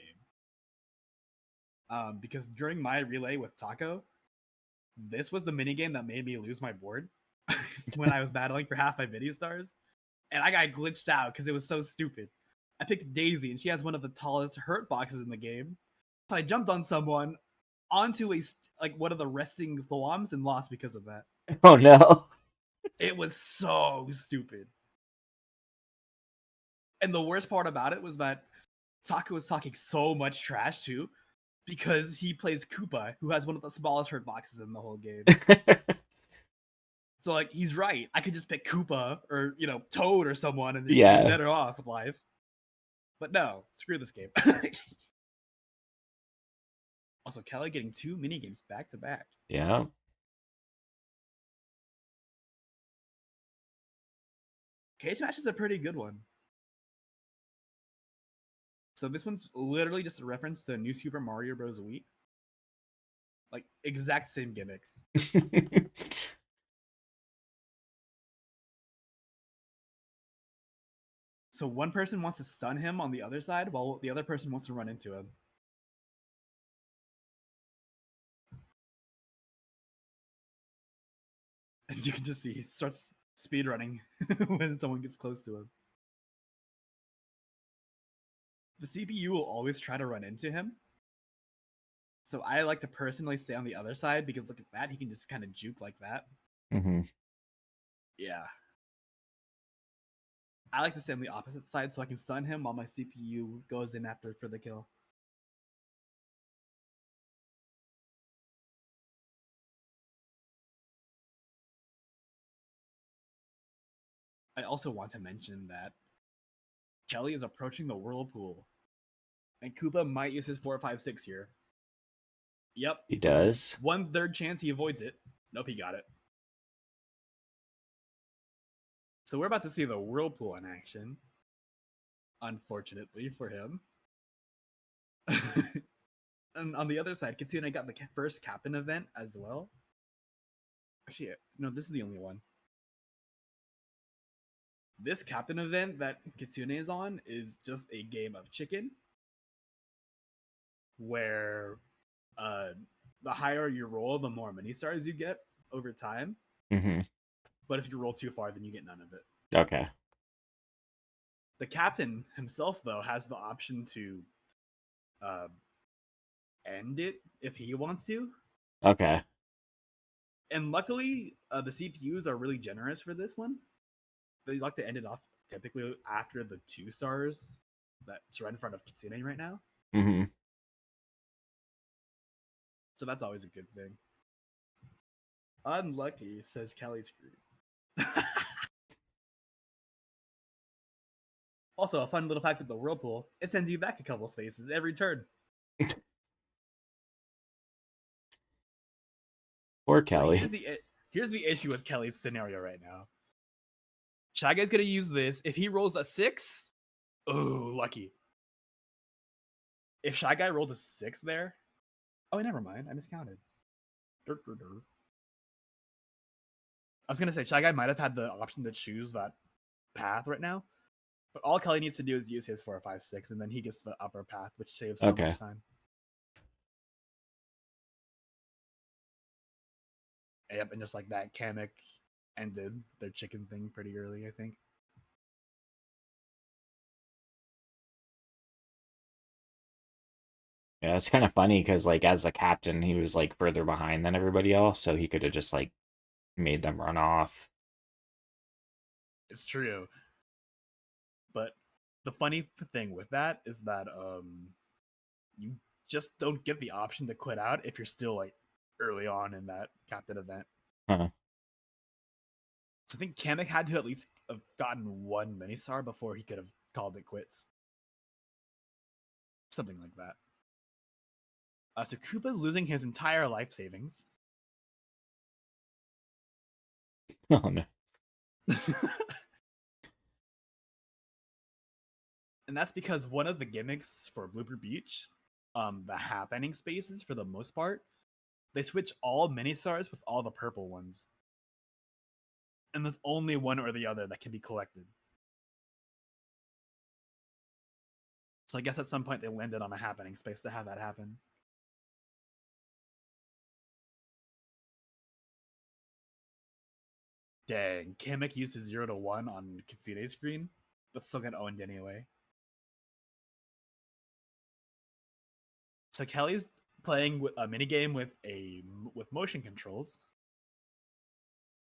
game. Because during my relay with Taco, this was the mini game that made me lose my board when I was battling for half my video stars, and I got glitched out because it was so stupid. I picked Daisy, and she has one of the tallest hurt boxes in the game. So I jumped on someone onto one of the resting Thwoms and lost because of that. Oh no. It was so stupid. And the worst part about it was that Taco was talking so much trash too, because he plays Koopa, who has one of the smallest hurt boxes in the whole game. So like he's right. I could just pick Koopa or Toad or someone and just be better off with life. But no, screw this game. Also, Kelly getting 2 minigames back to back. Yeah. Cage Match is a pretty good one. So this one's literally just a reference to New Super Mario Bros. Wii. Like, exact same gimmicks. So one person wants to stun him on the other side, while the other person wants to run into him. And you can just see he starts speedrunning when someone gets close to him. The CPU will always try to run into him. So I like to personally stay on the other side because look at that. He can just kind of juke like that. Mm-hmm. Yeah. I like to stay on the opposite side so I can stun him while my CPU goes in after for the kill. I also want to mention that Kelly is approaching the whirlpool, and Koopa might use his 4-5-6 here. Yep. He does. 1/3 chance he avoids it. Nope, he got it. So we're about to see the whirlpool in action. Unfortunately for him. And on the other side, Kitsune got the first captain event as well. Actually, no, this is the only one. This captain event that Kitsune is on is just a game of chicken, where the higher you roll, the more mini stars you get over time. Mm-hmm. But if you roll too far, then you get none of it. Okay. The captain himself, though, has the option to end it if he wants to. Okay. And luckily, the CPUs are really generous for this one. They like to end it off typically after the 2 stars that's right in front of Kitsune right now. Mm-hmm. So that's always a good thing. Unlucky, says Kelly Screw. Also, a fun little fact with the whirlpool, it sends you back a couple spaces every turn. Poor Kelly. So here's the issue with Kelly's scenario right now. Shy Guy's gonna use this. If he rolls a 6, oh, lucky. If Shy Guy rolled a 6 there, oh, never mind, I miscounted. I was gonna say Shy Guy might have had the option to choose that path right now, but all Kelly needs to do is use his 4-5-6, and then he gets the upper path, which saves so much time. Yep, and just like that, Kamek ended their chicken thing pretty early, I think. Yeah, it's kind of funny because, like, as the captain, he was like further behind than everybody else, so he could have just like made them run off. It's true, but the funny thing with that is that you just don't get the option to quit out if you're still like early on in that captain event. Huh. So I think Kamek had to at least have gotten 1 mini star before he could have called it quits. Something like that. So Koopa's losing his entire life savings. Oh no. And that's because one of the gimmicks for Blooper Beach, the happening spaces for the most part, they switch all mini stars with all the purple ones. And there's only one or the other that can be collected. So I guess at some point they landed on a happening space to have that happen. Dang, Kamek used his 0 to 1 on Kitsune's screen, but still got owned anyway. So Kelly's playing a minigame with motion controls.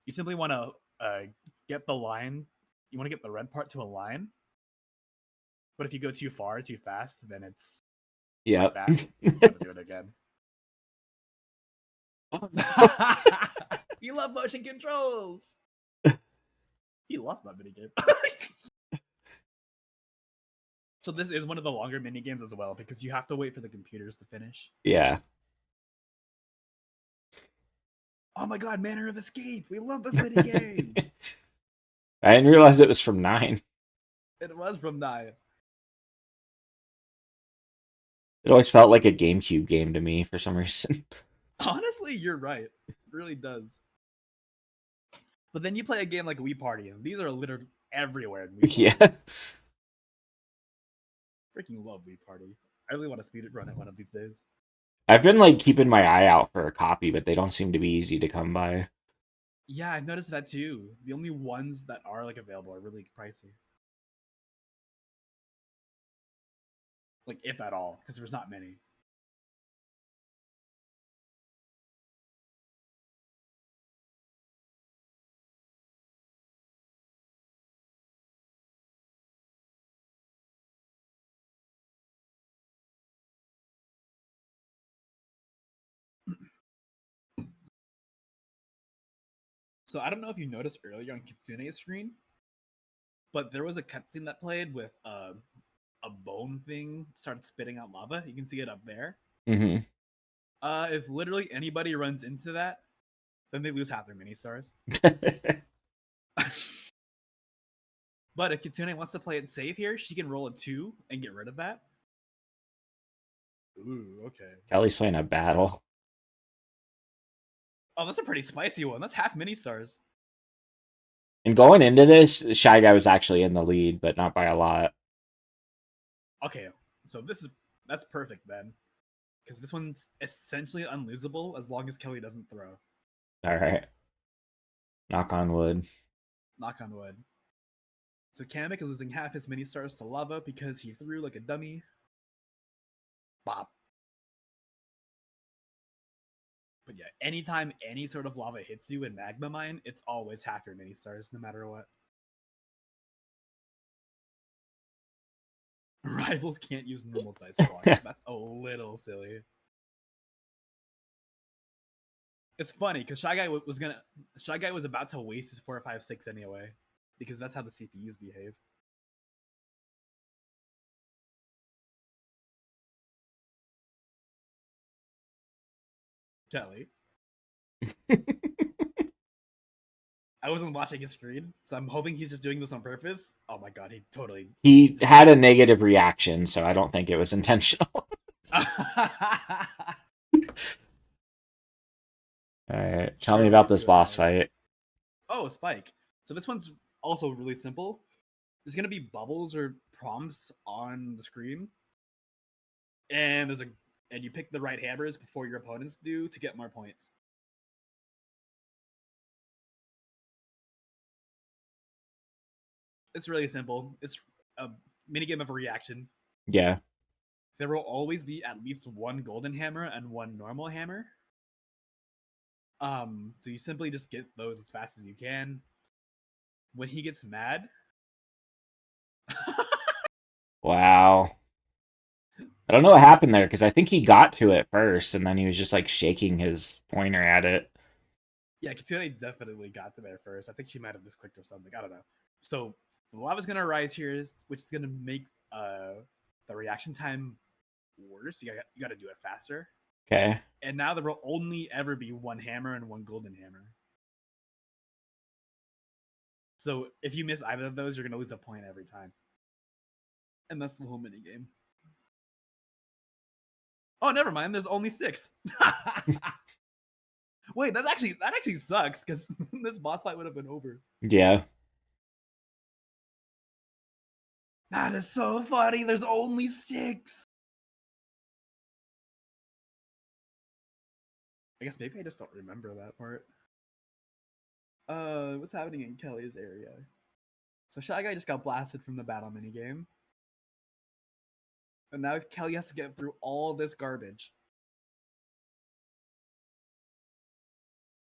You simply want to get the line. You want to get the red part to a line. But if you go too far, too fast, then it's Yeah. that. You gotta do it again. You love motion controls. He lost that minigame. So this is one of the longer minigames as well because you have to wait for the computers to finish. Yeah. Oh my god, Manner of Escape! We love this minigame! I didn't realize it was from 9. It was from 9. It always felt like a GameCube game to me for some reason. Honestly, you're right. It really does. But then you play a game like Wii Party, and these are literally everywhere in Wii Party. Yeah. Freaking love Wii Party. I really want to speed it run it one of these days. I've been like keeping my eye out for a copy, but they don't seem to be easy to come by. Yeah, I've noticed that too. The only ones that are like available are really pricey. Like, if at all, because there's not many. So I don't know if you noticed earlier on Kitsune's screen, but there was a cutscene that played with a bone thing started spitting out lava. You can see it up there. Mm-hmm. If literally anybody runs into that, then they lose half their mini stars. But if Kitsune wants to play it safe here, she can roll a 2 and get rid of that. Ooh, okay. Kelly's playing a battle. Oh, that's a pretty spicy one. That's half mini stars. And going into this, Shy Guy was actually in the lead, but not by a lot. Okay, so that's perfect then. Because this one's essentially unlosable as long as Kelly doesn't throw. Alright. Knock on wood. Knock on wood. So Kamek is losing half his mini stars to lava because he threw like a dummy. Bop. But yeah, anytime any sort of lava hits you in Magma Mine, it's always half your mini stars, no matter what. Rivals can't use normal dice blocks. That's a little silly. It's funny because Shy Guy was about to waste his 4, 5, 6 anyway, because that's how the CPUs behave. Kelly. I wasn't watching his screen, so I'm hoping he's just doing this on purpose. Oh my god, He had a negative reaction, so I don't think it was intentional. Alright, tell me about this boss fight. Oh, Spike. So this one's also really simple. There's gonna be bubbles or prompts on the screen, and you pick the right hammers before your opponents do to get more points. It's really simple. It's a minigame of a reaction. Yeah. There will always be at least one golden hammer and one normal hammer. So you simply just get those as fast as you can. When he gets mad. Wow. I don't know what happened there, because I think he got to it first, and then he was just like shaking his pointer at it. Yeah, Kitsune definitely got to there first. I think she might have just clicked or something. I don't know. So the lava's gonna rise here, which is gonna make the reaction time worse. You got to do it faster. Okay. And now there will only ever be one hammer and one golden hammer. So if you miss either of those, you're gonna lose a point every time. And that's the whole mini game. Oh, never mind. There's only 6. Wait, that actually sucks because this boss fight would have been over. Yeah. That is so funny. There's only 6. I guess maybe I just don't remember that part. What's happening in Kelly's area? So Shy Guy just got blasted from the battle minigame. And now Kelly has to get through all this garbage.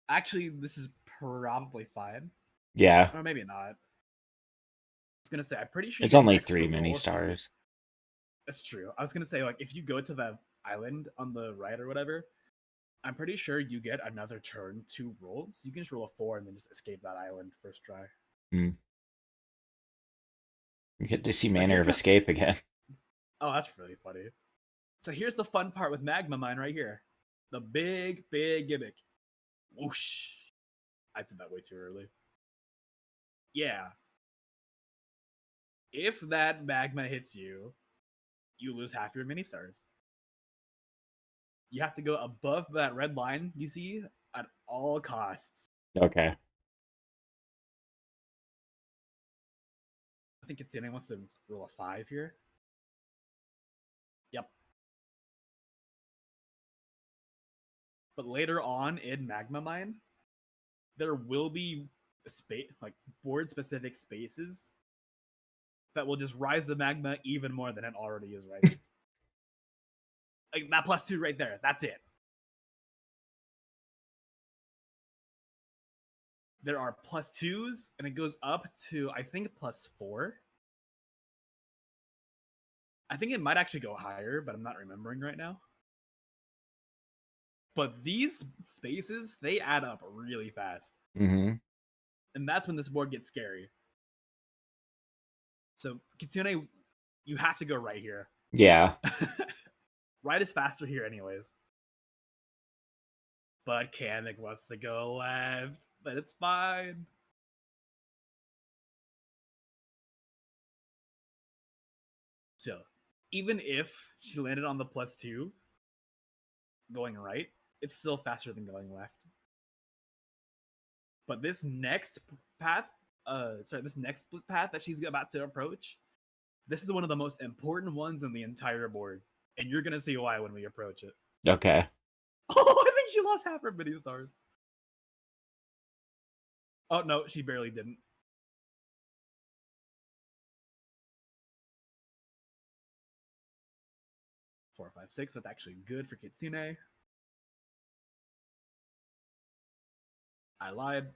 Actually, this is probably fine. Yeah. Or maybe not. I was gonna say, I'm pretty sure It's you get only an extra 3 roll mini if you- stars. That's true. I was gonna say, like, if you go to the island on the right or whatever, I'm pretty sure you get another turn to rolls. You can just roll a 4 and then just escape that island first try. You get to see So Manner here of comes- Escape again. Oh, that's really funny. So here's the fun part with Magma Mine right here. The big gimmick. Whoosh. I did that way too early. Yeah. If that magma hits you, you lose half your mini stars. You have to go above that red line you see at all costs. Okay. I think Kitsune wants to roll a 5 here. Yep. But later on in Magma Mine, there will be like board specific spaces that will just rise the magma even more than it already is rising. Like that +2 right there. That's it. There are +2s, and it goes up to, I think, +4. I think it might actually go higher, but I'm not remembering right now. But these spaces, they add up really fast. Mm-hmm. And that's when this board gets scary. So, Kitsune, you have to go right here. Yeah. Right is faster here anyways. But Kamek wants to go left. But it's fine. So, even if she landed on the +2, going right, it's still faster than going left. But this next path, this next split path that she's about to approach, this is one of the most important ones in the entire board. And you're gonna see why when we approach it. Okay. Oh, I think she lost half her mini stars. Oh no, she barely didn't. Four, 5, 6. That's actually good for Kitsune. I lied.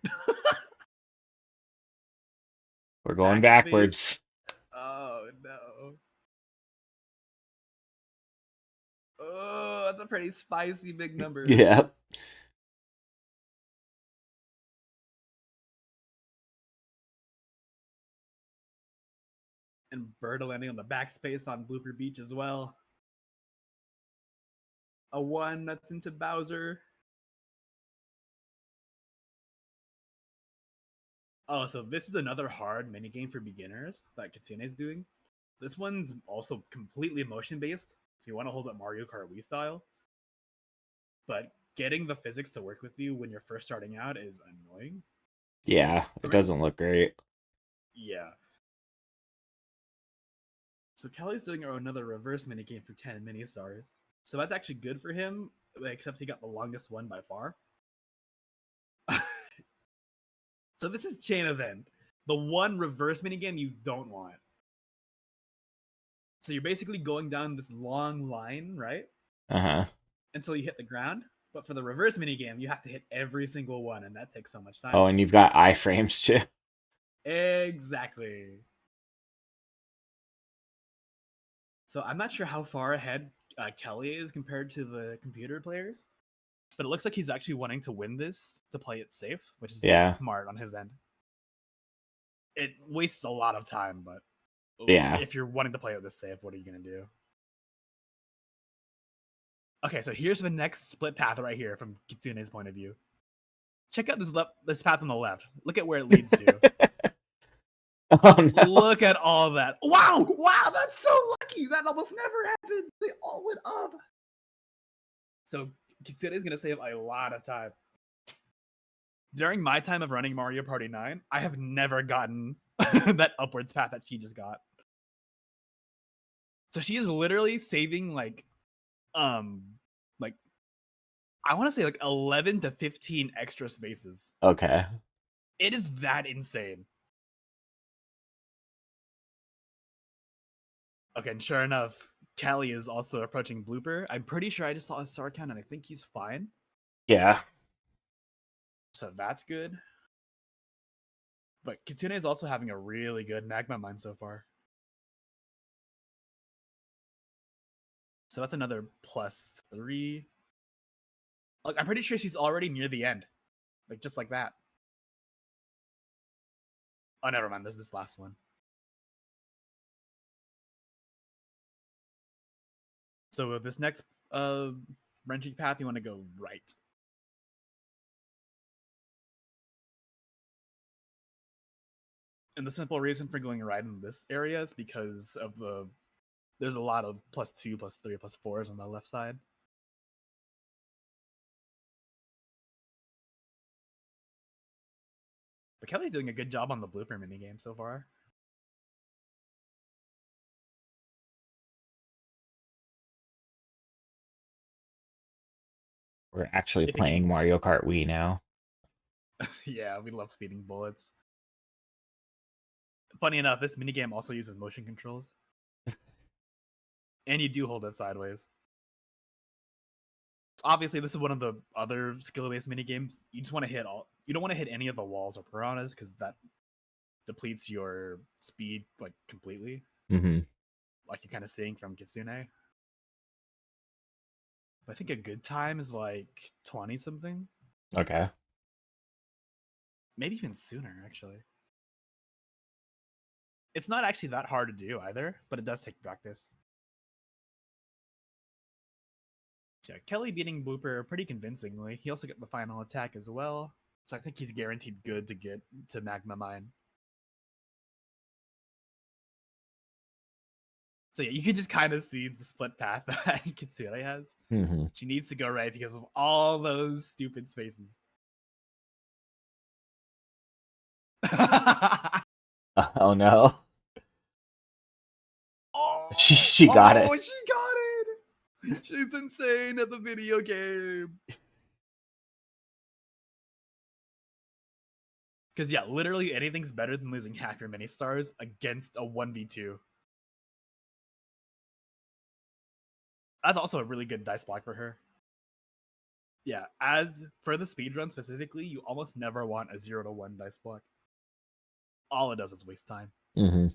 We're going Backspace. backwards. Oh no. Oh, that's a pretty spicy big number. Yeah. And Berta landing on the backspace on Blooper Beach as well. A 1 that's into Bowser. Oh, so this is another hard minigame for beginners that Kitsune is doing. This one's also completely motion based, so you want to hold it Mario Kart Wii style. But getting the physics to work with you when you're first starting out is annoying. Yeah. It doesn't look great. Yeah. So Kelly's doing another reverse minigame for 10 mini stars. So that's actually good for him, except he got the longest one by far. So this is chain event. The one reverse minigame you don't want. So you're basically going down this long line, right? Uh-huh. Until you hit the ground. But for the reverse minigame, you have to hit every single one, and that takes so much time. Oh, and you've got iframes too. Exactly. So I'm not sure how far ahead Kelly is compared to the computer players, but it looks like he's actually wanting to win this to play it safe, which is smart on his end. It wastes a lot of time, but Yeah. if you're wanting to play it this safe, what are you going to do? Okay, so here's the next split path right here from Kitsune's point of view. Check out this path on the left. Look at where it leads to. Oh no. Look at all that. Wow! Wow, that's so lucky! That almost never happened! They all went up! So Kitsune is gonna save a lot of time. During my time of running Mario Party 9, I have never gotten that upwards path that she just got. So she is literally saving like I want to say like 11 to 15 extra spaces. Okay. It is that insane. Okay, and sure enough, Callie is also approaching Blooper. I'm pretty sure I just saw his star count and I think he's fine. Yeah. So that's good. But Kitsune is also having a really good Magma Mine so far. So that's another +3. Like, I'm pretty sure she's already near the end. Like, just like that. Oh, never mind. There's this last one. So with this next branching path, you want to go right. And the simple reason for going right in this area is because of there's a lot of +2, +3, +4s on the left side. But Kelly's doing a good job on the blooper minigame so far. We're actually If you playing can- Mario Kart Wii now. Yeah, we love speeding bullets. Funny enough, this minigame also uses motion controls. And you do hold it sideways. Obviously, this is one of the other skill-based minigames. You just want to hit you don't want to hit any of the walls or piranhas because that depletes your speed like completely. Mm-hmm. Like you're kind of seeing from Kitsune. But I think a good time is like 20 something. Okay. Maybe even sooner, actually. It's not actually that hard to do either, but it does take practice. So yeah, Kelly beating Blooper pretty convincingly. He also got the final attack as well. So I think he's guaranteed good to get to Magma Mine. So yeah, you can just kind of see the split path that Kitsune has. Mm-hmm. She needs to go right because of all those stupid spaces. Oh no. Oh, She got it. Oh, she got it. She's insane at the video game. Because yeah, literally anything's better than losing half your mini stars against a 1v2. That's also a really good dice block for her. Yeah, as for the speedrun specifically, you almost never want a 0-1 dice block. All it does is waste time. Mm-hmm.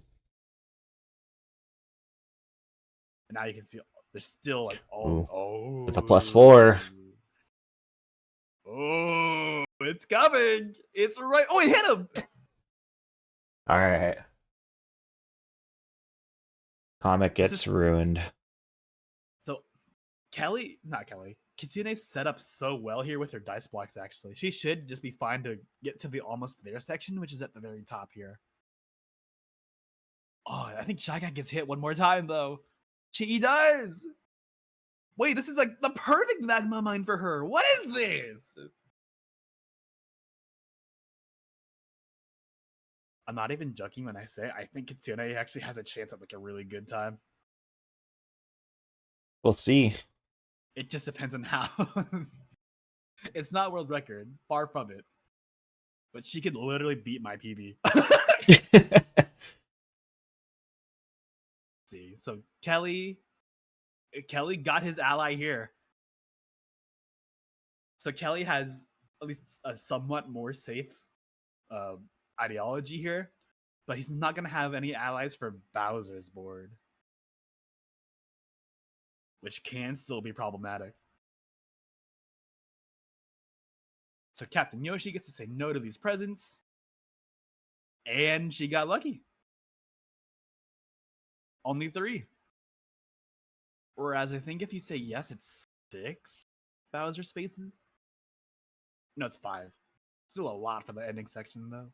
And now you can see there's still like It's a +4. Oh, it's coming. It's right. Oh, he hit him. All right. Comet gets ruined. So Kitsune set up so well here with her dice blocks, actually. She should just be fine to get to the almost there section, which is at the very top here. Oh, I think Shy Guy gets hit one more time, though. He does! Wait, this is like the perfect Magma Mine for her. What is this? I'm not even joking when I say I think Kitsune actually has a chance at like a really good time. We'll see. It just depends on how. It's not world record, far from it. But she could literally beat my PB. See, so Kelly got his ally here. So Kelly has at least a somewhat more safe ideology here, but he's not gonna have any allies for Bowser's board, which can still be problematic. So Captain Yoshi gets to say no to these presents, and she got lucky. Only 3. Whereas I think if you say yes, it's 6 Bowser spaces. No, it's 5. Still a lot for the ending section, though.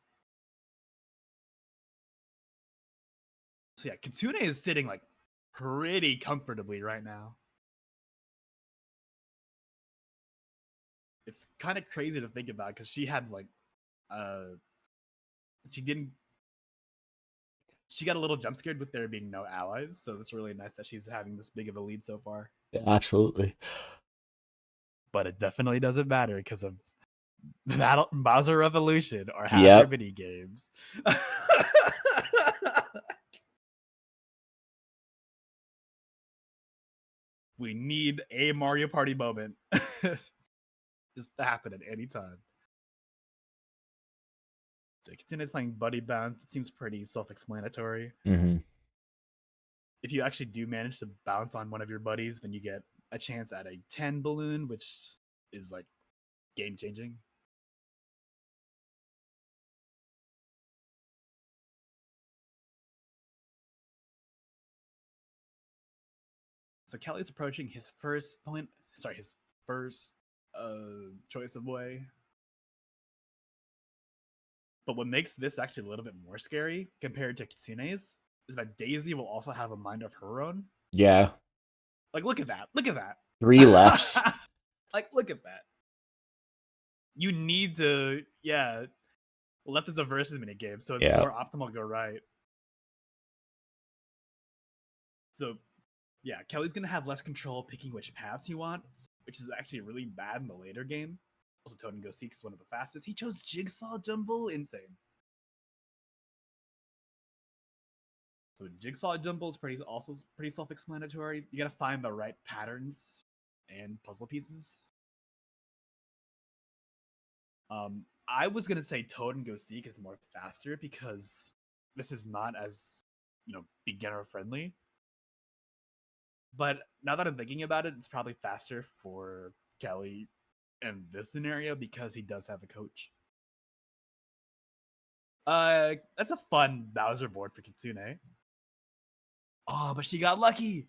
So yeah, Kitsune is sitting like pretty comfortably right now. It's kind of crazy to think about because she had like, she got a little jump scared with there being no allies. So it's really nice that she's having this big of a lead so far. Yeah, absolutely. But it definitely doesn't matter because of Bowser Revolution or half our mini games. We need a Mario Party moment just to happen at any time. So Kitsune is playing Buddy Bounce. It seems pretty self-explanatory. Mm-hmm. If you actually do manage to bounce on one of your buddies, then you get a chance at a 10 balloon, which is like game-changing. So Kelly's approaching his first choice of way. But what makes this actually a little bit more scary compared to Kitsune's is that Daisy will also have a mind of her own. Yeah. Like, look at that. Look at that. 3 lefts. Like, look at that. You need to, left is a versus minigame, so it's more optimal to go right. So, yeah, Kelly's going to have less control picking which paths he wants, which is actually really bad in the later game. Also, Toad and Go Seek is one of the fastest. He chose Jigsaw Jumble. Insane. So Jigsaw Jumble is also pretty self-explanatory. You gotta find the right patterns and puzzle pieces. I was gonna say Toad and Go Seek is more faster because this is not as, beginner friendly. But now that I'm thinking about it, it's probably faster for Kelly in this scenario because he does have a coach. That's a fun Bowser board for Kitsune. Oh, but she got lucky.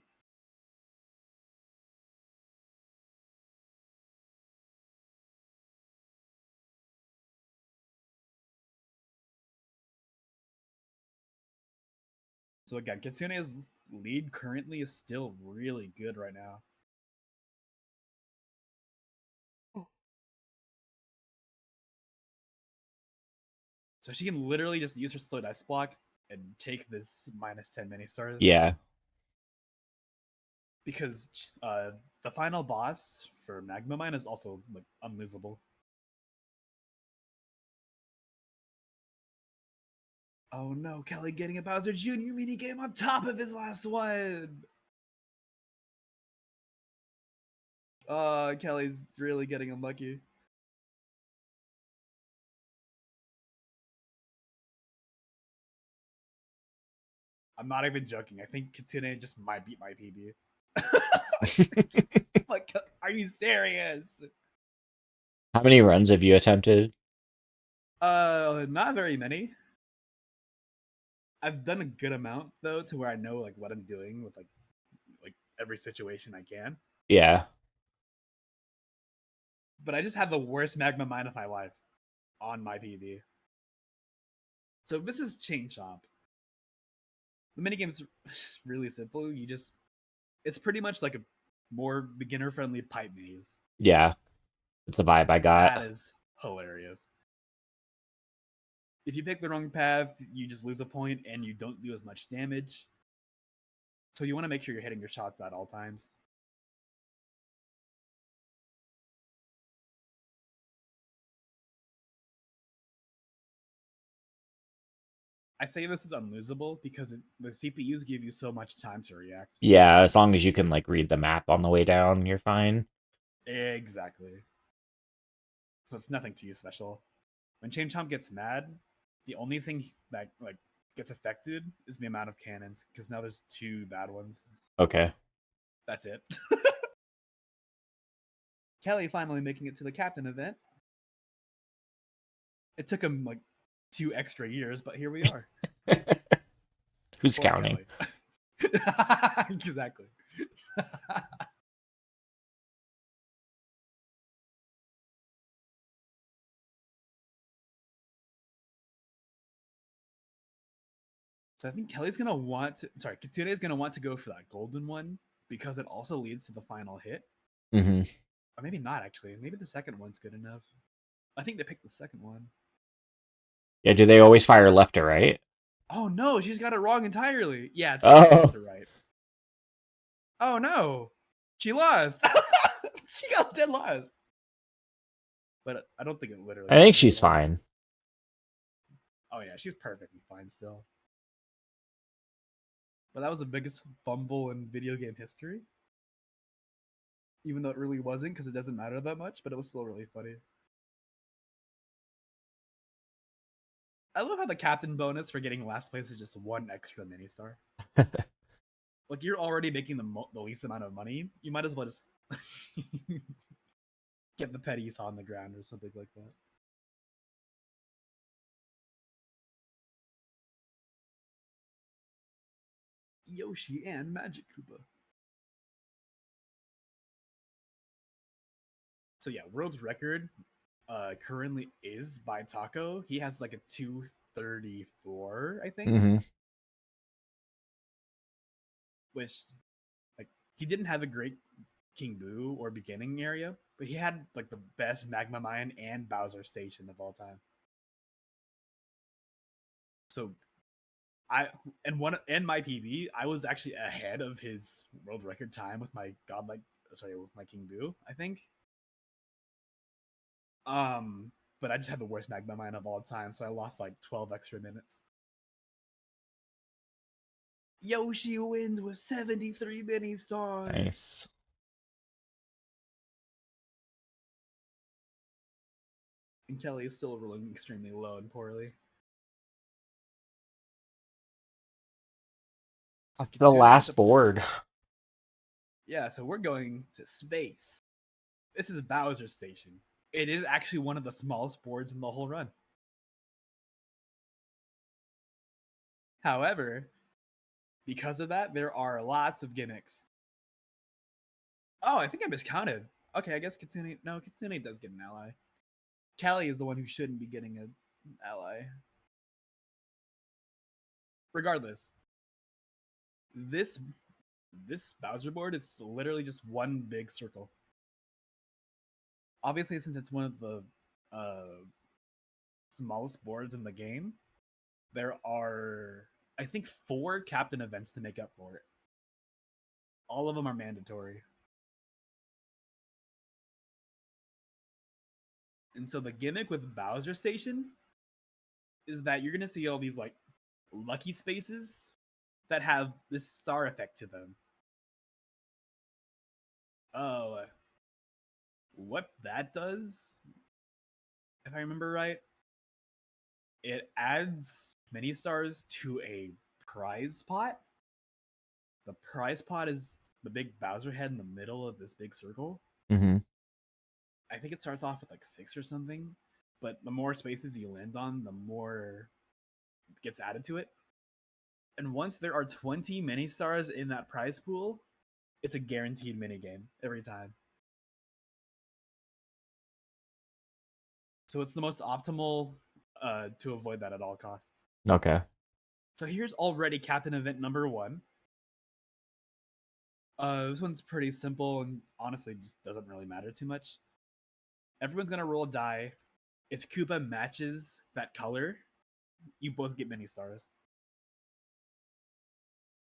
So again, Kitsune's lead currently is still really good right now. So she can literally just use her slow dice block and take this -10 mini stars. Yeah. Because the final boss for Magma Mine is also like unlosable. Oh no, Kelly getting a Bowser Jr. minigame on top of his last one. Kelly's really getting unlucky. I'm not even joking. I think Kitsune just might beat my PB. Like, are you serious? How many runs have you attempted? Not very many. I've done a good amount though, to where I know like what I'm doing with like every situation I can. Yeah. But I just had the worst Magma Mine of my life on my PB. So this is Chain Chomp. The minigame's really simple. It's pretty much like a more beginner-friendly pipe maze. Yeah. It's the vibe I got. That is hilarious. If you pick the wrong path, you just lose a point and you don't do as much damage. So you want to make sure you're hitting your shots at all times. I say this is unlosable because the CPUs give you so much time to react. Yeah, as long as you can like read the map on the way down, you're fine. Exactly. So it's nothing too special. When Chain Chomp gets mad, the only thing that like gets affected is the amount of cannons, because now there's 2 bad ones. Okay. That's it. Kelly finally making it to the captain event. It took him like 2 extra years, but here we are. Who's counting? Exactly. So I think Kelly's gonna want to. Sorry, Kitsune is gonna want to go for that golden one because it also leads to the final hit. Mm-hmm. Or maybe not actually. Maybe the second one's good enough. I think they picked the second one. Yeah, do they always fire left to right? Oh no, she's got it wrong entirely. Yeah, it's Oh. left to right. Oh no, she lost. She got dead last. But I don't think it literally. I think matters she's at all. fine. Oh yeah, she's perfectly fine still. But that was the biggest fumble in video game history. Even though it really wasn't, because it doesn't matter that much, but it was still really funny. I love how the captain bonus for getting last place is just one extra mini star. Like you're already making the least amount of money. You might as well just get the petty on the ground or something like that. Yoshi and Magic Koopa. So yeah, world record currently is by Taco. He has like a 234, I think. Mm-hmm. Which like he didn't have a great King Boo or beginning area, but he had like the best Magma Mine and Bowser station of all time. So in my PB, I was actually ahead of his world record time with my with my King Boo, I think. But I just had the worst Magma Mine of all time, so I lost like 12 extra minutes. Yoshi wins with 73 mini stars. Nice. And Kelly is still rolling extremely low and poorly. So The Kitsune last gets board. Yeah, so we're going to space. This is Bowser Station. It is actually one of the smallest boards in the whole run. However, because of that, there are lots of gimmicks. Oh, I think I miscounted. Okay, I guess Kitsune does get an ally. Callie is the one who shouldn't be getting an ally. Regardless, this Bowser board is literally just one big circle. Obviously, since it's one of the smallest boards in the game, there are, I think, 4 captain events to make up for it. All of them are mandatory. And so the gimmick with Bowser Station is that you're going to see all these like lucky spaces that have this star effect to them. Oh, what that does, if I remember right, it adds mini stars to a prize pot. The prize pot is the big Bowser head in the middle of this big circle. Mm-hmm. I think it starts off with like 6 or something, but the more spaces you land on, the more gets added to it. And once there are 20 mini stars in that prize pool, it's a guaranteed mini game every time. So it's the most optimal to avoid that at all costs. Okay. So here's already captain event number 1. This one's pretty simple and honestly just doesn't really matter too much. Everyone's gonna roll a die. If Koopa matches that color, you both get mini stars.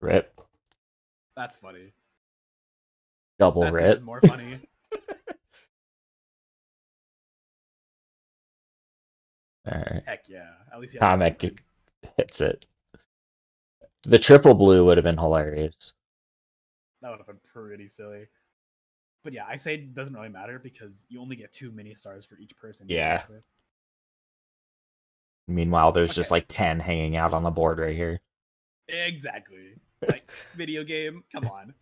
Rip. That's funny. Double That's rip. even more funny. All right. Heck yeah. At least Comic hits it. The triple blue would have been hilarious. that would have been pretty silly. But yeah, I say it doesn't really matter because you only get 2 mini stars for each person. You Yeah. match with. Meanwhile, there's just Okay. like 10 hanging out on the board right here. Exactly. Like, video game, come on.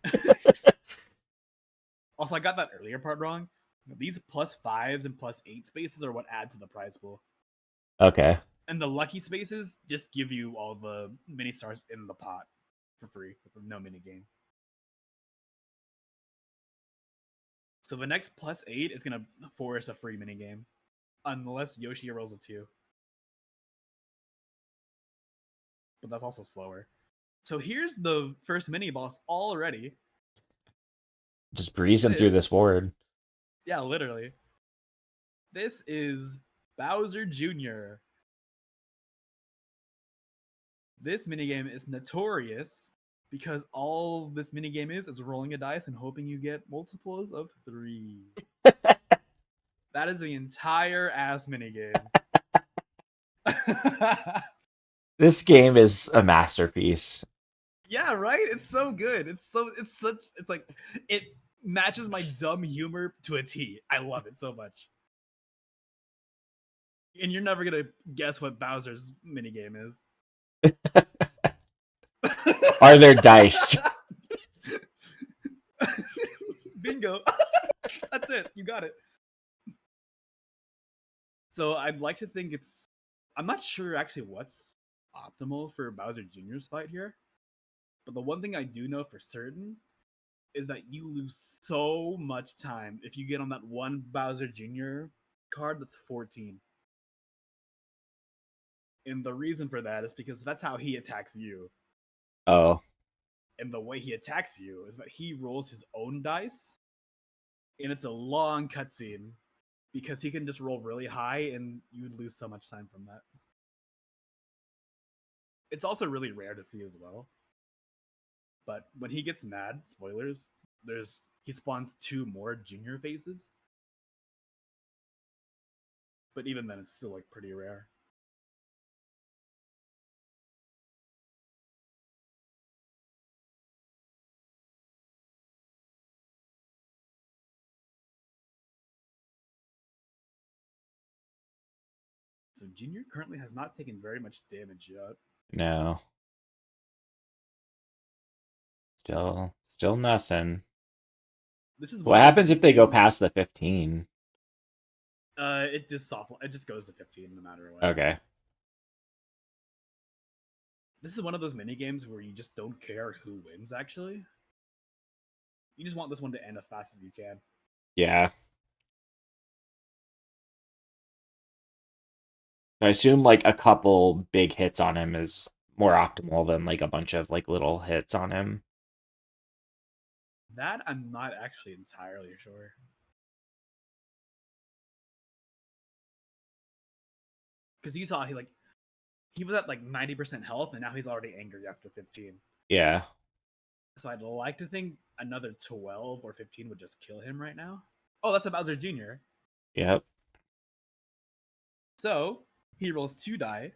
Also, I got that earlier part wrong. These +5s and +8 spaces are what add to the prize pool. Okay. And the lucky spaces just give you all the mini stars in the pot for free with no mini game. So the next +8 is going to force a free mini game. Unless Yoshi rolls a 2. but that's also slower. So here's the first mini boss already. Just breezing through this board. Yeah, literally. This is Bowser Jr. This minigame is notorious because all this minigame is rolling a dice and hoping you get multiples of 3. That is the entire ass minigame. This game is a masterpiece. Yeah, right? It's so good. It's like it matches my dumb humor to a T. I love it so much. And you're never gonna guess what Bowser's minigame is. Are there dice? Bingo. That's it. You got it. So I'd like to think I'm not sure actually what's optimal for Bowser Jr.'s fight here. But the one thing I do know for certain is that you lose so much time if you get on that one Bowser Jr. card that's 14. And the reason for that is because that's how he attacks you. Oh. And the way he attacks you is that he rolls his own dice, and it's a long cutscene because he can just roll really high, and you would lose so much time from that. It's also really rare to see as well. But when he gets mad, spoilers, he spawns 2 more junior faces. But even then, it's still like pretty rare. So Junior currently has not taken very much damage yet. No. Still nothing. This is What happens if they go past the 15? It just goes to 15 no matter what. Okay. This is one of those mini games where you just don't care who wins. Actually, you just want this one to end as fast as you can. Yeah. I assume like a couple big hits on him is more optimal than like a bunch of like little hits on him. That I'm not actually entirely sure. Because you saw he was at like 90% health, and now he's already angry after 15. Yeah. So I'd like to think another 12 or 15 would just kill him right now. Oh, that's a Bowser Jr. Yep. So he rolls 2 die.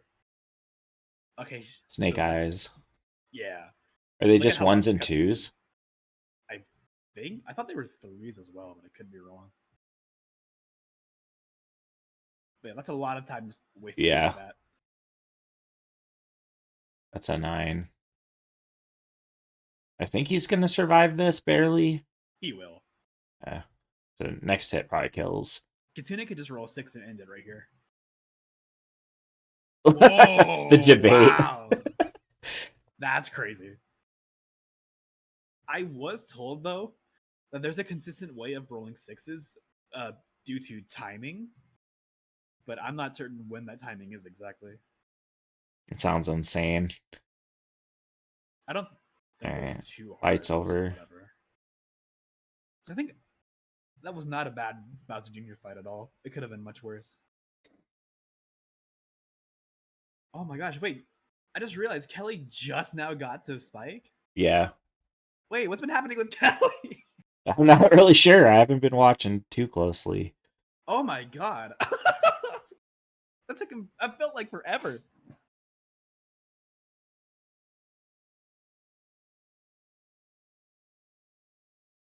Okay. Snake so eyes. Yeah. Are they Look at just how long ones this and cutscene twos? is. I thought they were 3s as well, but I could be wrong. But yeah, that's a lot of time just wasted Yeah. like that. That's a 9. I think he's gonna survive this barely. He will. So next hit probably kills. Kitsune could just roll 6 and end it right here. The debate. Wow. That's crazy. I was told though that there's a consistent way of rolling 6s due to timing, but I'm not certain when that timing is exactly. It sounds insane. I don't think Alright, it's too hard. fight's just over. whatever. So I think that was not a bad Bowser Jr. fight at all. It could have been much worse. Oh my gosh, wait. I just realized Kelly just now got to Spike. Yeah. Wait, what's been happening with Kelly? I'm not really sure. I haven't been watching too closely. Oh my god. That took him, I felt like forever.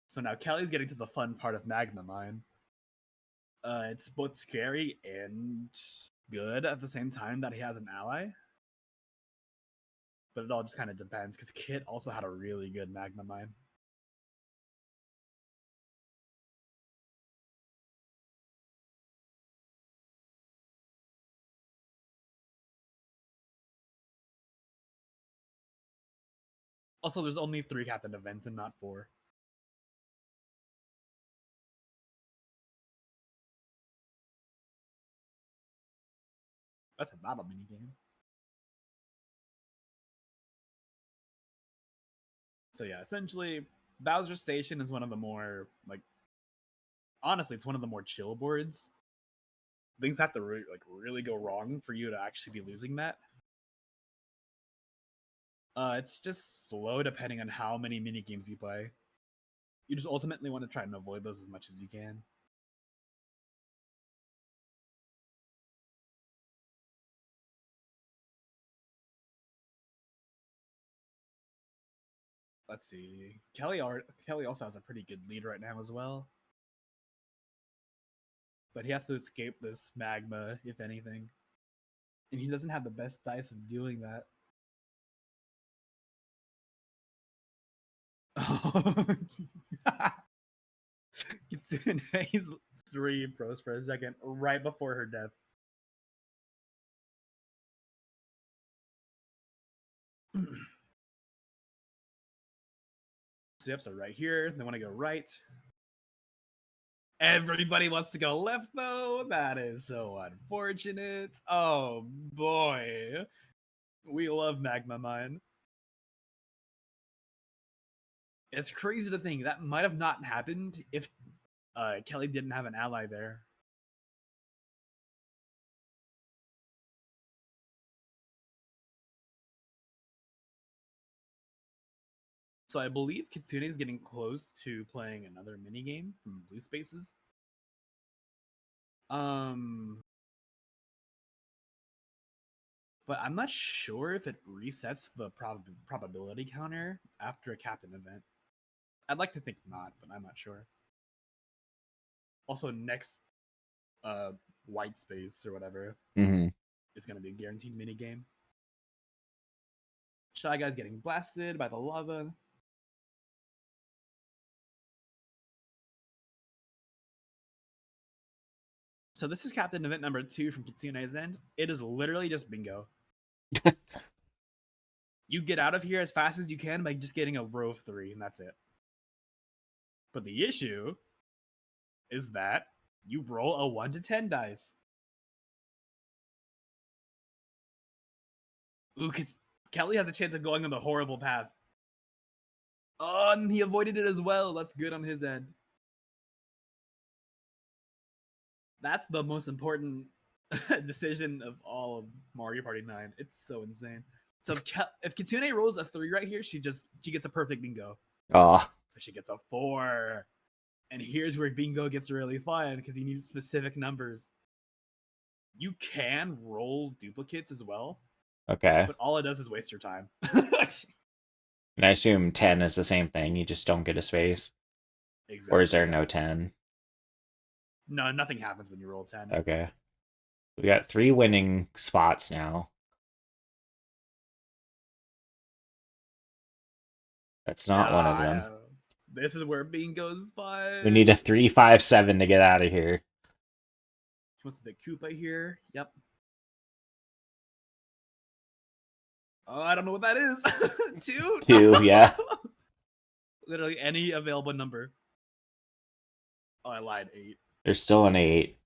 So now Kelly's getting to the fun part of Magma Mine. It's both scary and good at the same time that he has an ally. But it all just kind of depends, because Kit also had a really good Magma Mine. Also, there's only 3 captain events and not 4. That's a battle minigame. So yeah, essentially, Bowser Station is one of the more like, honestly, it's one of the more chill boards. Things have to really go wrong for you to actually be losing that. It's just slow depending on how many mini games you play. You just ultimately want to try and avoid those as much as you can. Let's see. Kelly also has a pretty good lead right now as well. But he has to escape this magma, if anything. And he doesn't have the best dice of doing that. Kitsune's 3 pros for a second, right before her death. So right here, they want to go right. Everybody wants to go left, though. That is so unfortunate. Oh, boy. We love Magma Mine. It's crazy to think that might have not happened if Kelly didn't have an ally there. So I believe Kitsune is getting close to playing another minigame from Blue Spaces. But I'm not sure if it resets the probability counter after a captain event. I'd like to think not, but I'm not sure. Also, next white space or whatever is going to be a guaranteed minigame. Shy Guy's getting blasted by the lava. So this is captain event number 2 from Kitsune's end. It is literally just bingo. You get out of here as fast as you can by just getting a row of 3, and that's it. But the issue is that you roll a 1 to 10 dice. Ooh, Kelly has a chance of going on the horrible path. Oh, and he avoided it as well. That's good on his end. That's the most important decision of all of Mario Party 9. It's so insane. So if Kitsune rolls a 3 right here, she gets a perfect bingo. Oh. She gets a 4. And here's where bingo gets really fun because you need specific numbers. You can roll duplicates as well. Okay. But all it does is waste your time. And I assume 10 is the same thing. You just don't get a space. Exactly. Or is there no 10? No, nothing happens when you roll 10. Okay. We got 3 winning spots now. That's not one of them. This is where bingo's fun. We need a 3-5-7 to get out of here. She wants a big Koopa here. Yep. Oh, I don't know what that is. 2? 2, yeah. Literally any available number. Oh, I lied. 8. There's still an 8.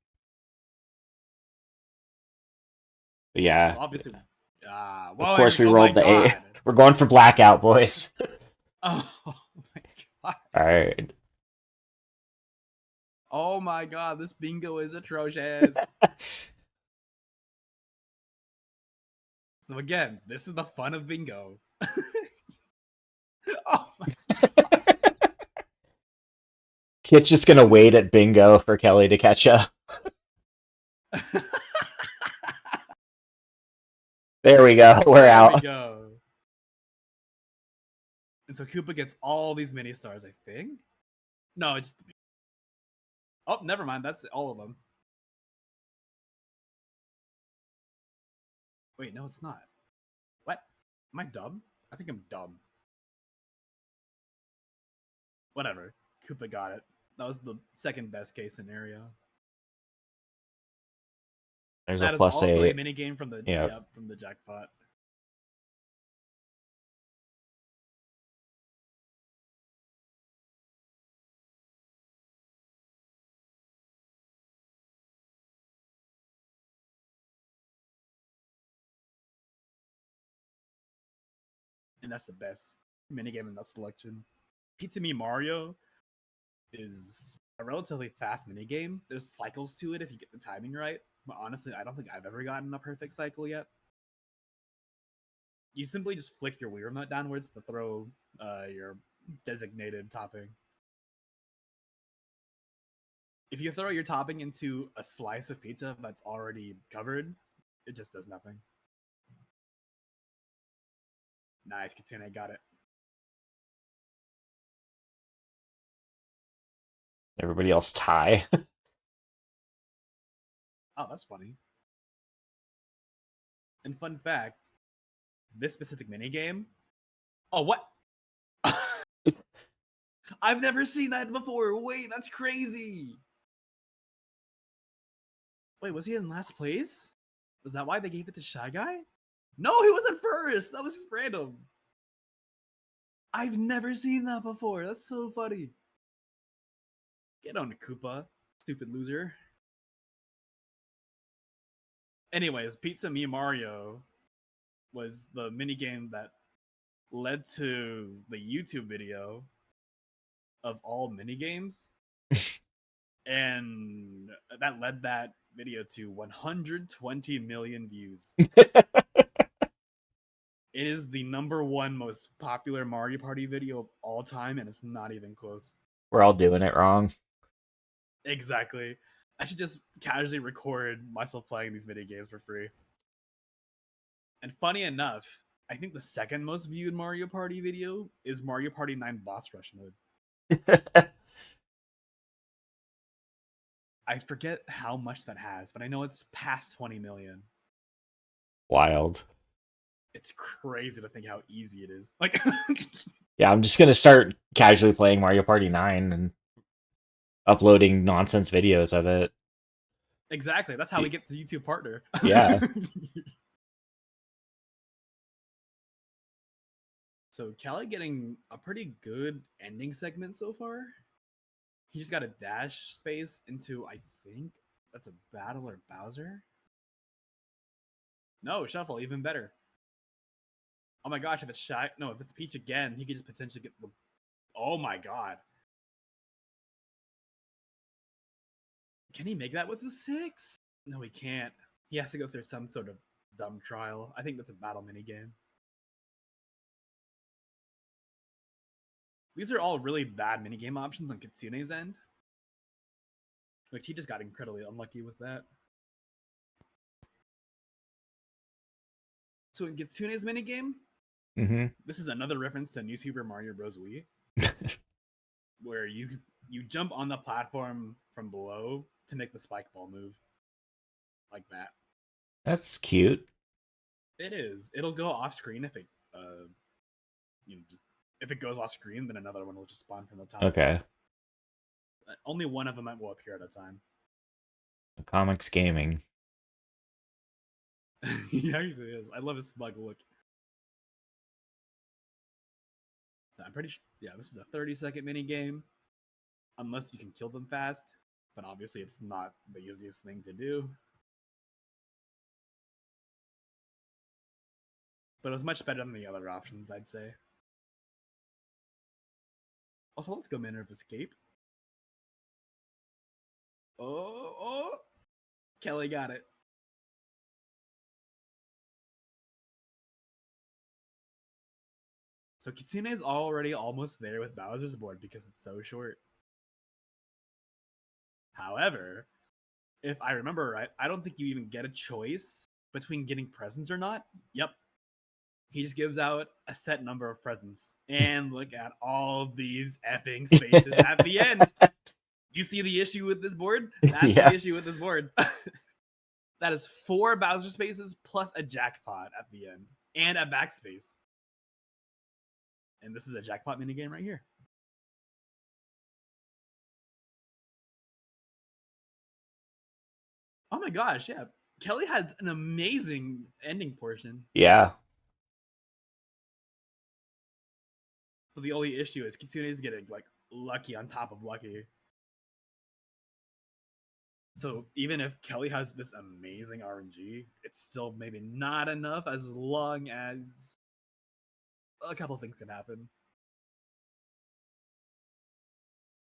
But yeah. So obviously, of course we rolled the 8. God. We're going for blackout, boys. Oh my god. Alright. Oh my god, this bingo is atrocious. So again, this is the fun of bingo. Oh my god. Kit's just gonna wait at bingo for Kelly to catch up. There we go. We're out. We go. And so Koopa gets all these mini stars, I think. No, it's. Oh, never mind. That's all of them. Wait, no, it's not. What? Am I dumb? I think I'm dumb. Whatever. Koopa got it. That was the second best case scenario. There's That a is plus also 8. a mini game from the from the jackpot. And that's the best minigame in that selection. Pizza Me Mario is a relatively fast minigame. There's cycles to it if you get the timing right. But honestly, I don't think I've ever gotten a perfect cycle yet. You simply just flick your Wii remote downwards to throw your designated topping. If you throw your topping into a slice of pizza that's already covered, it just does nothing. Nice, Kitsune, got it. Everybody else tie. Oh, that's funny. And fun fact, this specific minigame... Oh, what? I've never seen that before. Wait, that's crazy. Wait, was he in last place? Was that why they gave it to Shy Guy? No, he wasn't first. That was just random. I've never seen that before. That's so funny. Get on, Koopa. Stupid loser. Anyways, Pizza Me Mario was the minigame that led to the YouTube video of all minigames. And that led that video to 120 million views. It is the #1 most popular Mario Party video of all time, and it's not even close. We're all doing it wrong. Exactly. I should just casually record myself playing these mini games for free. And funny enough, I think the second most viewed Mario Party video is Mario Party 9 Boss Rush mode. I forget how much that has, but I know it's past 20 million. Wild. It's crazy to think how easy it is. Like, Yeah, I'm just gonna start casually playing Mario Party 9 and uploading nonsense videos of it. exactly. That's how we get the YouTube partner. Yeah. So Kelly getting a pretty good ending segment so far. He just got a dash space into, I think that's a Battle or Bowser. No, Shuffle, even better. Oh my gosh, if it's Shy, no, if it's Peach again, he could just potentially get the. Oh my god. Can he make that with the 6? No, he can't. He has to go through some sort of dumb trial. I think that's a battle minigame. These are all really bad minigame options on Kitsune's end. Which he just got incredibly unlucky with that. So in Kitsune's minigame, this is another reference to New Super Mario Bros. Wii. Where you jump on the platform from below to make the spike ball move. Like that. That's cute. It is. It'll go off screen if it if it goes off screen, then another one will just spawn from the top. Okay. Only one of them will appear at a time. Comics gaming. He actually is. I love his smug look. So I'm pretty sure, yeah, this is a 30-second mini game. Unless you can kill them fast. But obviously it's not the easiest thing to do. But it was much better than the other options, I'd say. Also, let's go Manner of Escape. Oh! Kelly got it. So Kitsune is already almost there with Bowser's board because it's so short. However, if I remember right, I don't think you even get a choice between getting presents or not. Yep. He just gives out a set number of presents. And look at all these effing spaces at the end. You see the issue with this board? That's the issue with this board. That is 4 Bowser spaces plus a jackpot at the end. And a backspace. And this is a jackpot minigame right here. Oh my gosh, yeah. Kelly had an amazing ending portion. Yeah. But the only issue is Kitsune is getting like lucky on top of lucky. So even if Kelly has this amazing RNG, it's still maybe not enough as long as a couple things can happen.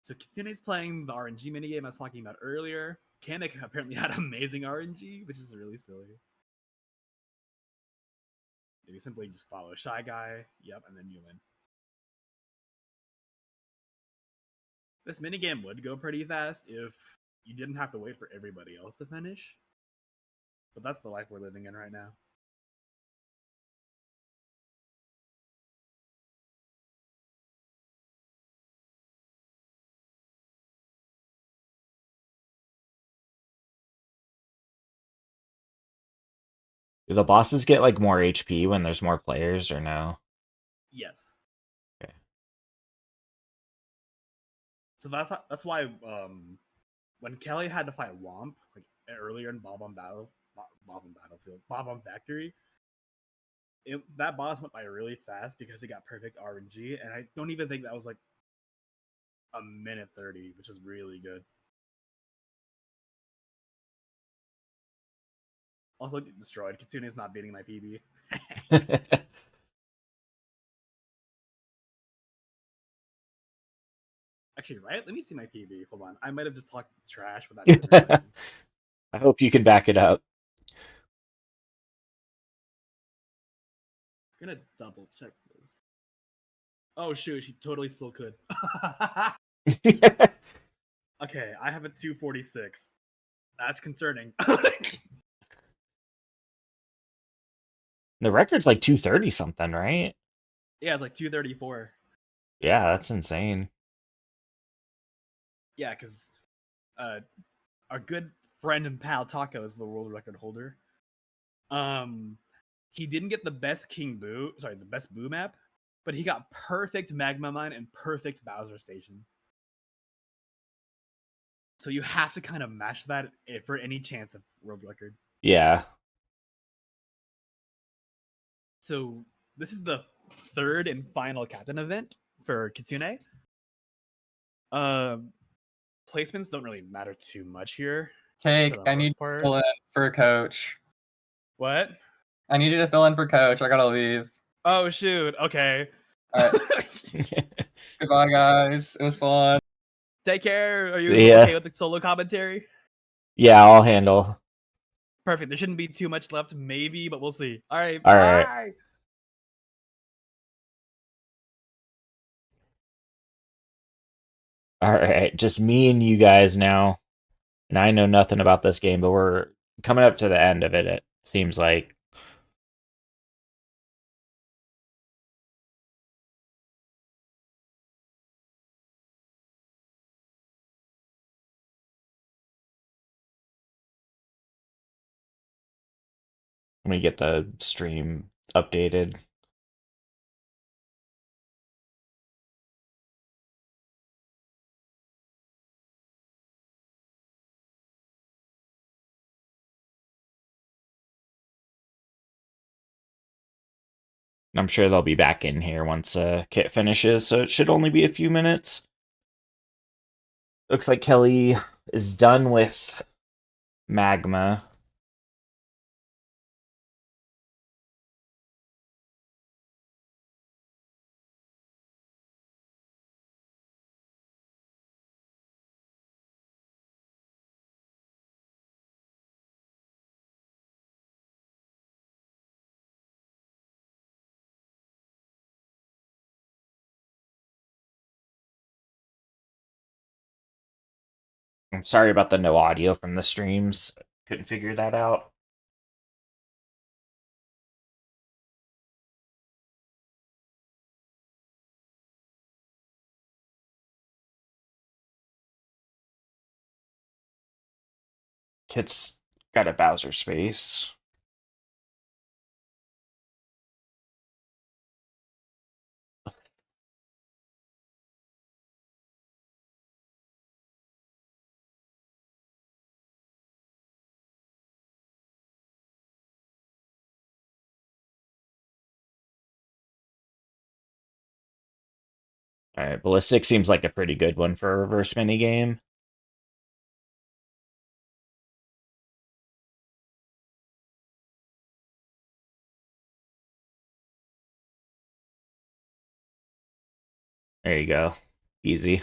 So Kitsune's playing the RNG minigame I was talking about earlier. Kamek apparently had amazing RNG, which is really silly. You simply just follow Shy Guy, yep, and then you win. This minigame would go pretty fast if you didn't have to wait for everybody else to finish. But that's the life we're living in right now. Do the bosses get like more HP when there's more players or no? Yes. Okay. So that's why when Kelly had to fight Womp like earlier in Bob on Battlefield, Bob on Factory, that boss went by really fast because he got perfect RNG, and I don't even think that was like a minute 30, which is really good. Also get destroyed. Kitsune is not beating my PB. Actually, right? Let me see my PB. Hold on. I might have just talked trash without even realizing. I hope you can back it up. I'm gonna double check this. Oh shoot, she totally still could. Okay, I have a 246. That's concerning. The record's like 230 something, right? Yeah, it's like 234. Yeah, that's insane. Yeah, because our good friend and pal Taco is the world record holder. He didn't get the best the best Boo map, but he got perfect Magma Mine and perfect Bowser Station. So you have to kind of match that for any chance of world record. Yeah. So this is the third and final captain event for Kitsune. Placements don't really matter too much here. Cake, For the I need most part. to fill in for coach. What? I need you to fill in for coach. I gotta leave. Oh shoot. Okay. All right. Goodbye, guys. It was fun. Take care. Are you See ya. okay with the solo commentary? Yeah, I'll handle. Perfect. There shouldn't be too much left, maybe, but we'll see. All right. All bye. right. All right, just me and you guys now. And I know nothing about this game, but we're coming up to the end of it, it seems like. Let me get the stream updated. I'm sure they'll be back in here once Kit finishes, so it should only be a few minutes. Looks like Kelly is done with Magma. I'm sorry about the no audio from the streams. Couldn't figure that out. Kit's got a Bowser space. Alright, Ballistic seems like a pretty good one for a reverse minigame. There you go. Easy.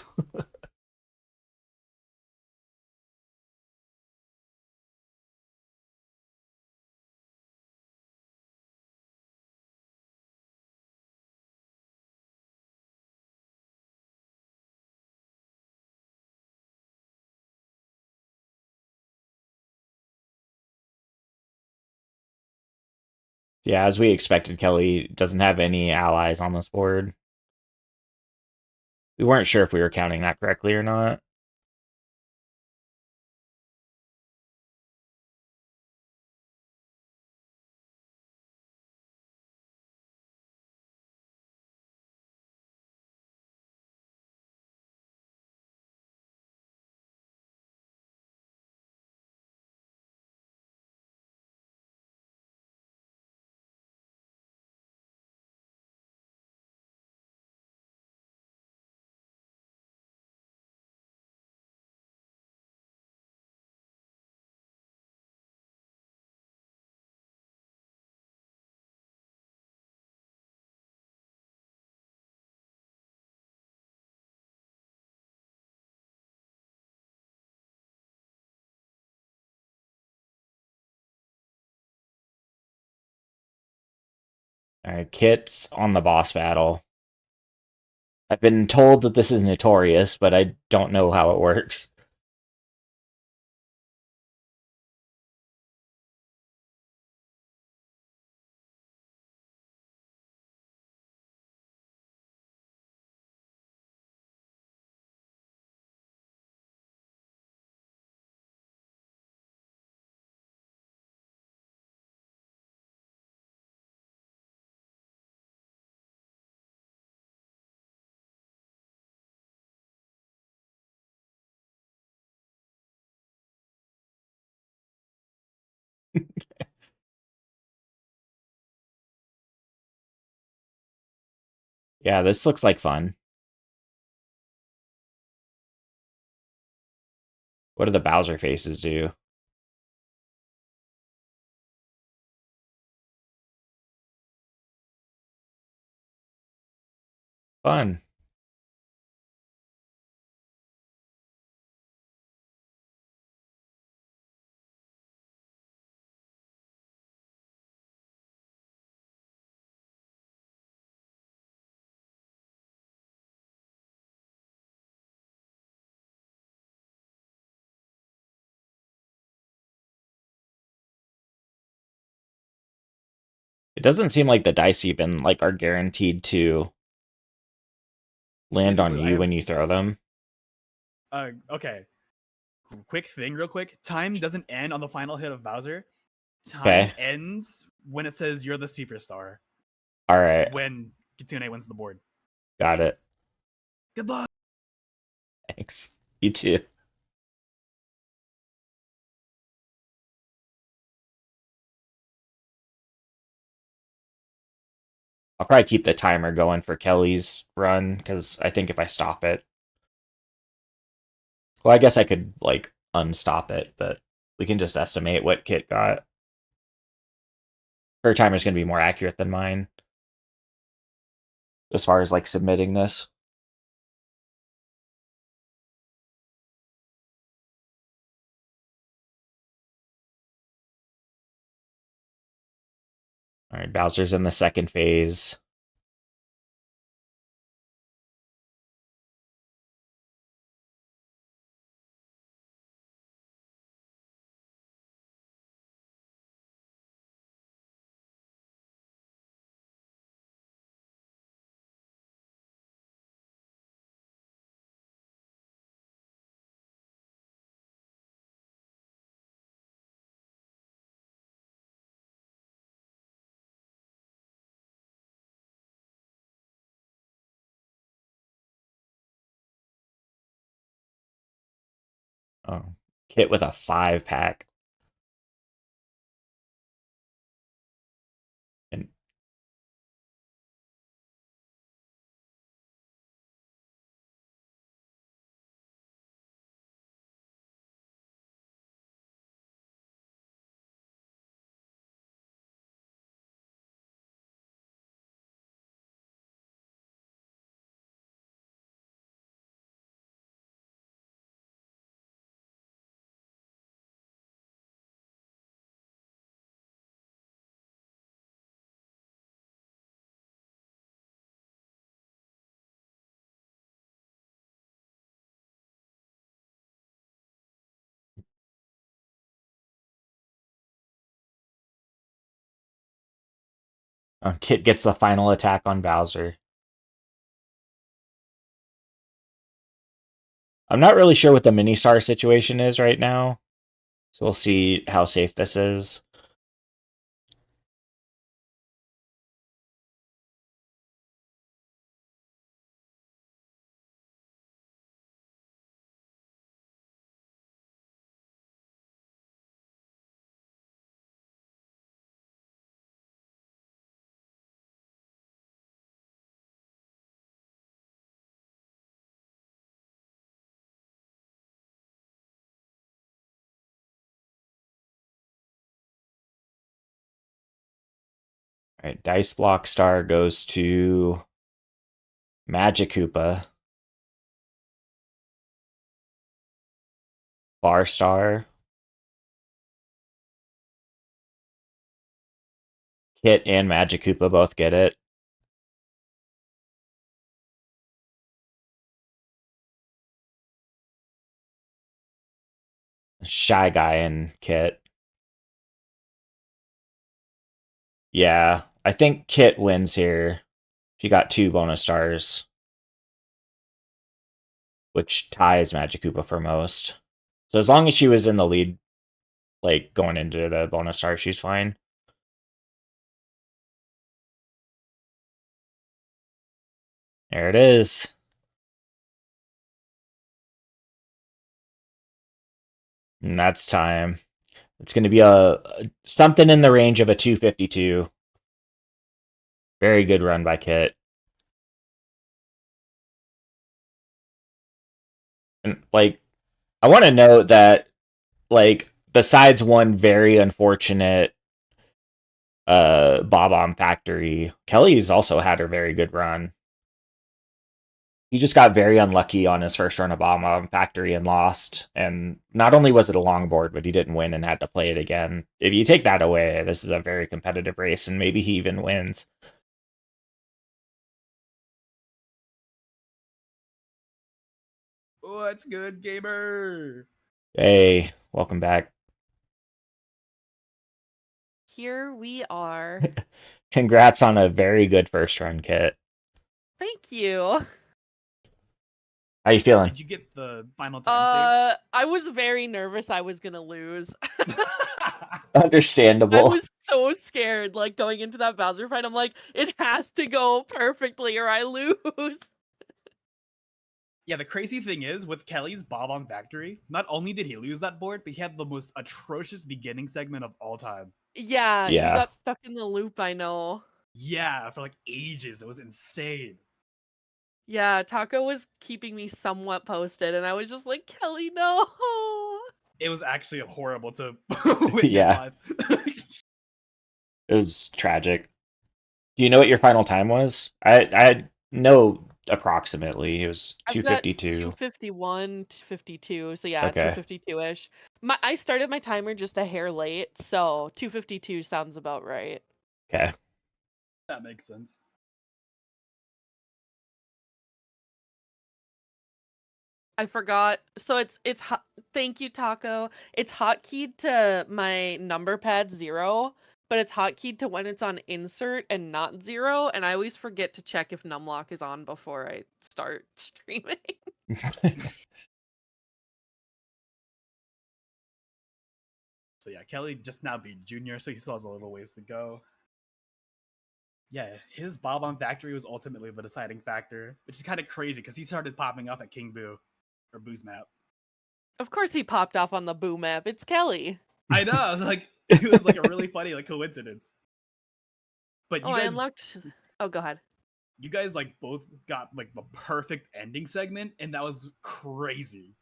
Yeah, as we expected, Kelly doesn't have any allies on this board. We weren't sure if we were counting that correctly or not. Alright, Kit's on the boss battle. I've been told that this is notorious, but I don't know how it works. Yeah, this looks like fun. What do the Bowser faces do? Fun. It doesn't seem like the dice even like are guaranteed to land on you when you throw them. Okay. Quick thing, real quick. Time doesn't end on the final hit of Bowser. Time Okay. ends when it says you're the superstar. All right. When Kitsune wins the board. Got it. Good luck. Thanks. You too. I'll probably keep the timer going for Kelly's run, because I think if I stop it... Well, I guess I could, like, unstop it, but we can just estimate what Kit got. Her timer's going to be more accurate than mine, as far as, like, submitting this. Alright, Bowser's in the second phase. Oh, Kit with a 5-pack. And Kit gets the final attack on Bowser. I'm not really sure what the mini-star situation is right now, so we'll see how safe this is. All right, Dice Block Star goes to Magic Koopa. Bar Star. Kit and Magic Koopa both get it. Shy Guy and Kit. Yeah, I think Kit wins here. She got 2 bonus stars, which ties Magic Koopa for most. So as long as she was in the lead, like going into the bonus star, she's fine. There it is. And that's time. It's going to be a something in the range of a 252. Very good run by Kit. And like, I want to note that, like, besides one very unfortunate Bob-omb Factory, Kelly's also had a very good run. He just got very unlucky on his first run of Bob-omb Factory and lost. And not only was it a long board, but he didn't win and had to play it again. If you take that away, this is a very competitive race, and maybe he even wins. What's good, gamer? Hey, welcome back. Here we are. Congrats on a very good first run, Kit. Thank you. How you feeling? Did you get the final time I was very nervous I was gonna lose. saved? I Understandable. was so scared, like, going into that Bowser fight. I'm like, it has to go perfectly or I lose. Yeah, the crazy thing is, with Kelly's Bob-omb Factory, not only did he lose that board, but he had the most atrocious beginning segment of all time. Yeah, you Yeah. got stuck in the loop, I know. Yeah, for like ages. It was insane. Yeah, Taco was keeping me somewhat posted, and I was just like, Kelly, no. It was actually horrible to witness Yeah. live. It was tragic. Do you know what your final time was? I know approximately. It was I've got 252. 251, 52, so yeah, Okay. 252-ish. I started my timer just a hair late, so 252 sounds about right. Okay. That makes sense. I forgot. So it's thank you, Taco. It's hotkeyed to my number pad 0, but it's hotkeyed to when it's on insert and not 0, and I always forget to check if numlock is on before I start streaming. So yeah, Kelly just now beat Junior, so he still has a little ways to go. Yeah, his Bob-omb Factory was ultimately the deciding factor, which is kind of crazy because he started popping up at King Boo, or Boo's map. Of course he popped off on the Boo map. It's Kelly. I know, I was like, it was like a really funny like coincidence. But Oh, you I guys, unlocked. Oh, go ahead. you guys like both got like the perfect ending segment, and that was crazy.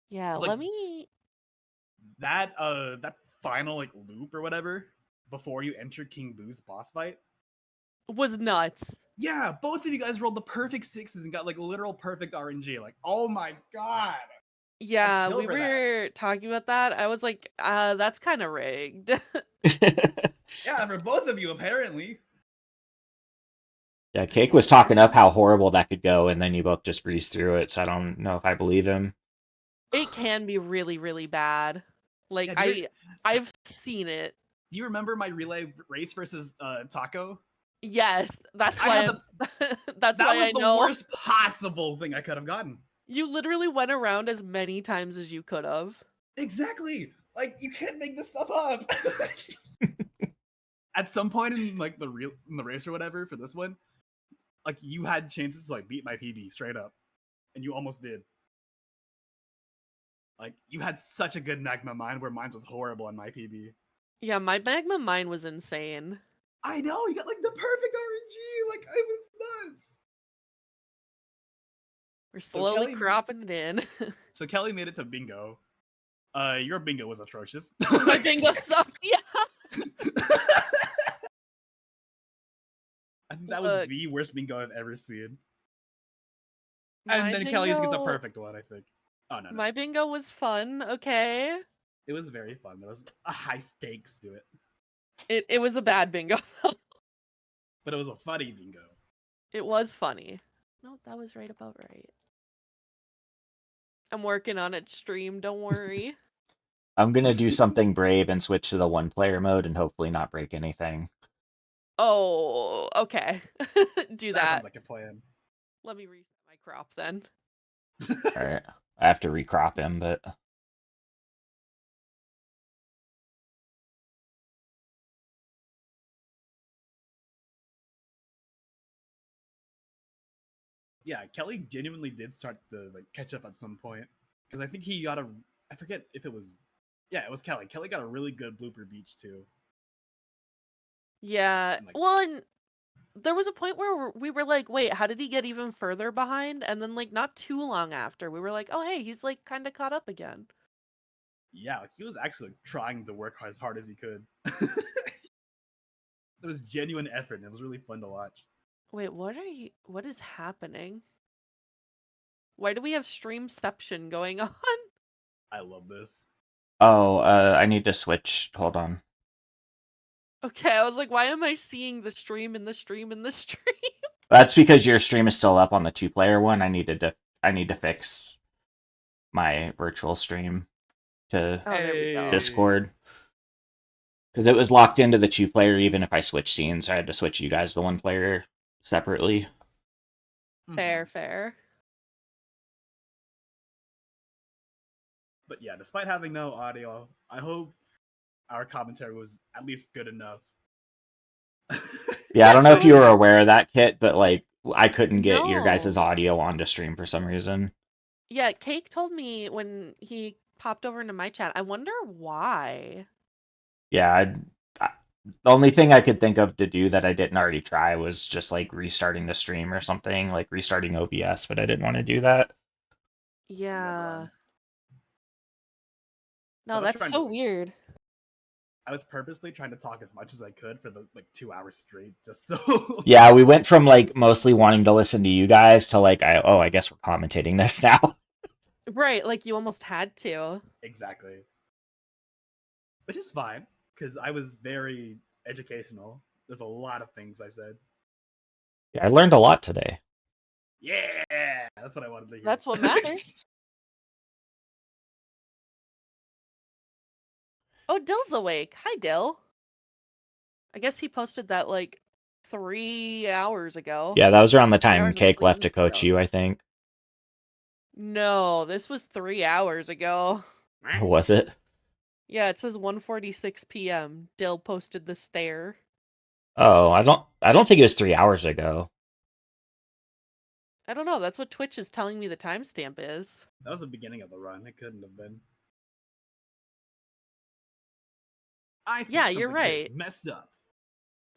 Yeah, Like let me. that that final like loop or whatever before you enter King Boo's boss fight. Was nuts. Yeah, both of you guys rolled the perfect sixes and got like literal perfect RNG. Like, oh my god. Yeah, kill we for that. were talking about that. I was like, that's kind of rigged. Yeah, for both of you apparently. Yeah, Cake was talking up how horrible that could go, and then you both just breezed through it, so I don't know if I believe him. It can be really, really bad. Like Yeah, I've seen it. Do you remember my relay race versus Taco? Yes, that's I why had that's that why was I the know. worst possible thing I could have gotten. You literally went around as many times as you could have. Exactly. Like you can't make this stuff up. At some point in like the race or whatever for this one, like you had chances to like beat my PB straight up, and you almost did. Like you had such a good magma mine where mine was horrible on my PB. Yeah, my magma mine was insane. I know, you got like the perfect RNG. Like it was nuts. We're So slowly Kelly- cropping it in. So Kelly made it to bingo. Your bingo was atrocious. My bingo sucked. Yeah. I think that was Look. the worst bingo I've ever seen. My And then Kelly's gets a bingo- perfect one, I think. Oh no. My bingo was fun. Okay. It was very fun. There was a high stakes to it. It was a bad bingo. But it was a funny bingo. It was funny. No, that was right about right. I'm working on it, stream. Don't worry. I'm gonna do something brave and switch to the 1-player mode and hopefully not break anything. Oh, okay. Do That that. sounds like a plan. Let me reset my crop then. Alright. I have to recrop him, but Yeah, Kelly genuinely did start to like catch up at some point. Because I think he got a I forget if it was it was Kelly. Kelly got a really good blooper beach too. Yeah. Like- Well, and there was a point where we were like, wait, how did he get even further behind? And then, like, not too long after, we were like, oh, hey, he's, like, kind of caught up again. Yeah, like, he was actually trying to work as hard as he could. There was genuine effort and it was really fun to watch. Wait, what is happening? Why do we have streamception going on? I love this. oh, I need to switch. Hold on. Okay, I was like, why am I seeing the stream in the stream in the stream? That's because your stream is still up on the 2-player one. I need to fix my virtual stream to Oh, there we go. Discord. Because it was locked into the 2-player even if I switched scenes. So I had to switch you guys the 1-player separately. Fair, fair. But yeah, despite having no audio, I hope our commentary was at least good enough. Yeah, I don't know if you were totally. aware of that, Kit, but like I couldn't get your guys' No. audio onto stream for some reason. Yeah, Cake told me when he popped over into my chat. I wonder why. Yeah, the only thing I could think of to do that I didn't already try was just like restarting the stream or something, like restarting OBS, but I didn't want to do that. Yeah. So No, I was that's trying so to- weird. I was purposely trying to talk as much as I could for the like 2 hours straight, just so. Yeah, we went from like mostly wanting to listen to you guys to like I guess we're commentating this now. Right, like you almost had to. Exactly. Which is fine, because I was very educational. There's a lot of things I said. Yeah, I learned a lot today. Yeah, that's what I wanted to hear. That's what matters. Oh, Dill's awake. Hi, Dill. I guess he posted that like 3 hours ago. Yeah, that was around the 3 time hours and Cake 20 left to minutes coach ago. you, I think. No, this was 3 hours ago. Was it? Yeah, it says 1:46 p.m. Dill posted the stare. Oh, I don't think it was 3 hours ago. I don't know. That's what Twitch is telling me the timestamp is. That was the beginning of the run. It couldn't have been. I think Yeah, you're something here is right. messed up.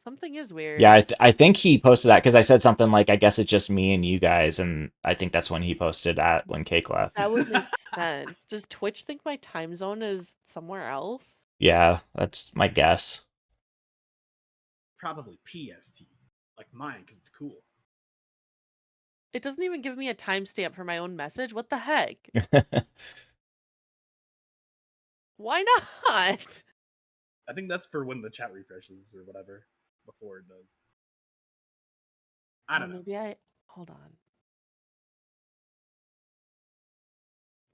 Something is weird. Yeah, I think he posted that because I said something like, I guess it's just me and you guys, and I think that's when he posted that when Cake left. That would make sense. Does Twitch think my time zone is somewhere else? Yeah, that's my guess. Probably PST, like mine, because it's cool. It doesn't even give me a timestamp for my own message. What the heck? Why not? I think that's for when the chat refreshes or whatever before it does. I don't know. Maybe hold on.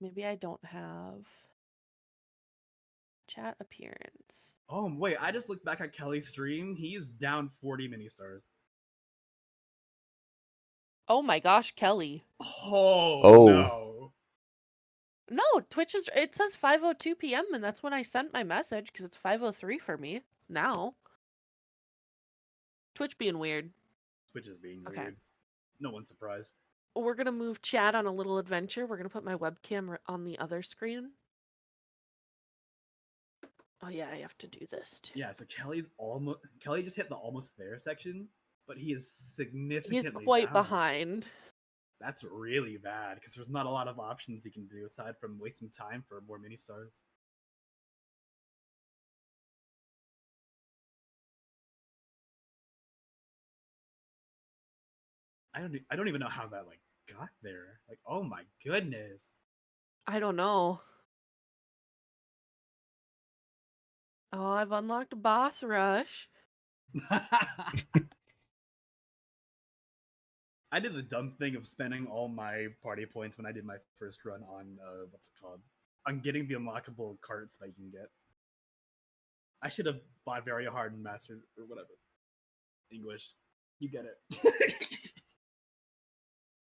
Maybe I don't have Chat appearance. Oh wait, I just looked back at Kelly's stream. He's down 40 mini stars. Oh my gosh, Kelly. Oh, no. No, Twitch is. It says 5:02 p.m. and that's when I sent my message because it's 5:03 for me now. Twitch being weird. Twitch is being Okay. weird. No one's surprised. We're gonna move chat on a little adventure. We're gonna put my webcam on the other screen. Oh yeah, I have to do this too. Yeah, so Kelly just hit the almost there section, but he is He's significantly quite down. behind. That's really bad because there's not a lot of options you can do aside from wasting time for more mini stars. I don't even know how that like got there. Like, oh my goodness. I don't know. Oh, I've unlocked Boss Rush. I did the dumb thing of spending all my party points when I did my first run on what's it called? On getting the unlockable carts that you can get. I should have bought very hard and mastered or whatever. English. You get it.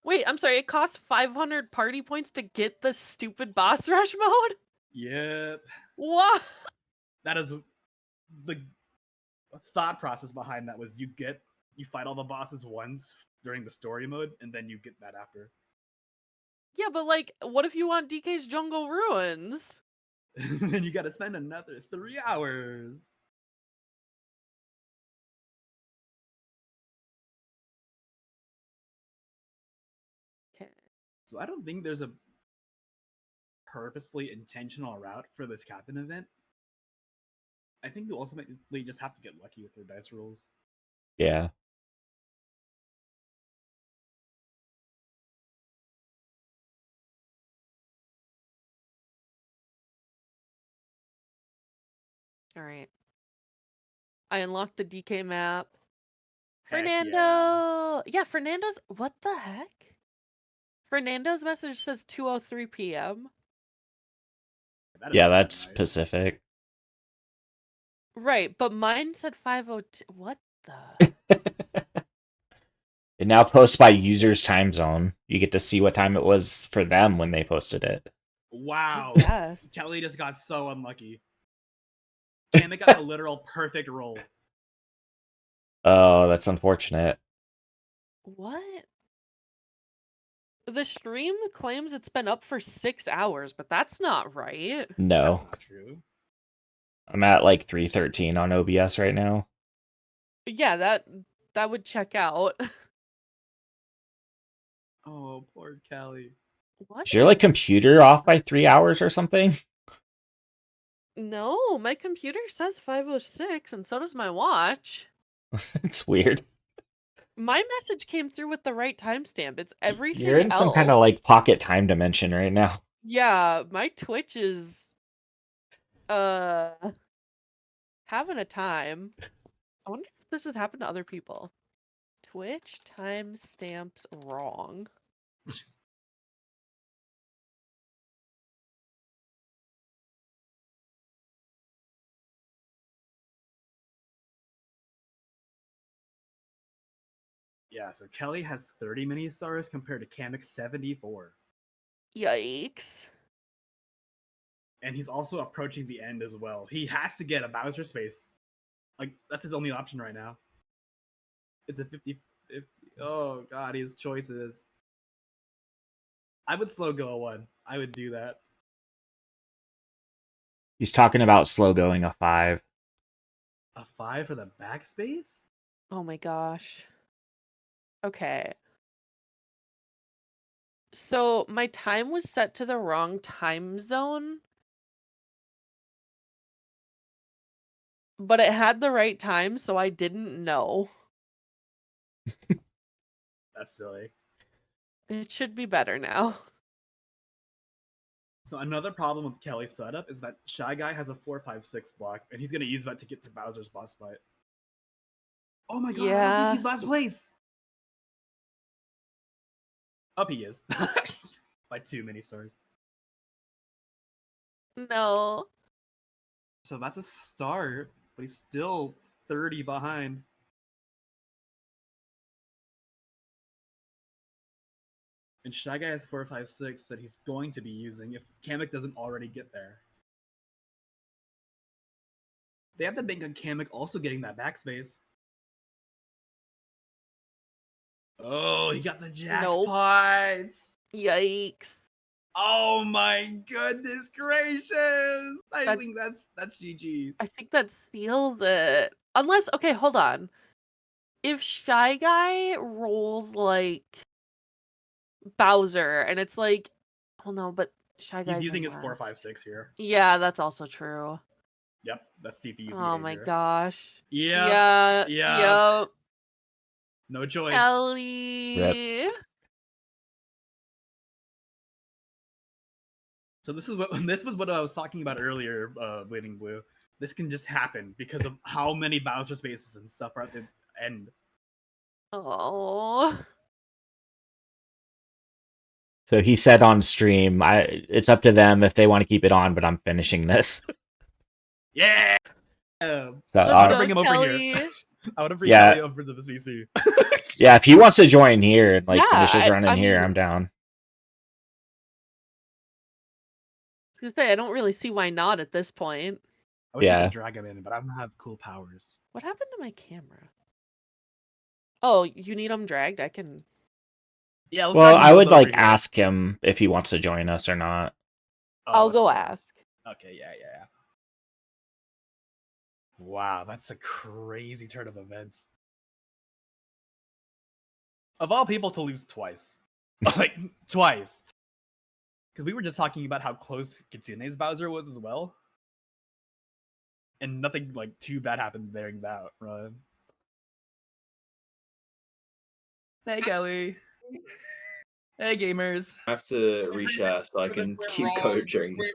Wait, I'm sorry. It costs 500 party points to get the stupid Boss Rush mode? Yep. What? That is the thought process behind that was you fight all the bosses once during the story mode, and then you get that after. Yeah, but like, what if you want DK's Jungle Ruins? Then you gotta spend another 3 hours. Okay. So I don't think there's a purposefully intentional route for this captain event. I think you ultimately just have to get lucky with your dice rolls. Yeah. All right. I unlocked the DK map. Heck Fernando! Yeah, Fernando's. What the heck? Fernando's message says 2:03 p.m. That is Yeah, also that's nice. Pacific. Right, but mine said 5:02. What the? It now posts by user's time zone. You get to see what time it was for them when they posted it. Wow. Yes. Kelly just got so unlucky. Kamek got the literal perfect roll. Oh, that's unfortunate. What? The stream claims it's been up for 6 hours, but that's not right. No. That's not true. I'm at like 313 on OBS right now. Yeah, that would check out. Oh, poor Kelly. What Is your like is... computer off by 3 hours or something? No, my computer says 5:06, and so does my watch. It's weird. My message came through with the right timestamp. It's everything You're in some else. kind of like pocket time dimension right now. Yeah, my Twitch is having a time. I wonder if this has happened to other people. Twitch timestamps wrong. Yeah, so Kelly has 30 mini stars compared to Kamek's 74. Yikes. And he's also approaching the end as well. He has to get a Bowser space. Like, that's his only option right now. It's a 50. Oh, God, his choices. I would slow go a 1. I would do that. He's talking about slow going a 5. A 5 for the backspace? Oh my gosh. Okay. So my time was set to the wrong time zone, but it had the right time, so I didn't know. That's silly. It should be better now. So another problem with Kelly's setup is that Shy Guy has a 4-5-6 block, and he's going to use that to get to Bowser's boss fight. Oh my god, I don't Yeah. think he's last place! Up he is. By 2 mini stars. No. So that's a start, but he's still 30 behind. And Shy Guy has 456 that he's going to be using if Kamek doesn't already get there. They have to bank on Kamek also getting that backspace. Oh, he got the jackpot! Yikes. Oh my goodness gracious! I think that's GG. I think that seals it. Unless, okay, hold on. If Shy Guy rolls like Bowser and it's like, oh no, but Shy Guy's He's using in his last. 456 here. Yeah, that's also true. Yep, that's CPU Oh my behavior. gosh. Yeah. Yep. No choice. Ellie. So this was what I was talking about earlier, Bleeding Blue. This can just happen because of how many Bowser spaces and stuff are at the end. Oh. So he said on stream, it's up to them if they want to keep it on, but I'm finishing this. Yeah. So, I want to bring him over Kelly. here. I want to bring Yeah. Kelly over to this VC. yeah, if he wants to join here and like Yeah, finish his run in I here, mean- I'm down. I was gonna say, I don't really see why not at this point. I wish I Yeah. could drag him in, but I don't have cool powers. What happened to my camera? Oh, you need them dragged? I can. Yeah, let's Well, drag him I would over like here. ask him if he wants to join us or not. Oh, I'll let's go do ask. it. Okay, yeah. Wow, that's a crazy turn of events. Of all people to lose twice. Like, twice. Because we were just talking about how close Kitsune's Bowser was as well. And nothing, like, too bad happened during that run. Hey, Kelly. Hey, gamers. I have to reshare so I can keep coaching. You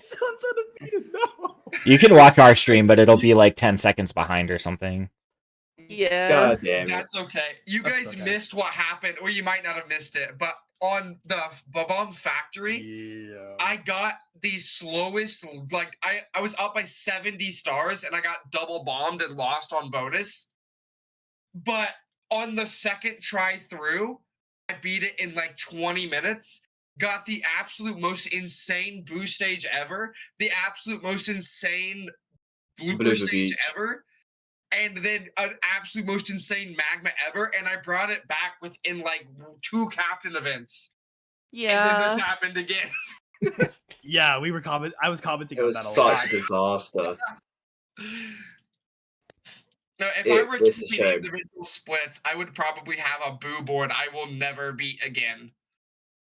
sound so defeated. No. You can watch our stream, but it'll be like 10 seconds behind or something. Yeah. God damn it. That's okay. You That's guys okay. missed what happened, or you might not have missed it, but on the Bomb Factory, Yeah. I got the slowest, like, I was up by 70 stars, and I got double bombed and lost on bonus. But on the second try through, I beat it in like 20 minutes. Got the absolute most insane boost stage ever, the absolute most insane blooper Blooper stage beach. ever, and then an absolute most insane magma ever, and I brought it back within like 2 captain events. And then Yeah. this happened again. Yeah, we were I was commenting It on was that a such lot. a disaster. No, if I were It's a keeping shame. individual splits, I would probably have a boo board I will never beat again.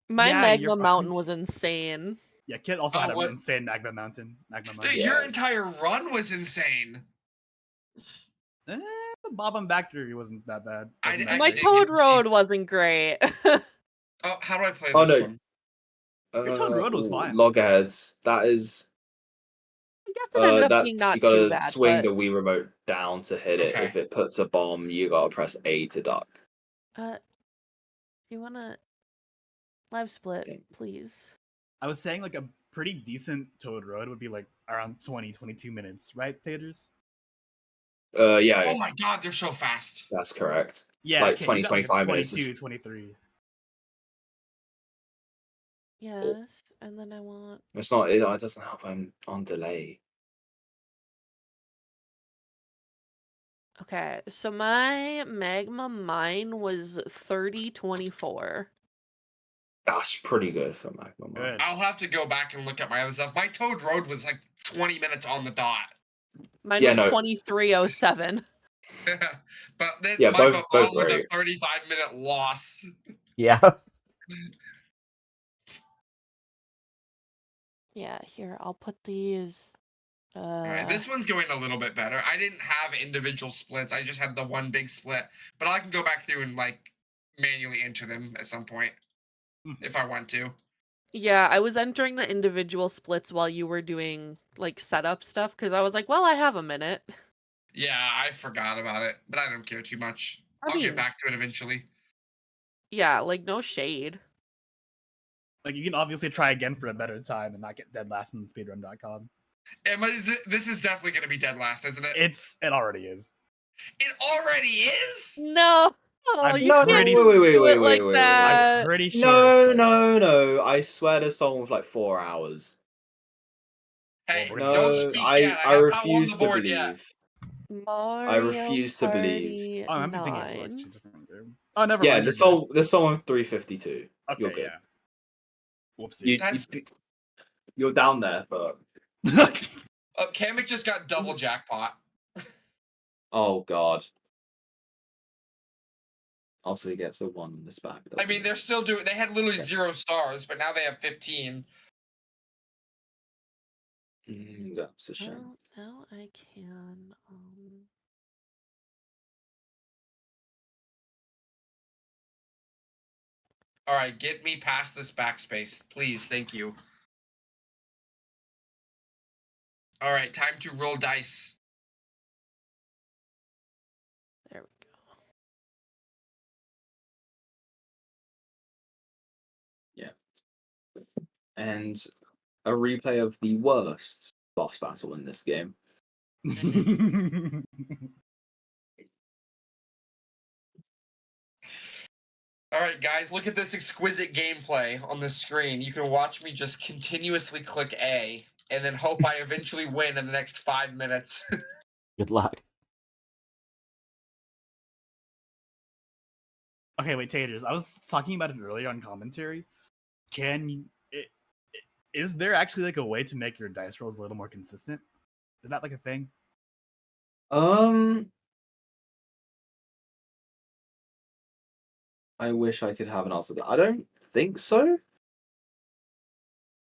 My Yeah, Magma you're Mountain right. was insane. Yeah, Kit also Oh, had an what? insane Magma Mountain. Magma Dude, Mountain. your Yeah. entire run was insane. Bob and Factory wasn't that bad. I Wasn't actually that My didn't great. get Toad to see- Road wasn't great. Oh, how do I play Oh, this no. one? Your Toad Road was fine. Loggerheads. That is. I guess it ended up That's being not you too gotta bad, swing but the Wii remote down to hit it. Okay. If it puts a bomb, you gotta press A to duck. you wanna live split, Okay. please? I was saying like a pretty decent Toad Road would be like around 20-22 minutes, right, Taters? Yeah, Oh my god, they're so fast. that's correct. Yeah, Like okay, 20, you got like a 25 minutes is- 22, 23. Yes, and then I want. It's not. It doesn't help. I'm on delay. Okay, so my Magma Mine was 30-24. That's pretty good for Magma. Good. I'll have to go back and look at my other stuff. My Toad Road was like 20 minutes on the dot. Mine Yeah, was no. 23:07. But then Yeah, my both Babon was a great. 35-minute loss. Yeah. Yeah, here, I'll put these. Alright, this one's going a little bit better. I didn't have individual splits. I just had the one big split. But I can go back through and like manually enter them at some point if I want to. Yeah, I was entering the individual splits while you were doing like setup stuff because I was like, well, I have a minute. Yeah, I forgot about it, but I don't care too much. I I'll mean- get back to it eventually. Yeah, like no shade. Like you can obviously try again for a better time and not get dead last on speedrun.com. This is definitely going to be dead last, isn't it? It already is. It already is? No. I'm You No, can't pretty do it like wait. that. I'm pretty sure. No, it's no. I swear there's someone with like 4 hours. Hey, we're don't No, speak yet. I I have not won the refuse to board yet. believe. Mario refuse to believe. Party Oh, I'm thinking it's like 9. two different games. Oh, never Yeah, mind. there's someone with 352. Okay, You're good. yeah. Whoopsie. You're down there, but Kamek just got double jackpot. oh god. Also, he gets a 1 in this back. I mean, they're still doing. They had literally 0 stars, but now they have 15. That's a shame. Well, now I can. All right, get me past this backspace, please. Thank you. All right, time to roll dice. There we go. And a replay of the worst boss battle in this game. All right, guys, look at this exquisite gameplay on the screen. You can watch me just continuously click A and then hope I eventually win in the next 5 minutes. Good luck. Okay, wait, Taters. I was talking about it earlier on commentary. Is there actually like a way to make your dice rolls a little more consistent? Is that like a thing? I wish I could have an answer to that. I don't think so.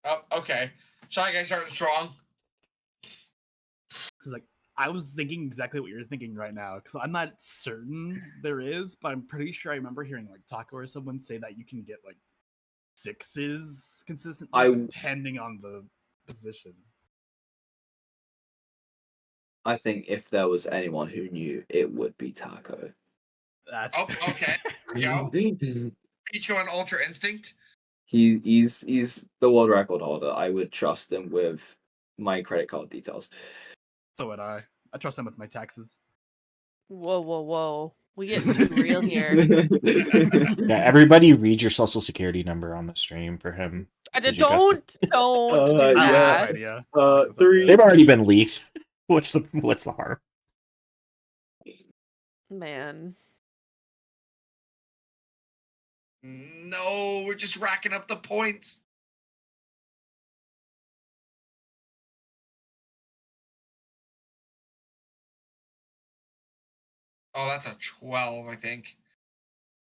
Oh, okay. Shy Guy starting strong. Because like I was thinking exactly what you're thinking right now. Because I'm not certain there is, but I'm pretty sure I remember hearing like Taco or someone say that you can get like 6s consistently depending on the position. I think if there was anyone who knew, it would be Taco. That's okay. Yo. Peach going Ultra Instinct. He's the world record holder. I would trust him with my credit card details. So would I. I trust him with my taxes. Whoa. We getting too real here. Yeah, everybody read your social security number on the stream for him. Don't do I like that. this idea. Three. They've already been leaked. What's the harm? Man. No, we're just racking up the points. Oh, that's a 12, I think.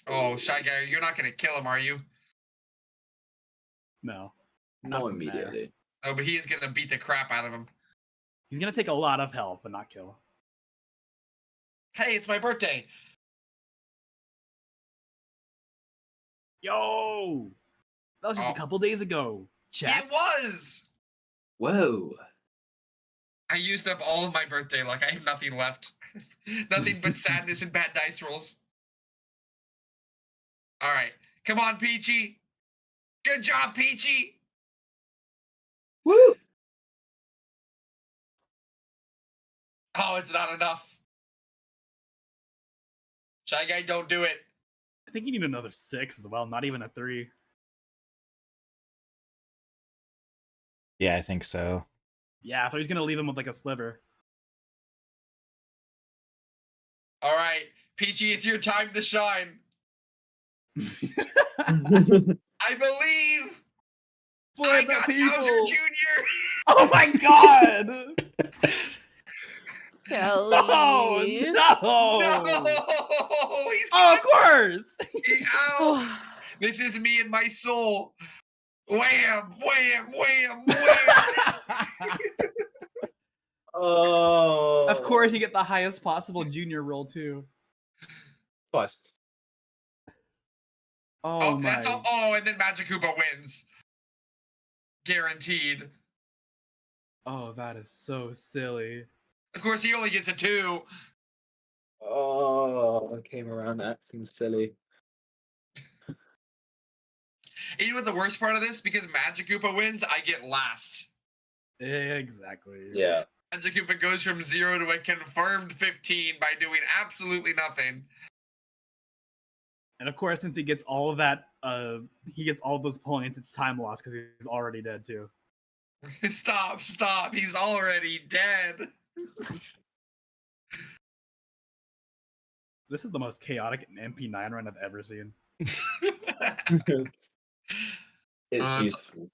Oh, Shy Guy, you're not going to kill him, are you? No. Not from there. immediately. Oh, but he is going to beat the crap out of him. He's gonna take a lot of health, but not kill. Hey, it's my birthday. Yo! That was just a couple days ago. Chat. It was! Whoa. I used up all of my birthday luck. I have nothing left. Nothing but sadness and bad dice rolls. All right. Come on, Peachy. Good job, Peachy. Woo! Oh, it's not enough. Shy Guy, don't do it. I think you need another 6 as well, not even a 3. Yeah, I think so. Yeah, I thought he was gonna leave him with like a sliver. All right, Peachy, it's your time to shine. I believe. For I the got people. Bowser Jr. Oh my god! Kelly. No! No! He's Oh, of course! Ow! This is me and my soul. Wham! Wham! Wham! Wham! Oh. Of course, you get the highest possible junior roll too. Twice. Oh my! That's all. Oh, and then Magic Koopa wins. Guaranteed. Oh, that is so silly. Of course, he only gets a 2. Oh, I came around acting silly. And you know what the worst part of this? Because Magic Koopa wins, I get last. Exactly. Yeah. Magic Koopa goes from 0 to a confirmed 15 by doing absolutely nothing. And of course, since he gets all of that, he gets all those points. It's time loss because he's already dead too. Stop! He's already dead. This is the most chaotic MP9 run I've ever seen. It's beautiful.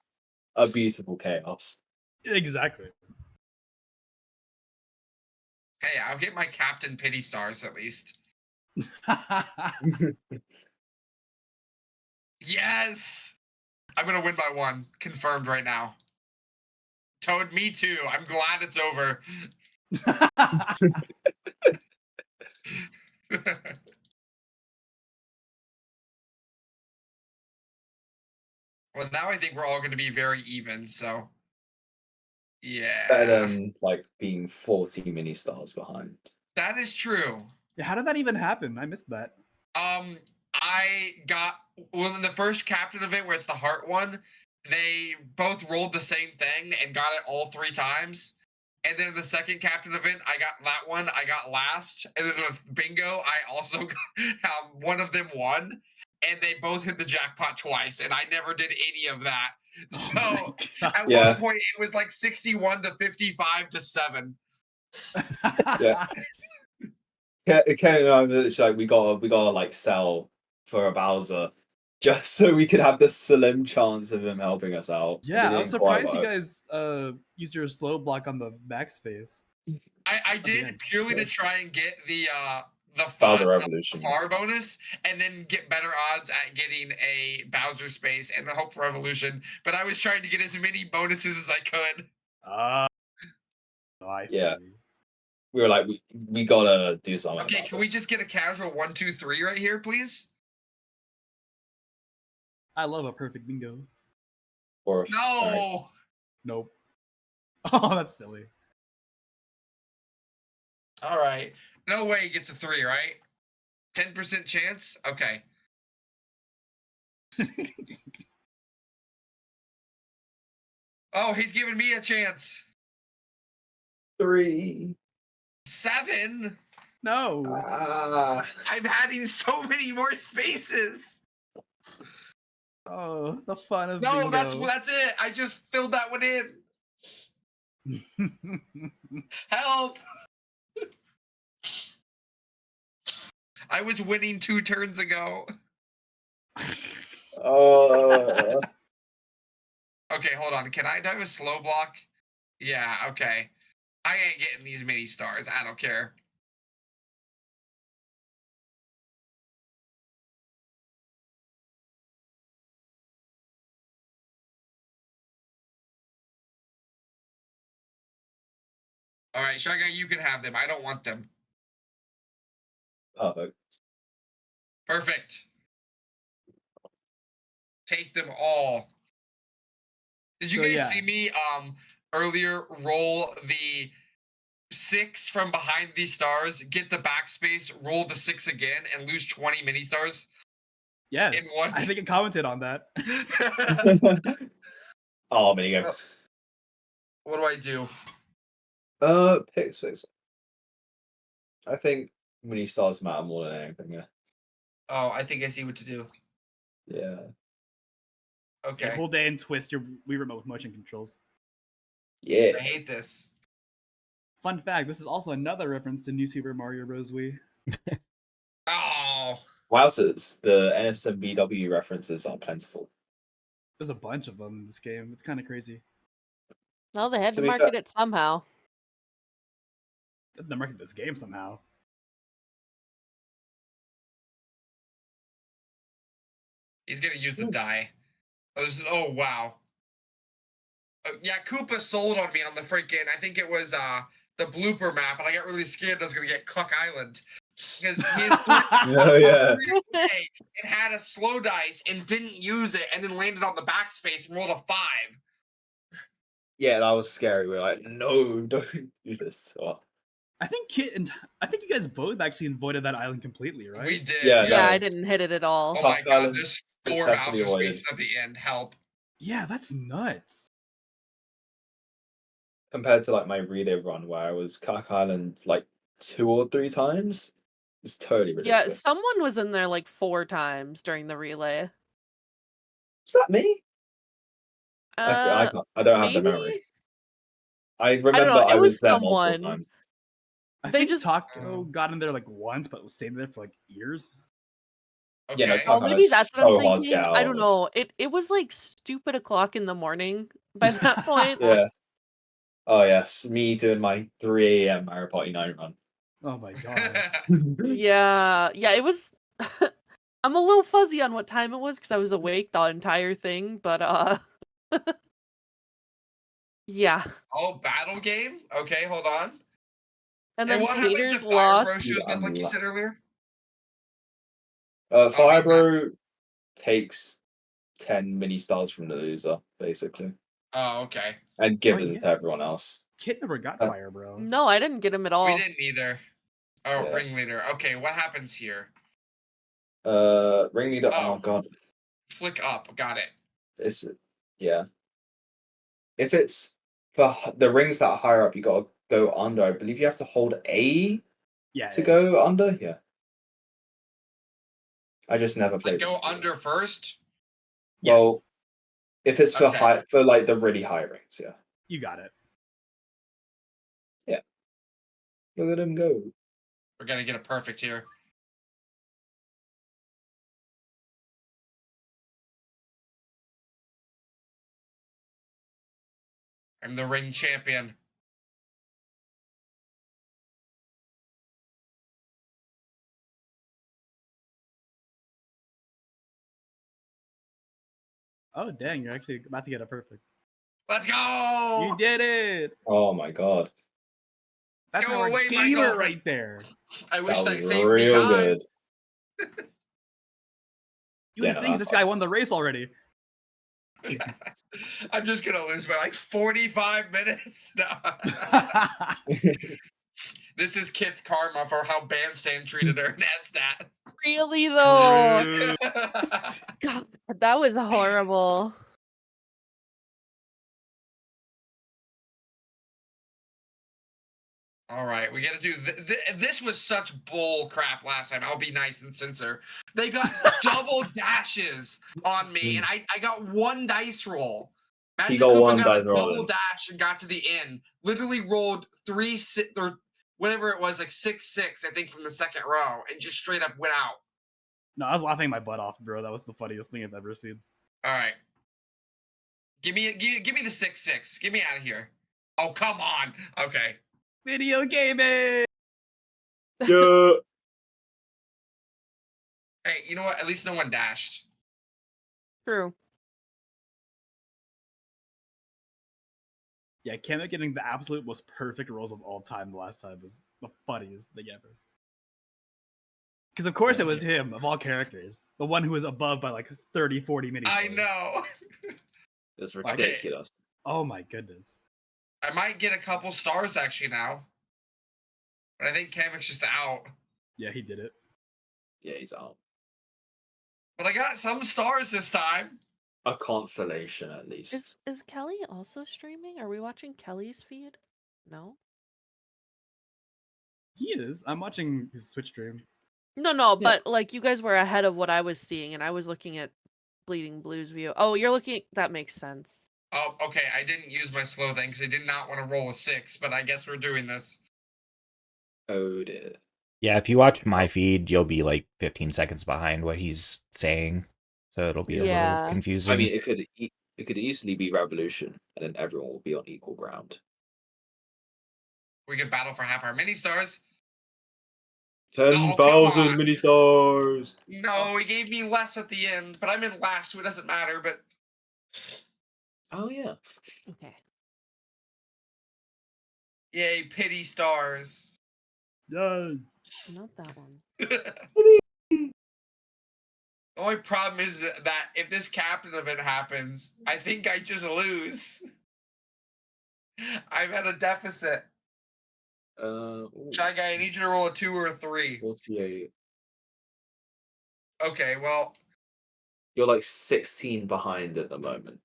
A beautiful chaos. Exactly. Hey, I'll get my Captain Pity stars at least. Yes! I'm gonna win by 1. Confirmed right now. Toad, me too. I'm glad it's over. Well, now I think we're all gonna be very even, so. Yeah. Better than like being 40 mini stars behind. That is true. How did that even happen? I missed that. I got in the first captain event where it's the heart one, they both rolled the same thing and got it all 3 times. And then the second captain event, I got that one, I got last. And then the bingo, I also got, one of them won. And they both hit the jackpot twice, and I never did any of that. So at one point, it was like 61 to 55 to 7. Yeah. Ken and I were like, we gotta like sell for a Bowser just so we could have the slim chance of him helping us out. Yeah, I was surprised you guys used your slow block on the backspace. I did purely to try and get the Bowser Revolution far bonus, and then get better odds at getting a Bowser space and hope for Revolution. But I was trying to get as many bonuses as I could. I see. Yeah. We were like, we gotta do something. Okay, can we just get a casual 1, 2, 3 right here, please? I love a perfect bingo. Or No. Nope. Oh, that's silly. All right. No way he gets a 3, right? 10% chance? Okay. Oh, he's giving me a chance. 3. 7? No. I'm adding so many more spaces. Oh, the fun of No, bingo. that's it. I just filled that one in. Help! I was winning 2 turns ago. Okay, hold on. Do I have a slow block? Yeah, okay. I ain't getting these mini stars. I don't care. All right, Shy Guy, you can have them. I don't want them. Perfect. Take them all. Did you guys see me earlier roll the 6 from behind these stars, get the backspace, roll the 6 again, and lose 20 mini stars? Yes. In one. I think I commented on that. Oh, minigo. What do I do? Pick 6. I think mini stars matter more than anything. Yeah. Oh, I think I see what to do. Yeah. Okay. Hold A and twist your Wii remote with motion controls. Yeah. I hate this. Fun fact, this is also another reference to New Super Mario Bros. Wii. Oh. Wowzers, the NSMBW references are plentiful. There's a bunch of them in this game. It's kind of crazy. Well, they had to market it somehow. They had to market this game somehow. He's gonna use the die. Oh wow. Yeah, Koopa sold on me on the freaking. I think it was the blooper map, and I got really scared I was gonna get Cluck Island because it had a slow dice and didn't use it, and then landed on the backspace and rolled a 5. Yeah, that was scary. We were like, no, don't do this. Oh. I think you guys both actually avoided that island completely, right? We did. Yeah, I didn't hit it at all. Oh my god, there's 4 Bowser spaces at the end. Help. Yeah, that's nuts. compared to like my relay run where I was Kak Island like 2 or 3 times. It's totally Yeah, ridiculous. someone was in there like 4 times during the relay. Was that me? Uh, I don't have the maybe? memory. I I don't remember know. I It was was there multiple someone. times. I They think just Taco got in there like once, but was staying there for like years. Okay. Yeah, no, Oh, Kak Island maybe is that's what I'm so hard to get thinking. I out don't of. know. It was like stupid o'clock in the morning by that point. Yeah. Oh yes, me doing my 3 a.m. Mario Party 9 run. Oh my god. Yeah, it was. I'm a little fuzzy on what time it was because I was awake the entire thing, but yeah. Oh, battle game? Okay, hold on. And And then what happens Taters if Fire Bro lost. shows up like you said earlier? Fire he's not. Bro takes 10 mini stars from the loser, basically, Oh, okay. and gives them yeah. to everyone else. Kid never got Uh, fire, bro. No, I didn't get him at We all. didn't either. Oh, Yeah. ringleader. Okay, what happens here? Ringleader. Oh Oh. god, Flick up. Got it. it's yeah. If it's for the rings that are higher up, you gotta go under. I believe you have to hold A Yeah. to go under. Yeah. I just never I played. go Ringleader. under first. Well, Yes. if it's for Okay. high, for like the really high rings, yeah. You got it. Look at him go. We're gonna get a perfect here. I'm the ring champion. Oh dang, you're actually about to get a perfect. Let's go! You did it! Oh my god, That's Go our away, my gamer girlfriend. right there. I wish that that was saved me real time. good. You would Yeah, no, think that's this guy awesome. won the race already. I'm just gonna lose by like 45 minutes. No. This is Kit's karma for how Bandstand treated her in SStat. Really though. True. God, that was horrible. All right, we got to do this. Was such bull crap last time. I'll be nice and censor. They got double dashes on me, and I got 1 dice roll. He Magic got Koopa 1 got dice a roll double in. dash and got to the end. Literally rolled 3 or whatever it was, like 6-6, I think, from the second row, and just straight up went out. No, I was laughing my butt off, bro. That was the funniest thing I've ever seen. All right, give me the 6-6. Get me out of here. Oh, come on. Okay. Video gaming. Yeah. Hey, you know what? At least no one dashed. True. Yeah, Kemet getting the absolute most perfect rolls of all time the last time was the funniest thing ever. Because of course it was him, of all characters. The one who was above by like 30, 40 mini. I know. It's ridiculous. Oh my goodness. I might get a couple stars actually now. But I think Kamek's just out. Yeah, he did it. Yeah, he's out. But I got some stars this time. A consolation, at least. Is Kelly also streaming? Are we watching Kelly's feed? No. He is. I'm watching his Twitch stream. No, Yeah. but like you guys were ahead of what I was seeing, and I was looking at Bleeding Blues view. Oh, you're looking. That makes sense. Oh, okay. I didn't use my slow thing because I did not want to roll a 6, but I guess we're doing this. Oh dear. Yeah, if you watch my feed, you'll be like 15 seconds behind what he's saying, so it'll be a Yeah. little confusing. I mean, it could easily be Revolution, and then everyone will be on equal ground. We could battle for half our mini stars. 10,000 on. mini stars. No, he gave me less at the end, but I'm in last, so it doesn't matter. But Oh yeah. Okay. yay, pity stars. Yeah. Not that one. The only problem is that if this captain event happens, I think I just lose. I'm at a deficit. Ooh, Shy Guy, I need you to roll a 2 or a 3. 48. Okay, well, You're like 16 behind at the moment.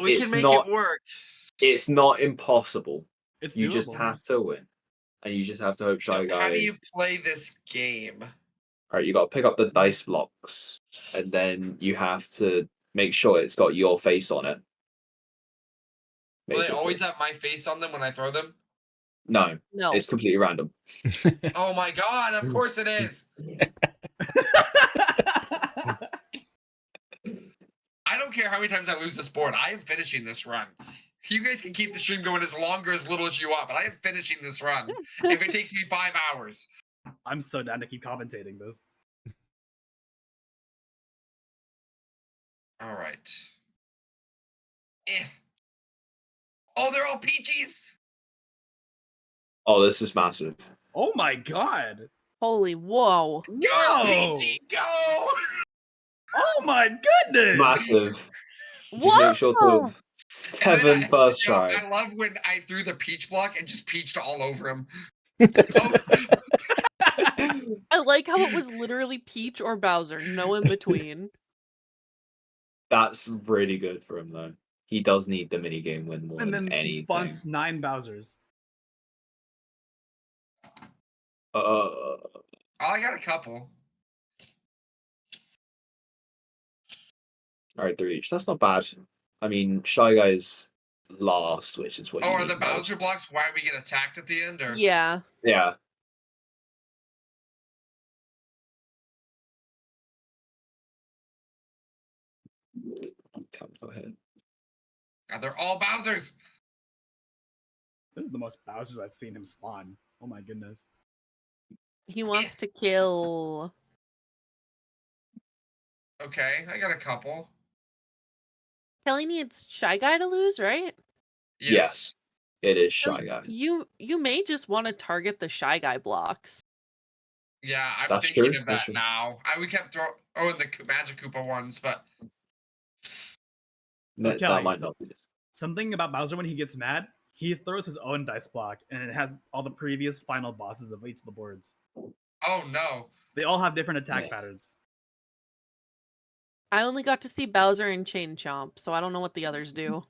we It's can make not- it work. It's not impossible. It's You just doable. have to win, and you just have to hope Shy So Guy. how do you play this game? All right, you got to pick up the dice blocks, and then you have to make sure it's got your face on it. Will they Basically. always have my face on them when I throw them? No, No. it's completely random. Oh my god, of course it is. I don't care how many times I lose this board. I am finishing this run. You guys can keep the stream going as long or as little as you want, but I am finishing this run. If it takes me 5 hours. I'm so down to keep commentating this. All right. Eh. Oh, they're all peaches. Oh, this is massive. Oh my god! Holy whoa. Go, Whoa! Peachy, go! Oh my goodness! Massive. Just make sure Whoa! to 7 first try. I love when I threw the peach block and just peached all over him. I like how it was literally Peach or Bowser, no in between. That's really good for him, though. He does need the minigame win more And than then he anything. spawns 9 Bowsers. Oh, I got a couple. All right, 3 each. That's not bad. I mean, Shy Guy's last, which is what Oh, you are need the Bowser most. blocks why we get attacked at the end? Or Yeah. Yeah. Go ahead. God, they're all Bowsers. This is the most Bowsers I've seen him spawn. Oh my goodness. He wants to kill. Okay, I got a couple. Kelly needs Shy Guy to lose, right? Yes. It is So Shy Guy. You may just want to target the Shy Guy blocks. Yeah, I'm That's thinking true, of that's that true. now. We kept throwing the Magic Koopa ones, but That Kelly, might so- not be. Something about Bowser when he gets mad, he throws his own dice block, and it has all the previous final bosses of each of the boards. oh no. They all have different attack Yeah. patterns. I only got to see Bowser and Chain Chomp, so I don't know what the others do.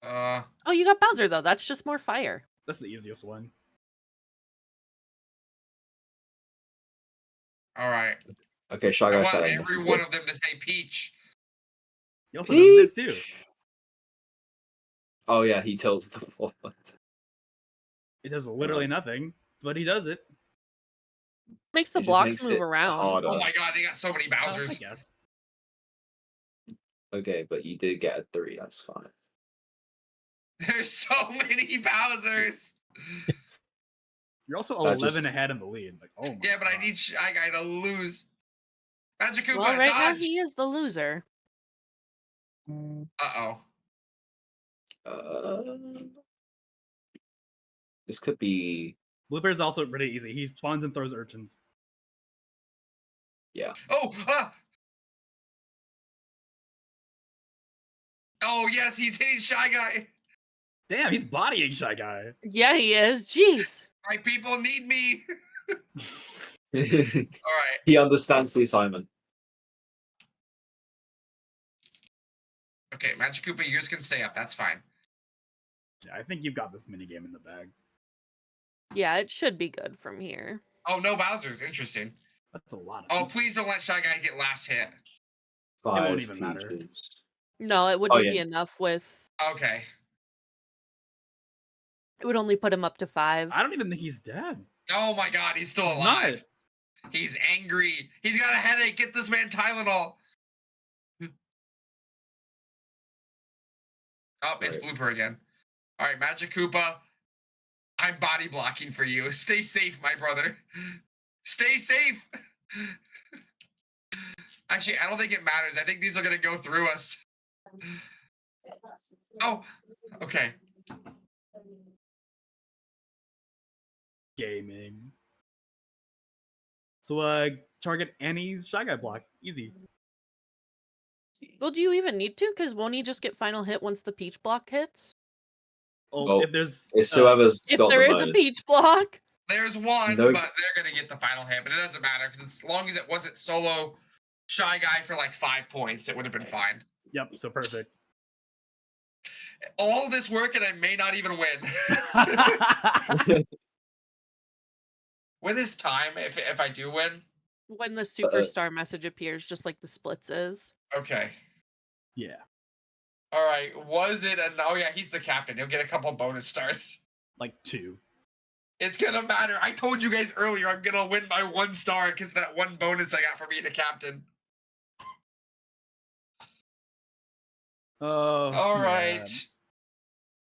Uh, Oh, you got Bowser though. That's just more fire. That's the easiest one. all right. Okay, Shy I Guy want said every one of them to say Peach. He also does this too. Oh yeah, he tilts the forward. It does literally nothing, but he does it. Makes the It just blocks makes move it around. harder. Oh my god, they got so many I Bowsers. guess. Okay, but you did get a 3. That's fine. There's so many Bowsers. You're also That 11 just- ahead in the lead. Like, oh my Yeah, but I God. need Shy Guy to lose. Magic Koopa, Well, right now dodge. he is the loser. Uh-oh. This could be. Blooper is also pretty easy. He spawns and throws urchins. Yeah. Oh, ah. Oh, yes, he's hitting Shy Guy. Damn, he's bodying Shy Guy. Yeah, he is. Jeez. My people need me. All He right. understands the assignment. Okay, Magic Koopa, yours can stay up. That's fine. Yeah, I think you've got this minigame in the bag. Yeah, it should be good from here. Oh, no Bowsers. Interesting. That's a lot of Oh, peaches. please don't let Shy Guy get last hit. 5 won't even matter. peaches. No, it wouldn't yeah. be enough with. Okay. It would only put him up to 5. I don't even think he's dead. Oh my god, he's still He's alive. not. He's angry. He's got a headache. Get this man Tylenol. Oh, it's Right. Blooper again. All right, Magic Koopa. I'm body blocking for you. Stay safe, my brother. Stay safe. Actually, I don't think it matters. I think these are going to go through us. Oh, okay. Gaming. So, target Annie's Shy Guy block. Easy. Well, do you even need to? Because won't he just get final hit once the Peach block hits? Oh, Well, if there's It's whoever's If got there the is a most. Peach block. There's one, Nope. but they're going to get the final hit. But it doesn't matter because as long as it wasn't solo Shy Guy for like 5 points, it would have been fine. Yep, so perfect. all this work and I may not even win. When is time if I do win? When the superstar message appears, just like the splits is. Okay. Yeah. All right. Was it? Oh yeah, he's the captain. He'll get a couple bonus stars. Like 2. It's gonna matter. I told you guys earlier I'm gonna win by 1 star because that 1 bonus I got for being a captain. Oh. All man. right.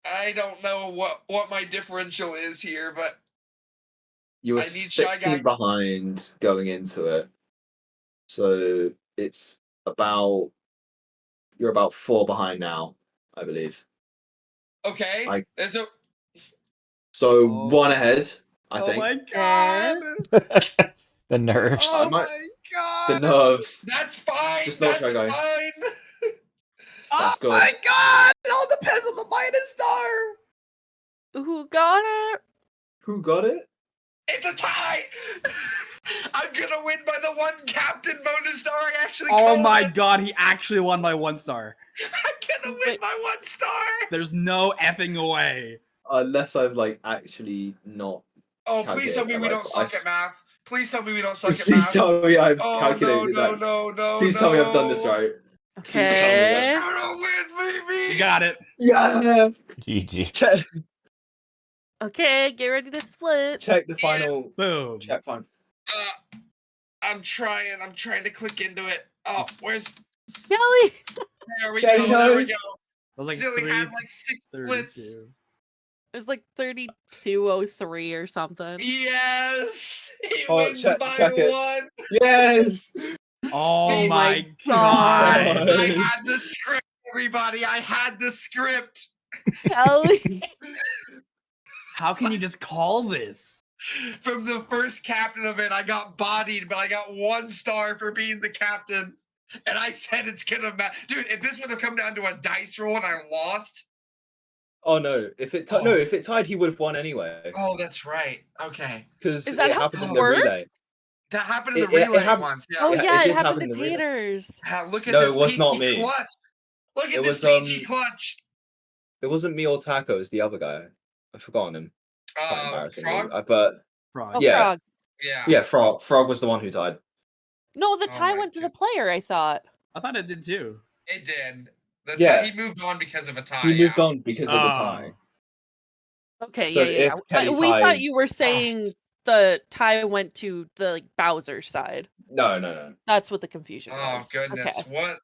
I don't know what my differential is here, but You were I need Shy 16 Guy. behind going into it. So it's about you're about 4 behind now, I believe. Okay. So Oh. 1 ahead, I Oh think. my god! The nerves. Oh might- my god! The nerves. That's fine. Just not That's Shy Guy. fine. Oh good. my god! It all depends on the minus star! Who got it? Who got it? It's a tie. I'm gonna win by the 1 captain bonus star. I actually. Oh called my it. god, he actually won by 1 star. I'm gonna win Wait. by 1 star. There's no effing way. Unless I've like actually not. Oh, please tell me calculated we that don't right, suck at math. Please tell me we don't suck at Please math. tell me I've Oh calculated no that. no. Please tell me I've done this right. Okay. I'm gonna win, baby. You got it. Yeah. GG. Okay, get ready to split. Check the final. Boom. Check fine. I'm trying to click into it. Oh, where's? Kelly! There we Okay, go. There we no. go. That was like Still had like 6 splits. 32. It's like 3203 or something. Yes, he Oh, wins check by it. 1. Yes. Oh Oh my my god. God. I had the script, everybody. I had the script. Kelly! How can you just call this? From the first captain of it, I got bodied, but I got 1 star for being the captain. And I said it's gonna matter. Dude, if this would have come down to a dice roll and I lost. Oh no! If it if it tied, he would have won anyway. Oh, that's right. Okay. Because Is it that how happened it in the works? relay. That happened in the It relay happened- once. Yeah. Oh Yeah, yeah, it it did happened happen to in the relay. Taters. Look at No, this it was peachy not me. clutch. Look at It this was, peachy clutch. It wasn't me or Taco. It was the other guy. I've forgotten him. Quite embarrassing. Frog? But Frog. Oh, Yeah. Frog. Yeah. Frog. Frog was the one who died. No, the Oh tie my went to the God. player, I thought. I thought it did too. It did. Yeah. He moved on because of a tie. He moved yeah. on because of the tie. Okay, So yeah. if Kelly We thought tied- you were saying the tie went to the like, Bowser side. No. That's what the confusion Oh was. goodness. Okay. What?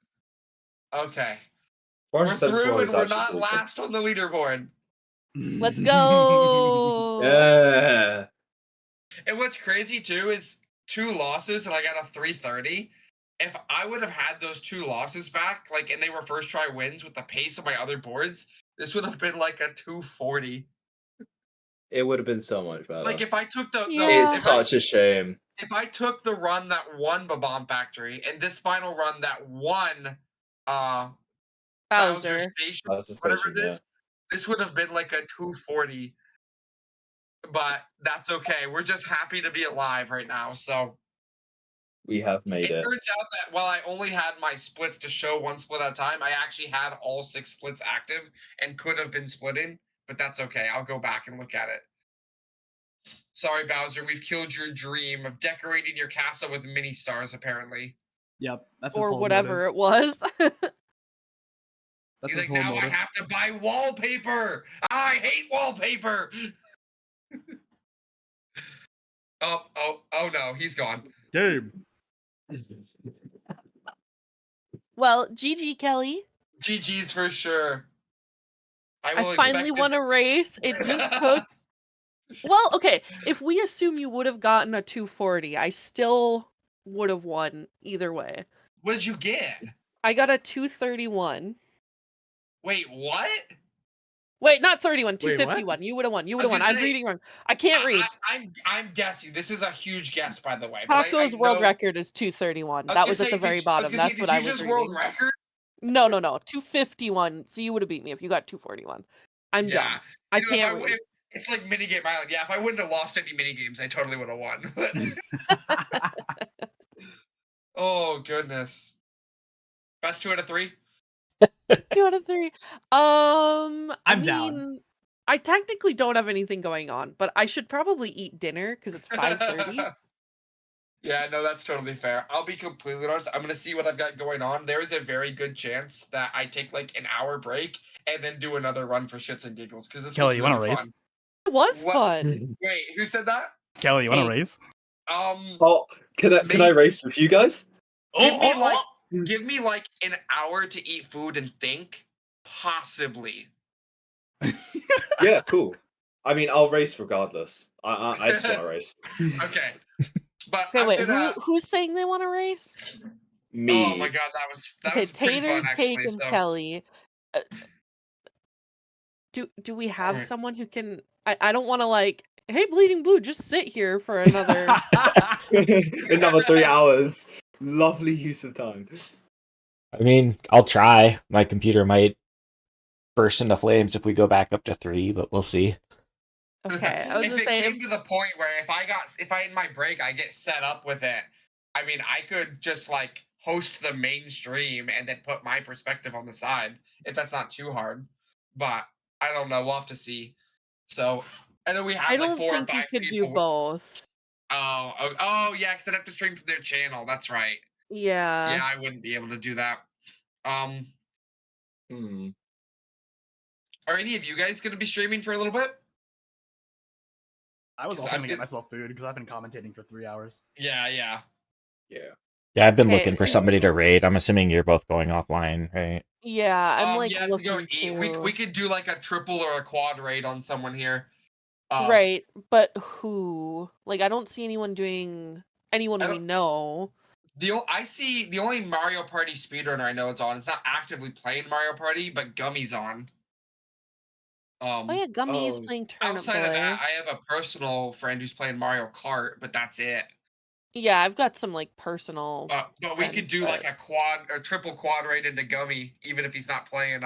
Okay. We're 474 through and is we're actually not pretty good. last on the leaderboard. Let's go. Yeah. And what's crazy too is 2 losses and I got a 330. If I would have had those 2 losses back, like, and they were first try wins with the pace of my other boards, this would have been like a 240. It would have been so much better. Like if I took the Yeah. It's such a shame. if I took the run that won Bomb Factory and this final run that won Bowser Bowser. Station, That's the whatever station, it is, this would have been like a 240. But that's okay. We're just happy to be alive right now. So We have made it it. turns out that while I only had my splits to show 1 split at a time, I actually had all 6 splits active and could have been splitting, but that's okay. I'll go back and look at it. Sorry, Bowser, we've killed your dream of decorating your castle with mini stars, apparently. Yep, that's his Or whole whatever motive. it was. That's He's his like, whole now I motive. have to buy wallpaper. I hate wallpaper. Oh no, he's gone. Game. Well, GG, Kelly. GG's for sure. I will finally expect won a race. It just took. Well, okay. If we assume you would have gotten a 240, I still would have won either way. What did you get? I got a 231. Wait, what? Wait, not 31, Wait, what? 251. You would have won. You would have was won. gonna I'm say, reading wrong. I can't read. I'm guessing. This is a huge guess, by the way. but I Taco's world know- record is 231. I That gonna was at say, the very did- bottom. I was gonna That's say, what did I you was just reading. world record? No. 251. So you would have beat me if you got 241. I'm Yeah. done. I You know, can't read. it's like minigame island. Yeah, if I wouldn't have lost any minigames, I totally would have won. Oh goodness. Best 2 out of 3. 2 out of 3. I'm down. I technically don't have anything going on, but I should probably eat dinner because it's 5:30. Yeah, no, that's totally fair. I'll be completely honest. I'm gonna see what I've got going on. There is a very good chance that I take like an hour break and then do another run for shits and giggles because this Kelly, was you really want a race? fun. It was What? fun. Wait, who said that? Kelly, you want Hey. a race? Oh, can I Maybe- race with you guys? Give me like an hour to eat food and think. Possibly. Yeah, cool. I mean, I'll race regardless. I just want to race. Okay. But Okay, I'm wait, gonna... who's saying they want to race? Me. Oh my god, that was Okay, pretty fun Taters, actually. Cake, and So Kelly. Do we have Alright. someone who can? I don't want to like, hey, Bleeding Blue, just sit here for another. Another 3 hours. Lovely use of time. I mean, I'll try. My computer might burst into flames if we go back up to 3, but we'll see. Okay, I was if gonna it say came to the point where if I in my break I get set up with it, I mean I could just like host the main stream and then put my perspective on the side if that's not too hard. But I don't know. We'll have to see. So I know we have I like don't 4 or think 5 you could do people. both. Oh yeah, because I'd have to stream from their channel. That's right. Yeah. Yeah, I wouldn't be able to do that. Hmm. Are any of you guys going to be streaming for a little bit? I was 'Cause also I've gonna get been- myself food because I've been commentating for 3 hours. Yeah. Yeah. Yeah, I've been Okay, looking for is- somebody to raid. I'm assuming you're both going offline, right? Yeah, I'm like yeah, to go looking eat. to. We could do like a triple or a quad raid on someone here. Right, but who? Like, I don't see anyone doing anyone I we don't- know. I see the only Mario Party speedrunner I know it's on. It's not actively playing Mario Party, but Gummy's on. Oh yeah, Gummy's Oh, playing Turnip Outside Boy. of that, I have a personal friend who's playing Mario Kart, but that's it. Yeah, I've got some like personal. But we could friends do that- like a triple quad raid into Gummy, even if he's not playing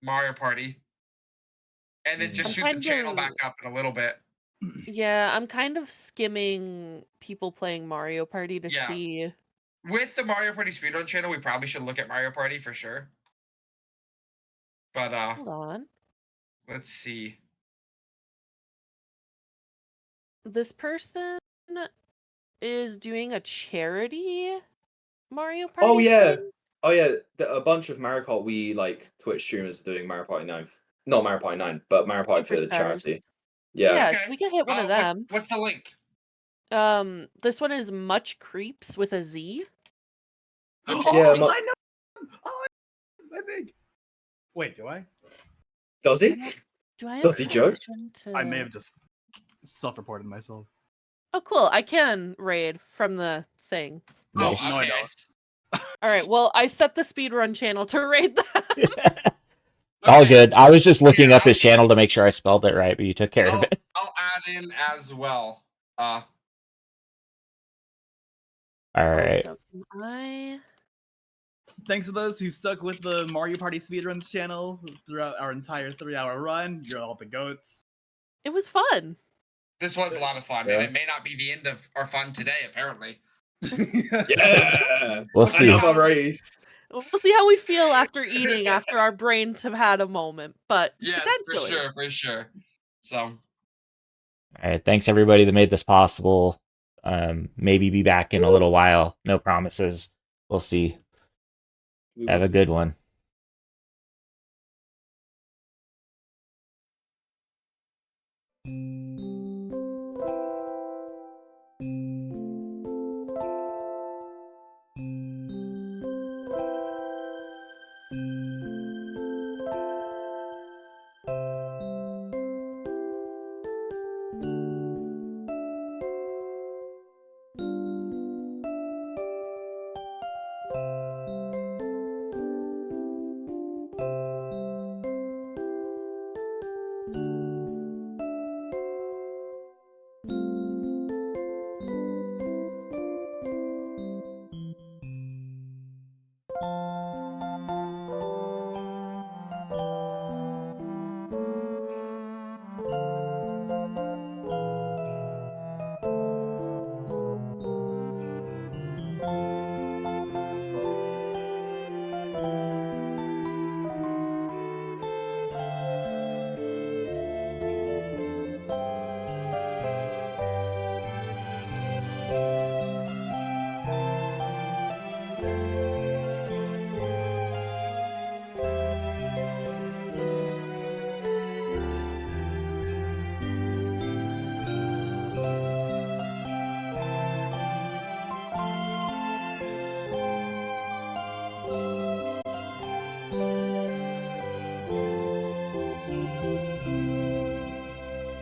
Mario Party, and then just I'm shoot the kind channel of- back up in a little bit. Yeah, I'm kind of skimming people playing Mario Party to Yeah. see. With the Mario Party speedrun channel, we probably should look at Mario Party for sure. But Hold on. let's see. This person is doing a charity Mario Party. Oh yeah. thing? Oh yeah. A bunch of Mario Kart Wii like Twitch streamers are doing Mario Party 9. Not Mario Party 9, but Mario Party for the Superstars. charity. Yeah. Yeah, Okay. so we can hit one of them. What's the link? This one is Much Creeps with a Z. Yeah, I know. Oh, I think. Wait, do I? Does he? Do I have Does he joke? permission to? I may have just self-reported myself. Oh, cool! I can raid from the thing. Nice. Oh, No, I okay. don't. All right. Well, I set the speedrun channel to raid that. All Okay. good. I was just looking Yeah, up his channel to make sure I spelled it right, but you took care of it. I'll add in as well. All right. So I Thanks to those who stuck with the Mario Party Speedruns channel throughout our entire 3-hour run. You're all the goats. it was fun. This was a lot of fun, Yeah. and it may not be the end of our fun today, apparently. Yeah. We'll see. Another race. We'll see how we feel after eating, after our brains have had a moment. But Yes, potentially. for sure. So, All right. Thanks everybody that made this possible. Maybe be back in a little while. No promises. We'll see. Have a good one.